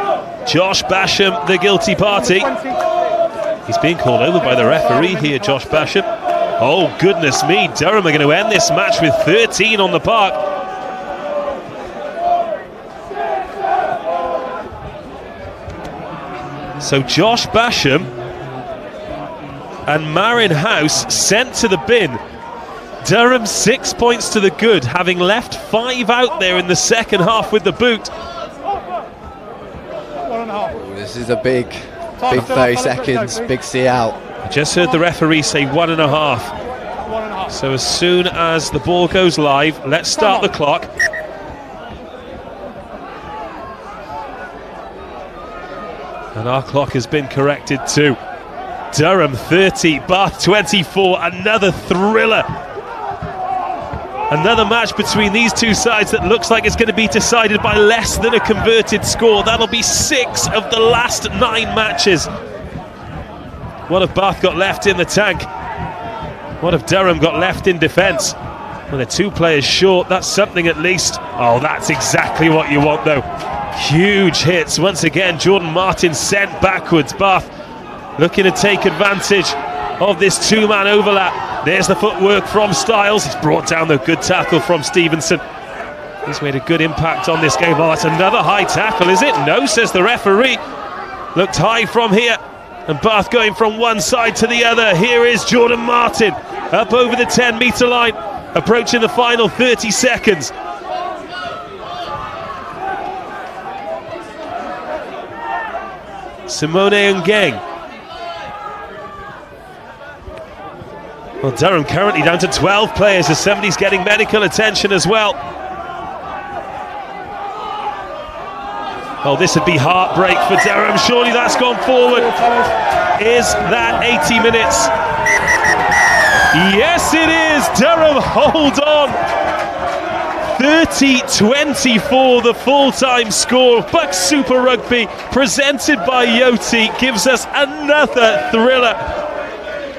K: Josh Basham, the guilty party. He's being called over by the referee here, Josh Basham. Oh, goodness me. Durham are going to end this match with 13 on the park. So Josh Basham and Marin House sent to the bin. Durham 6 points to the good, having left 5 out there in the second half with the boot.
I: 1.5.
B: This is a big 30 seconds, big see out.
K: I just heard the referee say 1.5.
I: 1.5.
K: So as soon as the ball goes live, let's start the clock. And our clock has been corrected too. Durham 30, Bath 24, another thriller. Another match between these two sides that looks like it's going to be decided by less than a converted score. That'll be 6 of the last 9 matches. What have Bath got left in the tank? What have Durham got left in defence? Well, they're 2 players short, that's something at least. Oh, that's exactly what you want though. Huge hits. Once again, Jordan Martin sent backwards. Bath looking to take advantage of this 2-man overlap. There's the footwork from Styles. He's brought down the good tackle from Stevenson. He's made a good impact on this game. Oh, that's another high tackle, is it? No, says the referee. Looked high from here. And Bath going from one side to the other. Here is Jordan Martin up over the 10-metre line, approaching the final 30 seconds. Simone Ngeng. Well, Durham currently down to 12 players as somebody's getting medical attention as well. Oh, this would be heartbreak for Durham. Surely that's gone forward. Is that 80 minutes? Yes, it is. Durham hold on. 30-24, the full-time score. BUCS Super Rugby, presented by Yoti, gives us another thriller.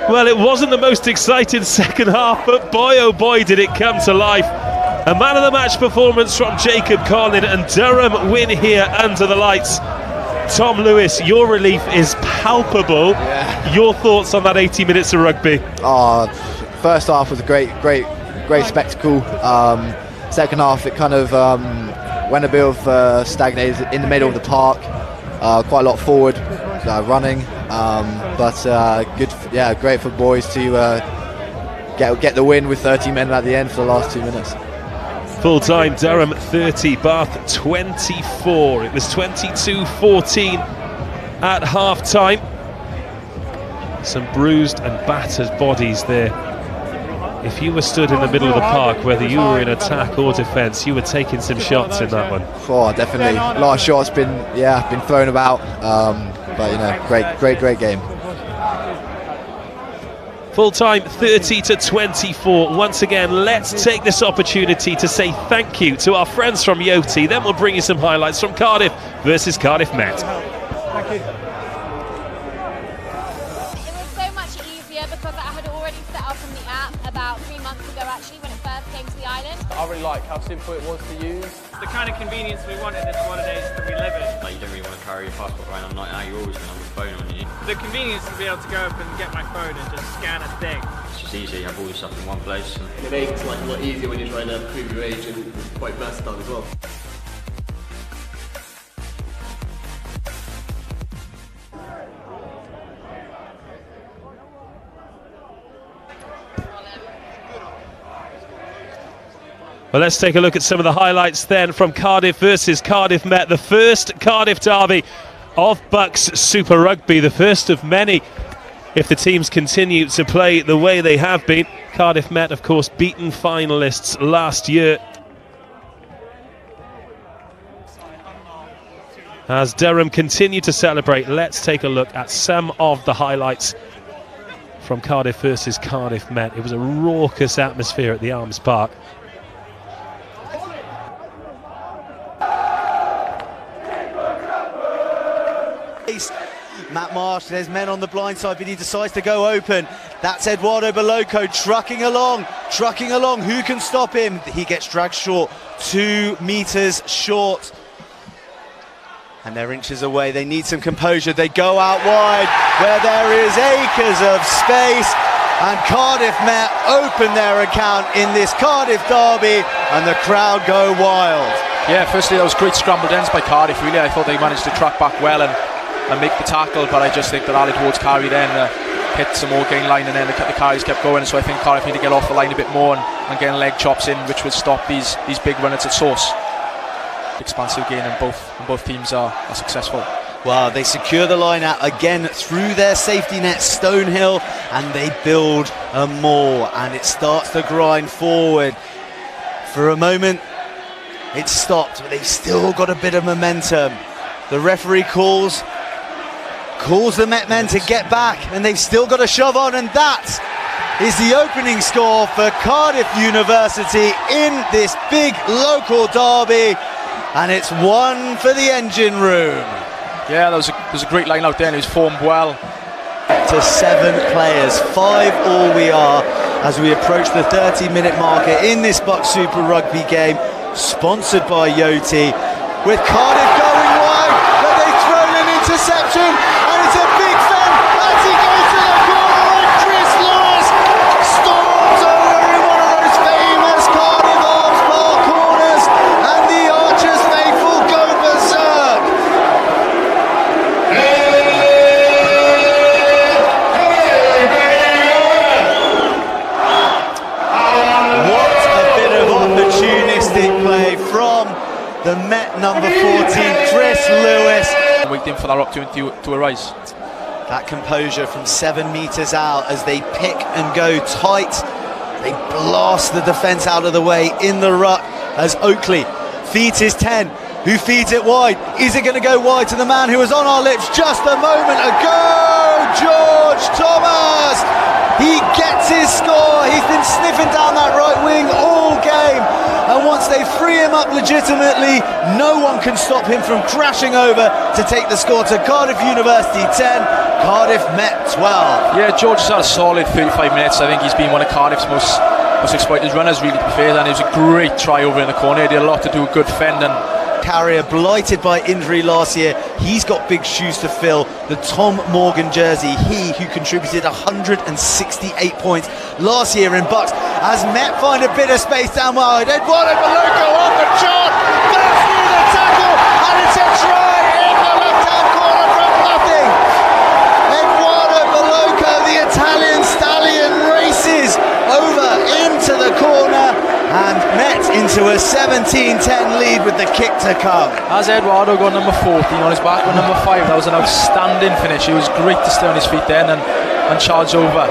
K: Well, it wasn't the most exciting second half, but boy oh boy did it come to life. A man of the match performance from Jacob Conlin, and Durham win here under the lights. Tom Lewis, your relief is palpable. Yeah. Your thoughts on that 80 minutes of rugby?
B: First half was a great spectacle. Second half it kind of went a bit of stagnated in the middle of the park. Quite a lot forward running, but good. Yeah, great for boys to get the win with 30 men at the end for the last 2 minutes.
K: Full-time Durham 30, Bath 24. It was 22-14 at half-time. Some bruised and battered bodies there. If you were stood in the middle of the park, whether you were in attack or defence, you were taking some shots in that one.
B: Oh, definitely. A lot of shots been thrown about, but you know, great game.
K: Full-time 30-24. Once again, let's take this opportunity to say thank you to our friends from Yoti. Then we'll bring you some highlights from Cardiff versus Cardiff Met.
I: Thank you.
C: It was so much easier because I had already set up on the app about 3 months ago actually when it first came to the island.
D: I really like how simple it was to use.
J: The kind of convenience we want in this holidays that we live in.
F: Like, you don't really want to carry your passport around all night now, you're always going to have a phone on you.
J: The convenience to be able to go up and get my phone and just scan a thing.
F: It's just easier, you have all your stuff in one place.
G: It makes life a lot easier when you're trying to prove your age and quite versatile as well.
K: Well, let's take a look at some of the highlights then from Cardiff versus Cardiff Met. The first Cardiff derby of BUCS Super Rugby, the first of many if the teams continue to play the way they have been. Cardiff Met, of course, beaten finalists last year. As Durham continue to celebrate, let's take a look at some of the highlights from Cardiff versus Cardiff Met. It was a raucous atmosphere at the Arms Park.
L: Matt Marsh, there's men on the blind side, but he decides to go open. That's Eduardo Baloco trucking along. Who can stop him? He gets dragged short, 2 meters short. And they're inches away. They need some composure. They go out wide where there is acres of space. And Cardiff Met open their account in this Cardiff derby, and the crowd go wild.
J: Yeah, firstly, that was great scrambled ends by Cardiff, really. I thought they managed to track back well and make the tackle, but I just think that Aled Ward's carry then hit some more gain line, and then the carries kept going. So I think Cardiff need to get off the line a bit more and getting leg chops in, which would stop these big runners at source. Expansive gain, and both teams are successful.
L: Well, they secure the line out again through their safety net, Stonehill, and they build more, and it starts to grind forward. For a moment, it stopped, but they've still got a bit of momentum. The referee calls the Met men to get back, and they've still got a shove on, and that is the opening score for Cardiff University in this big local derby, and it's 1 for the engine room.
J: Yeah, there was a great line out there, and it was formed well.
L: To 7 players, 5 all we are, as we approach the 30-minute marker in this BUCS Super Rugby game, sponsored by Yoti, with Cardiff going wide, but they've thrown an interception, and it's a big fan as he goes to the corner, and Chris Lewis storms over in one of those famous Cardiff Arms Park corners, and the Archers faithful go berserk. What a bit of opportunistic play from the Met number 14, Chris Lewis.
J: Waiting for that opportunity to arise.
L: That composure from 7 meters out as they pick and go tight. They blast the defence out of the way in the ruck as Oakley feeds his 10. Who feeds it wide? Is it going to go wide to the man who was on our lips just a moment ago? George Thomas! He gets his score. He's been sniffing down that right wing all game. And once they free him up legitimately, no one can stop him from crashing over to take the score to Cardiff University 10, Cardiff Met 12.
J: Yeah, George has had a solid 35 minutes. I think he's been one of Cardiff's most exploited runners, really, to be fair. And it was a great try over in the corner. He did a lot to do with good fending.
L: Carrier blighted by injury last year. He's got big shoes to fill. The Tom Morgan jersey, he who contributed 168 points last year in BUCS. As Met find a bit of space down wide, Eduardo Baloco on the chart, bursts through the tackle, and it's a try in the left-hand corner from nothing. Eduardo Baloco, the Italian stallion, races over into the corner, and Met into a 17-10 lead with the kick to come.
J: As Eduardo got number 14 on his back with number 5, that was an outstanding finish. It was great to stay on his feet then and charge over.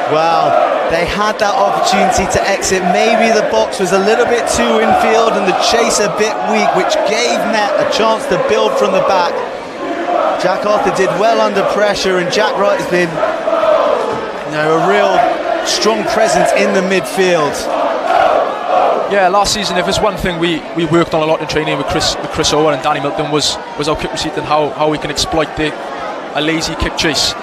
L: Well, they had that opportunity to exit. Maybe the box was a little bit too infield and the chase a bit weak, which gave Met a chance to build from the back. Jack Arthur did well under pressure, and Jack Wright has been, a real strong presence in the midfield.
J: Yeah, last season, if there's one thing we worked on a lot in training with Chris Owen and Danny Milton was our kick receipt and how we can exploit a lazy kick chase.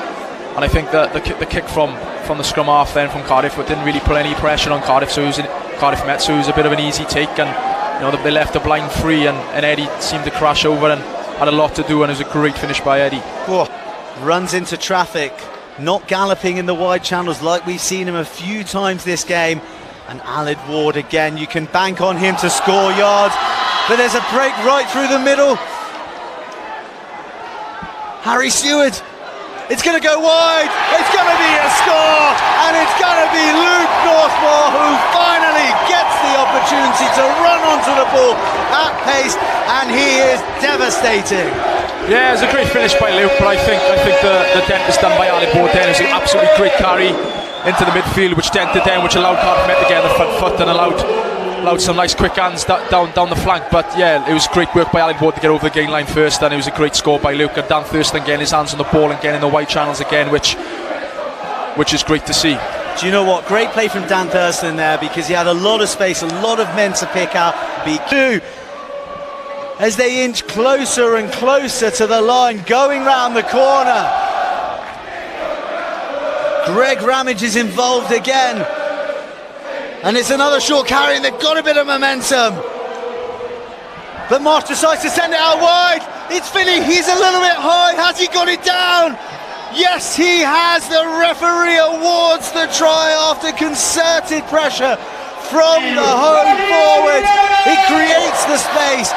J: And I think that the kick from the scrum half then from Cardiff, but didn't really put any pressure on Cardiff, so it was Cardiff Met, so it was a bit of an easy take, and they left the blind free, and Eddie seemed to crash over and had a lot to do, and it was a great finish by Eddie.
L: Oh, runs into traffic, not galloping in the wide channels like we've seen him a few times this game. And Aled Ward again, you can bank on him to score yards, but there's a break right through the middle. Harry Stewart, it's going to go wide, it's going to be a score, and it's going to be Luke Northmore who finally gets the opportunity to run onto the ball at pace, and he is devastating.
J: Yeah, it was a great finish by Luke, but I think the dent was done by Ali Borden. It was an absolutely great carry into the midfield, which dented down, which allowed Cardiff Met to get on the front foot and allowed some nice quick hands down the flank. But yeah, it was great work by Ali Borden to get over the gain line first, and it was a great score by Luke. And Dan Thurston getting his hands on the ball and getting in the wide channels again, which is great to see.
L: Do you know what? Great play from Dan Thurston there, because he had a lot of space, a lot of men to pick out. BQ, as they inch closer and closer to the line, going round the corner. Greg Ramage is involved again. And it's another short carry, and they've got a bit of momentum. But Marsh decides to send it out wide. It's Finney, he's a little bit high. Has he got it down? Yes, he has. The referee awards the try after concerted pressure from the home forward. He creates the space.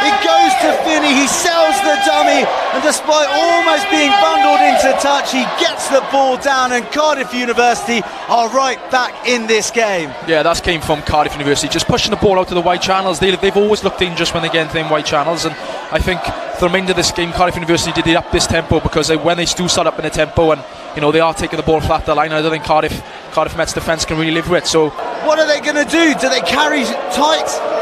L: It goes to Finney, he sells the dummy, and despite almost being bundled into touch, he gets the ball down, and Cardiff University are right back in this game.
J: Yeah, that came from Cardiff University, just pushing the ball out to the wide channels. They've always looked dangerous when they get into them wide channels, and I think the remainder of this game, Cardiff University did up this tempo, because when they do start up in the tempo, and they are taking the ball flat the line, I don't think Cardiff Met's defence can really live with it. So
L: what are they going to do? Do they carry tight?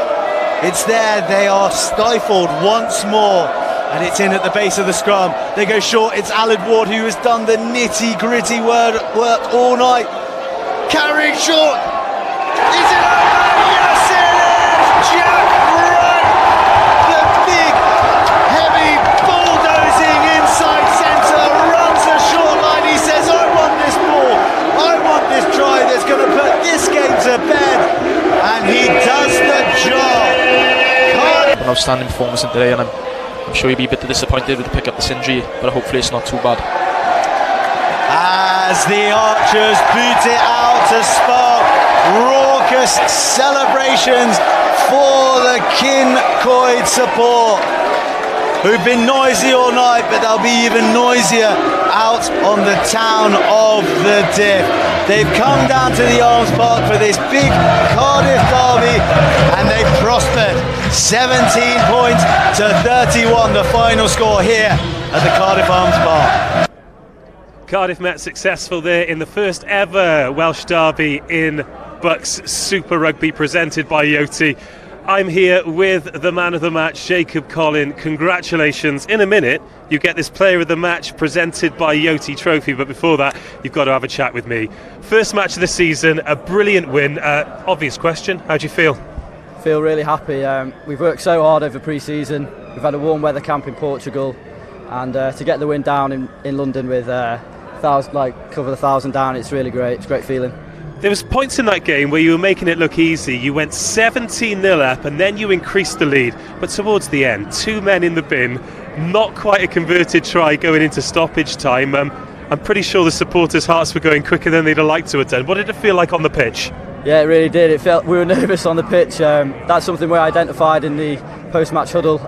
L: It's there, they are stifled once more, and it's in at the base of the scrum. They go short, it's Aled Ward who has done the nitty-gritty work all night. Carrying short, is it over? Yes it is! Jack Wright, the big, heavy, bulldozing inside centre, runs a short line. He says, I want this ball, I want this try that's going to put this game to bed, and he does the job.
J: An outstanding performance today, and I'm sure he'll be a bit disappointed with the pick up this injury, but hopefully it's not too bad.
L: As the Archers boot it out to spark raucous celebrations for the Kincoid support, who've been noisy all night, but they'll be even noisier out on the town of the Diff. They've come down to the Arms Park for this big Cardiff derby, and they've prospered. 17 points to 31, the final score here at the Cardiff Arms Park.
A: Cardiff Met successful there in the first ever Welsh derby in BUCS Super Rugby, presented by Yoti. I'm here with the man of the match, Jacob Collin. Congratulations. In a minute, you get this player of the match presented by Yoti Trophy, but before that, you've got to have a chat with me. First match of the season, a brilliant win. Obvious question, how do you feel?
M: Feel really happy. We've worked so hard over pre-season. We've had a warm weather camp in Portugal, and to get the win down in London with cover the 1,000 down, it's really great. It's a great feeling.
A: There was points in that game where you were making it look easy. You went 17-0 up and then you increased the lead. But towards the end, 2 men in the bin, not quite a converted try going into stoppage time. I'm pretty sure the supporters' hearts were going quicker than they'd have liked to have done. What did it feel like on the pitch?
M: Yeah, it really did. It felt we were nervous on the pitch. That's something we identified in the post-match huddle.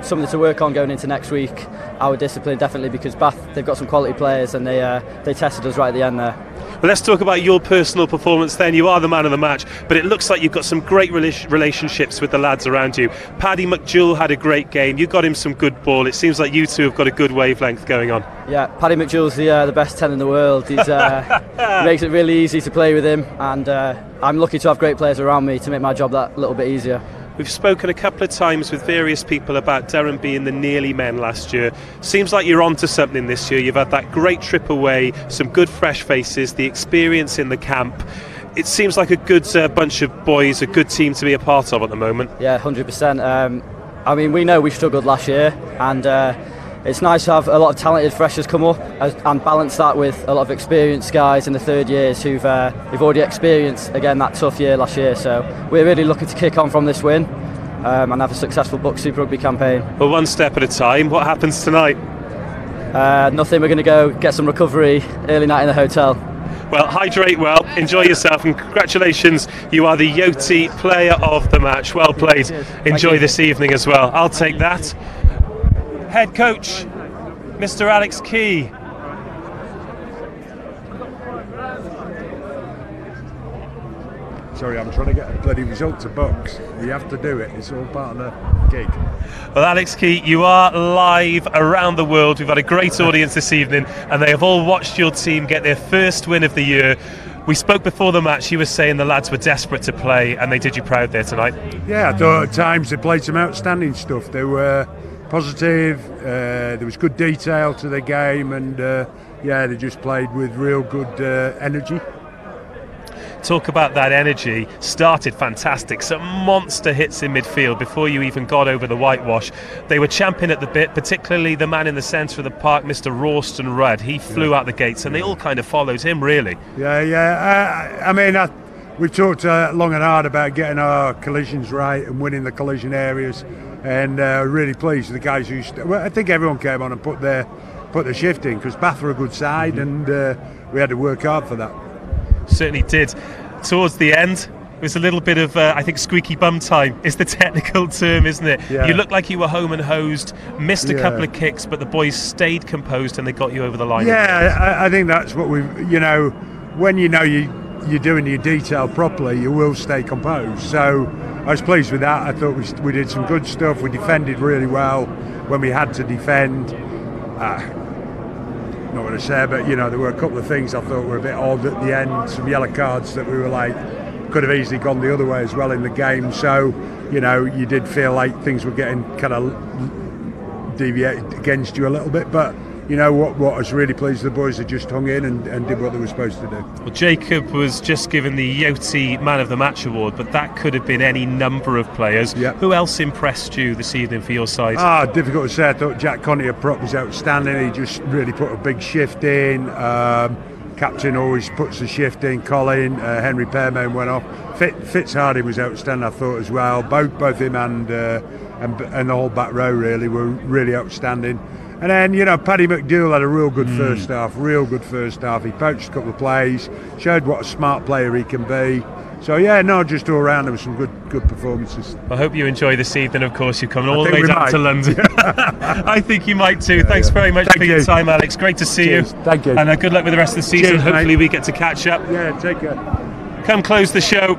M: Something to work on going into next week. Our discipline, definitely, because Bath, they've got some quality players, and they tested us right at the end there.
A: Well, let's talk about your personal performance then. You are the man of the match, but it looks like you've got some great relationships with the lads around you. Paddy McJewell had a great game. You got him some good ball. It seems like you two have got a good wavelength going on.
M: Yeah, Paddy McJewell's the best 10 in the world. He's makes it really easy to play with him, and I'm lucky to have great players around me to make my job that little bit easier.
A: We've spoken a couple of times with various people about Durham being the nearly men last year. Seems like you're onto something this year. You've had that great trip away, some good fresh faces, the experience in the camp. It seems like a good bunch of boys, a good team to be a part of at the moment.
M: Yeah, 100%. I mean, we know we struggled last year, and it's nice to have a lot of talented freshers come up and balance that with a lot of experienced guys in the third years who've already experienced, again, that tough year last year. So we're really looking to kick on from this win and have a successful BUCS Super Rugby campaign.
A: Well, one step at a time. What happens tonight?
M: Nothing. We're going to go get some recovery, early night in the hotel.
A: Well, hydrate well, enjoy yourself, and congratulations, you are the Yoti player of the match. Well played. Enjoy this evening as well. I'll take that. Head coach, Mr. Alex Key.
H: Sorry, I'm trying to get a bloody result to BUCS. We have to do it. It's all part of the gig.
A: Well, Alex Key, you are live around the world. We've had a great audience this evening, and they have all watched your team get their first win of the year. We spoke before the match. You were saying the lads were desperate to play, and they did you proud there tonight.
H: Yeah, I thought at times they played some outstanding stuff. They were positive. There was good detail to the game, and they just played with real good energy.
A: Talk about that energy. Started fantastic, some monster hits in midfield before you even got over the whitewash. They were champing at the bit, particularly the man in the centre of the park, Mr. Rosslyn Park. He flew out the gates, and they all kind of followed him, really.
H: We've talked long and hard about getting our collisions right and winning the collision areas, and really pleased with the guys who I think everyone came on and put their shift in, because Bath were a good side, and we had to work hard for that.
A: Certainly did. Towards the end, it was a little bit of, I think, squeaky bum time is the technical term, isn't it?
H: Yeah.
A: You looked like you were home and hosed, missed a couple of kicks, but the boys stayed composed and they got you over the line.
H: Yeah, I think that's what we've, when you're doing your detail properly, you will stay composed. So I was pleased with that. I thought we did some good stuff. We defended really well when we had to defend. Not going to say, but there were a couple of things I thought were a bit odd at the end. Some yellow cards that we were like could have easily gone the other way as well in the game. So you did feel like things were getting kind of deviated against you a little bit. But what I was really pleased, the boys had just hung in and did what they were supposed to do.
A: Well, Jacob was just given the Yoti Man of the Match award, but that could have been any number of players.
H: Yep.
A: Who else impressed you this evening for your side?
H: Difficult to say. I thought Jack Conti up prop was outstanding. He just really put a big shift in. Captain always puts the shift in. Colin, Henry Pearmain went off. Fitzhardy was outstanding, I thought, as well. Both him and the whole back row really were really outstanding. And then, Paddy McDougall had a real good first half. He poached a couple of plays, showed what a smart player he can be. So, just all around, there were some good performances.
A: I hope you enjoy this evening. Of course, you've come all the way down to London. I think you might too. Thanks very much for your time, Alex. Great to see you.
H: Thank you.
A: And good luck with the rest of the season.
H: Cheers,
A: hopefully
H: mate.
A: we get to catch up.
H: Yeah, take care.
A: Come close the show.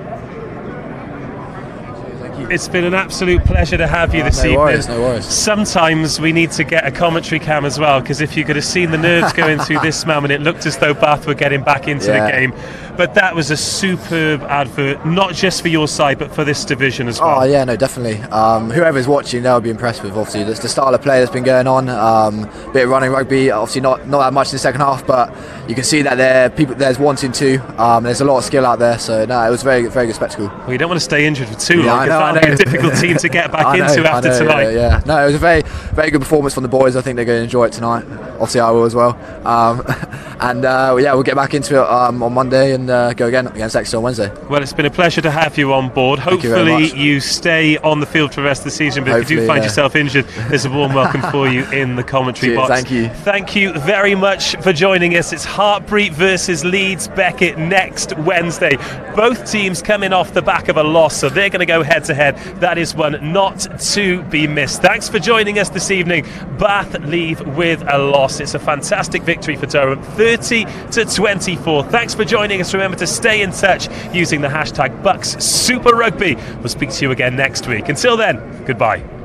A: It's been an absolute pleasure to have you this evening.
B: No worries.
A: Sometimes we need to get a commentary cam as well, because if you could have seen the nerves going through this man when it looked as though Bath were getting back into the game. But that was a superb advert, not just for your side, but for this division as well.
B: Oh yeah, no, definitely. Whoever's watching, they'll be impressed with obviously the style of play that's been going on. Bit of running rugby, obviously not that much in the second half, but you can see that there's wanting to. There's a lot of skill out there, so no, it was a very good spectacle.
A: Well, you don't want to stay injured for too long, because
B: I know.
A: that'll be a difficult team to get back into after tonight.
B: Yeah, no, it was a very good performance from the boys. I think they're going to enjoy it tonight. Obviously, I will as well. We'll get back into it on Monday and go again against Exeter on Wednesday.
A: Well, it's been a pleasure to have you on board. Hopefully you stay on the field for the rest of the season, but if you do find yourself injured, there's a warm welcome for you in the commentary box. Thank you very much for joining us. It's Hartpury versus Leeds Beckett next Wednesday. Both teams coming off the back of a loss, so they're going to go head to head. That is one not to be missed. Thanks for joining us this evening. Bath leave with a loss. It's a fantastic victory for Durham, 30-24. Thanks for joining us. Remember to stay in touch using the hashtag BUCS Super Rugby. We'll speak to you again next week. Until then, goodbye.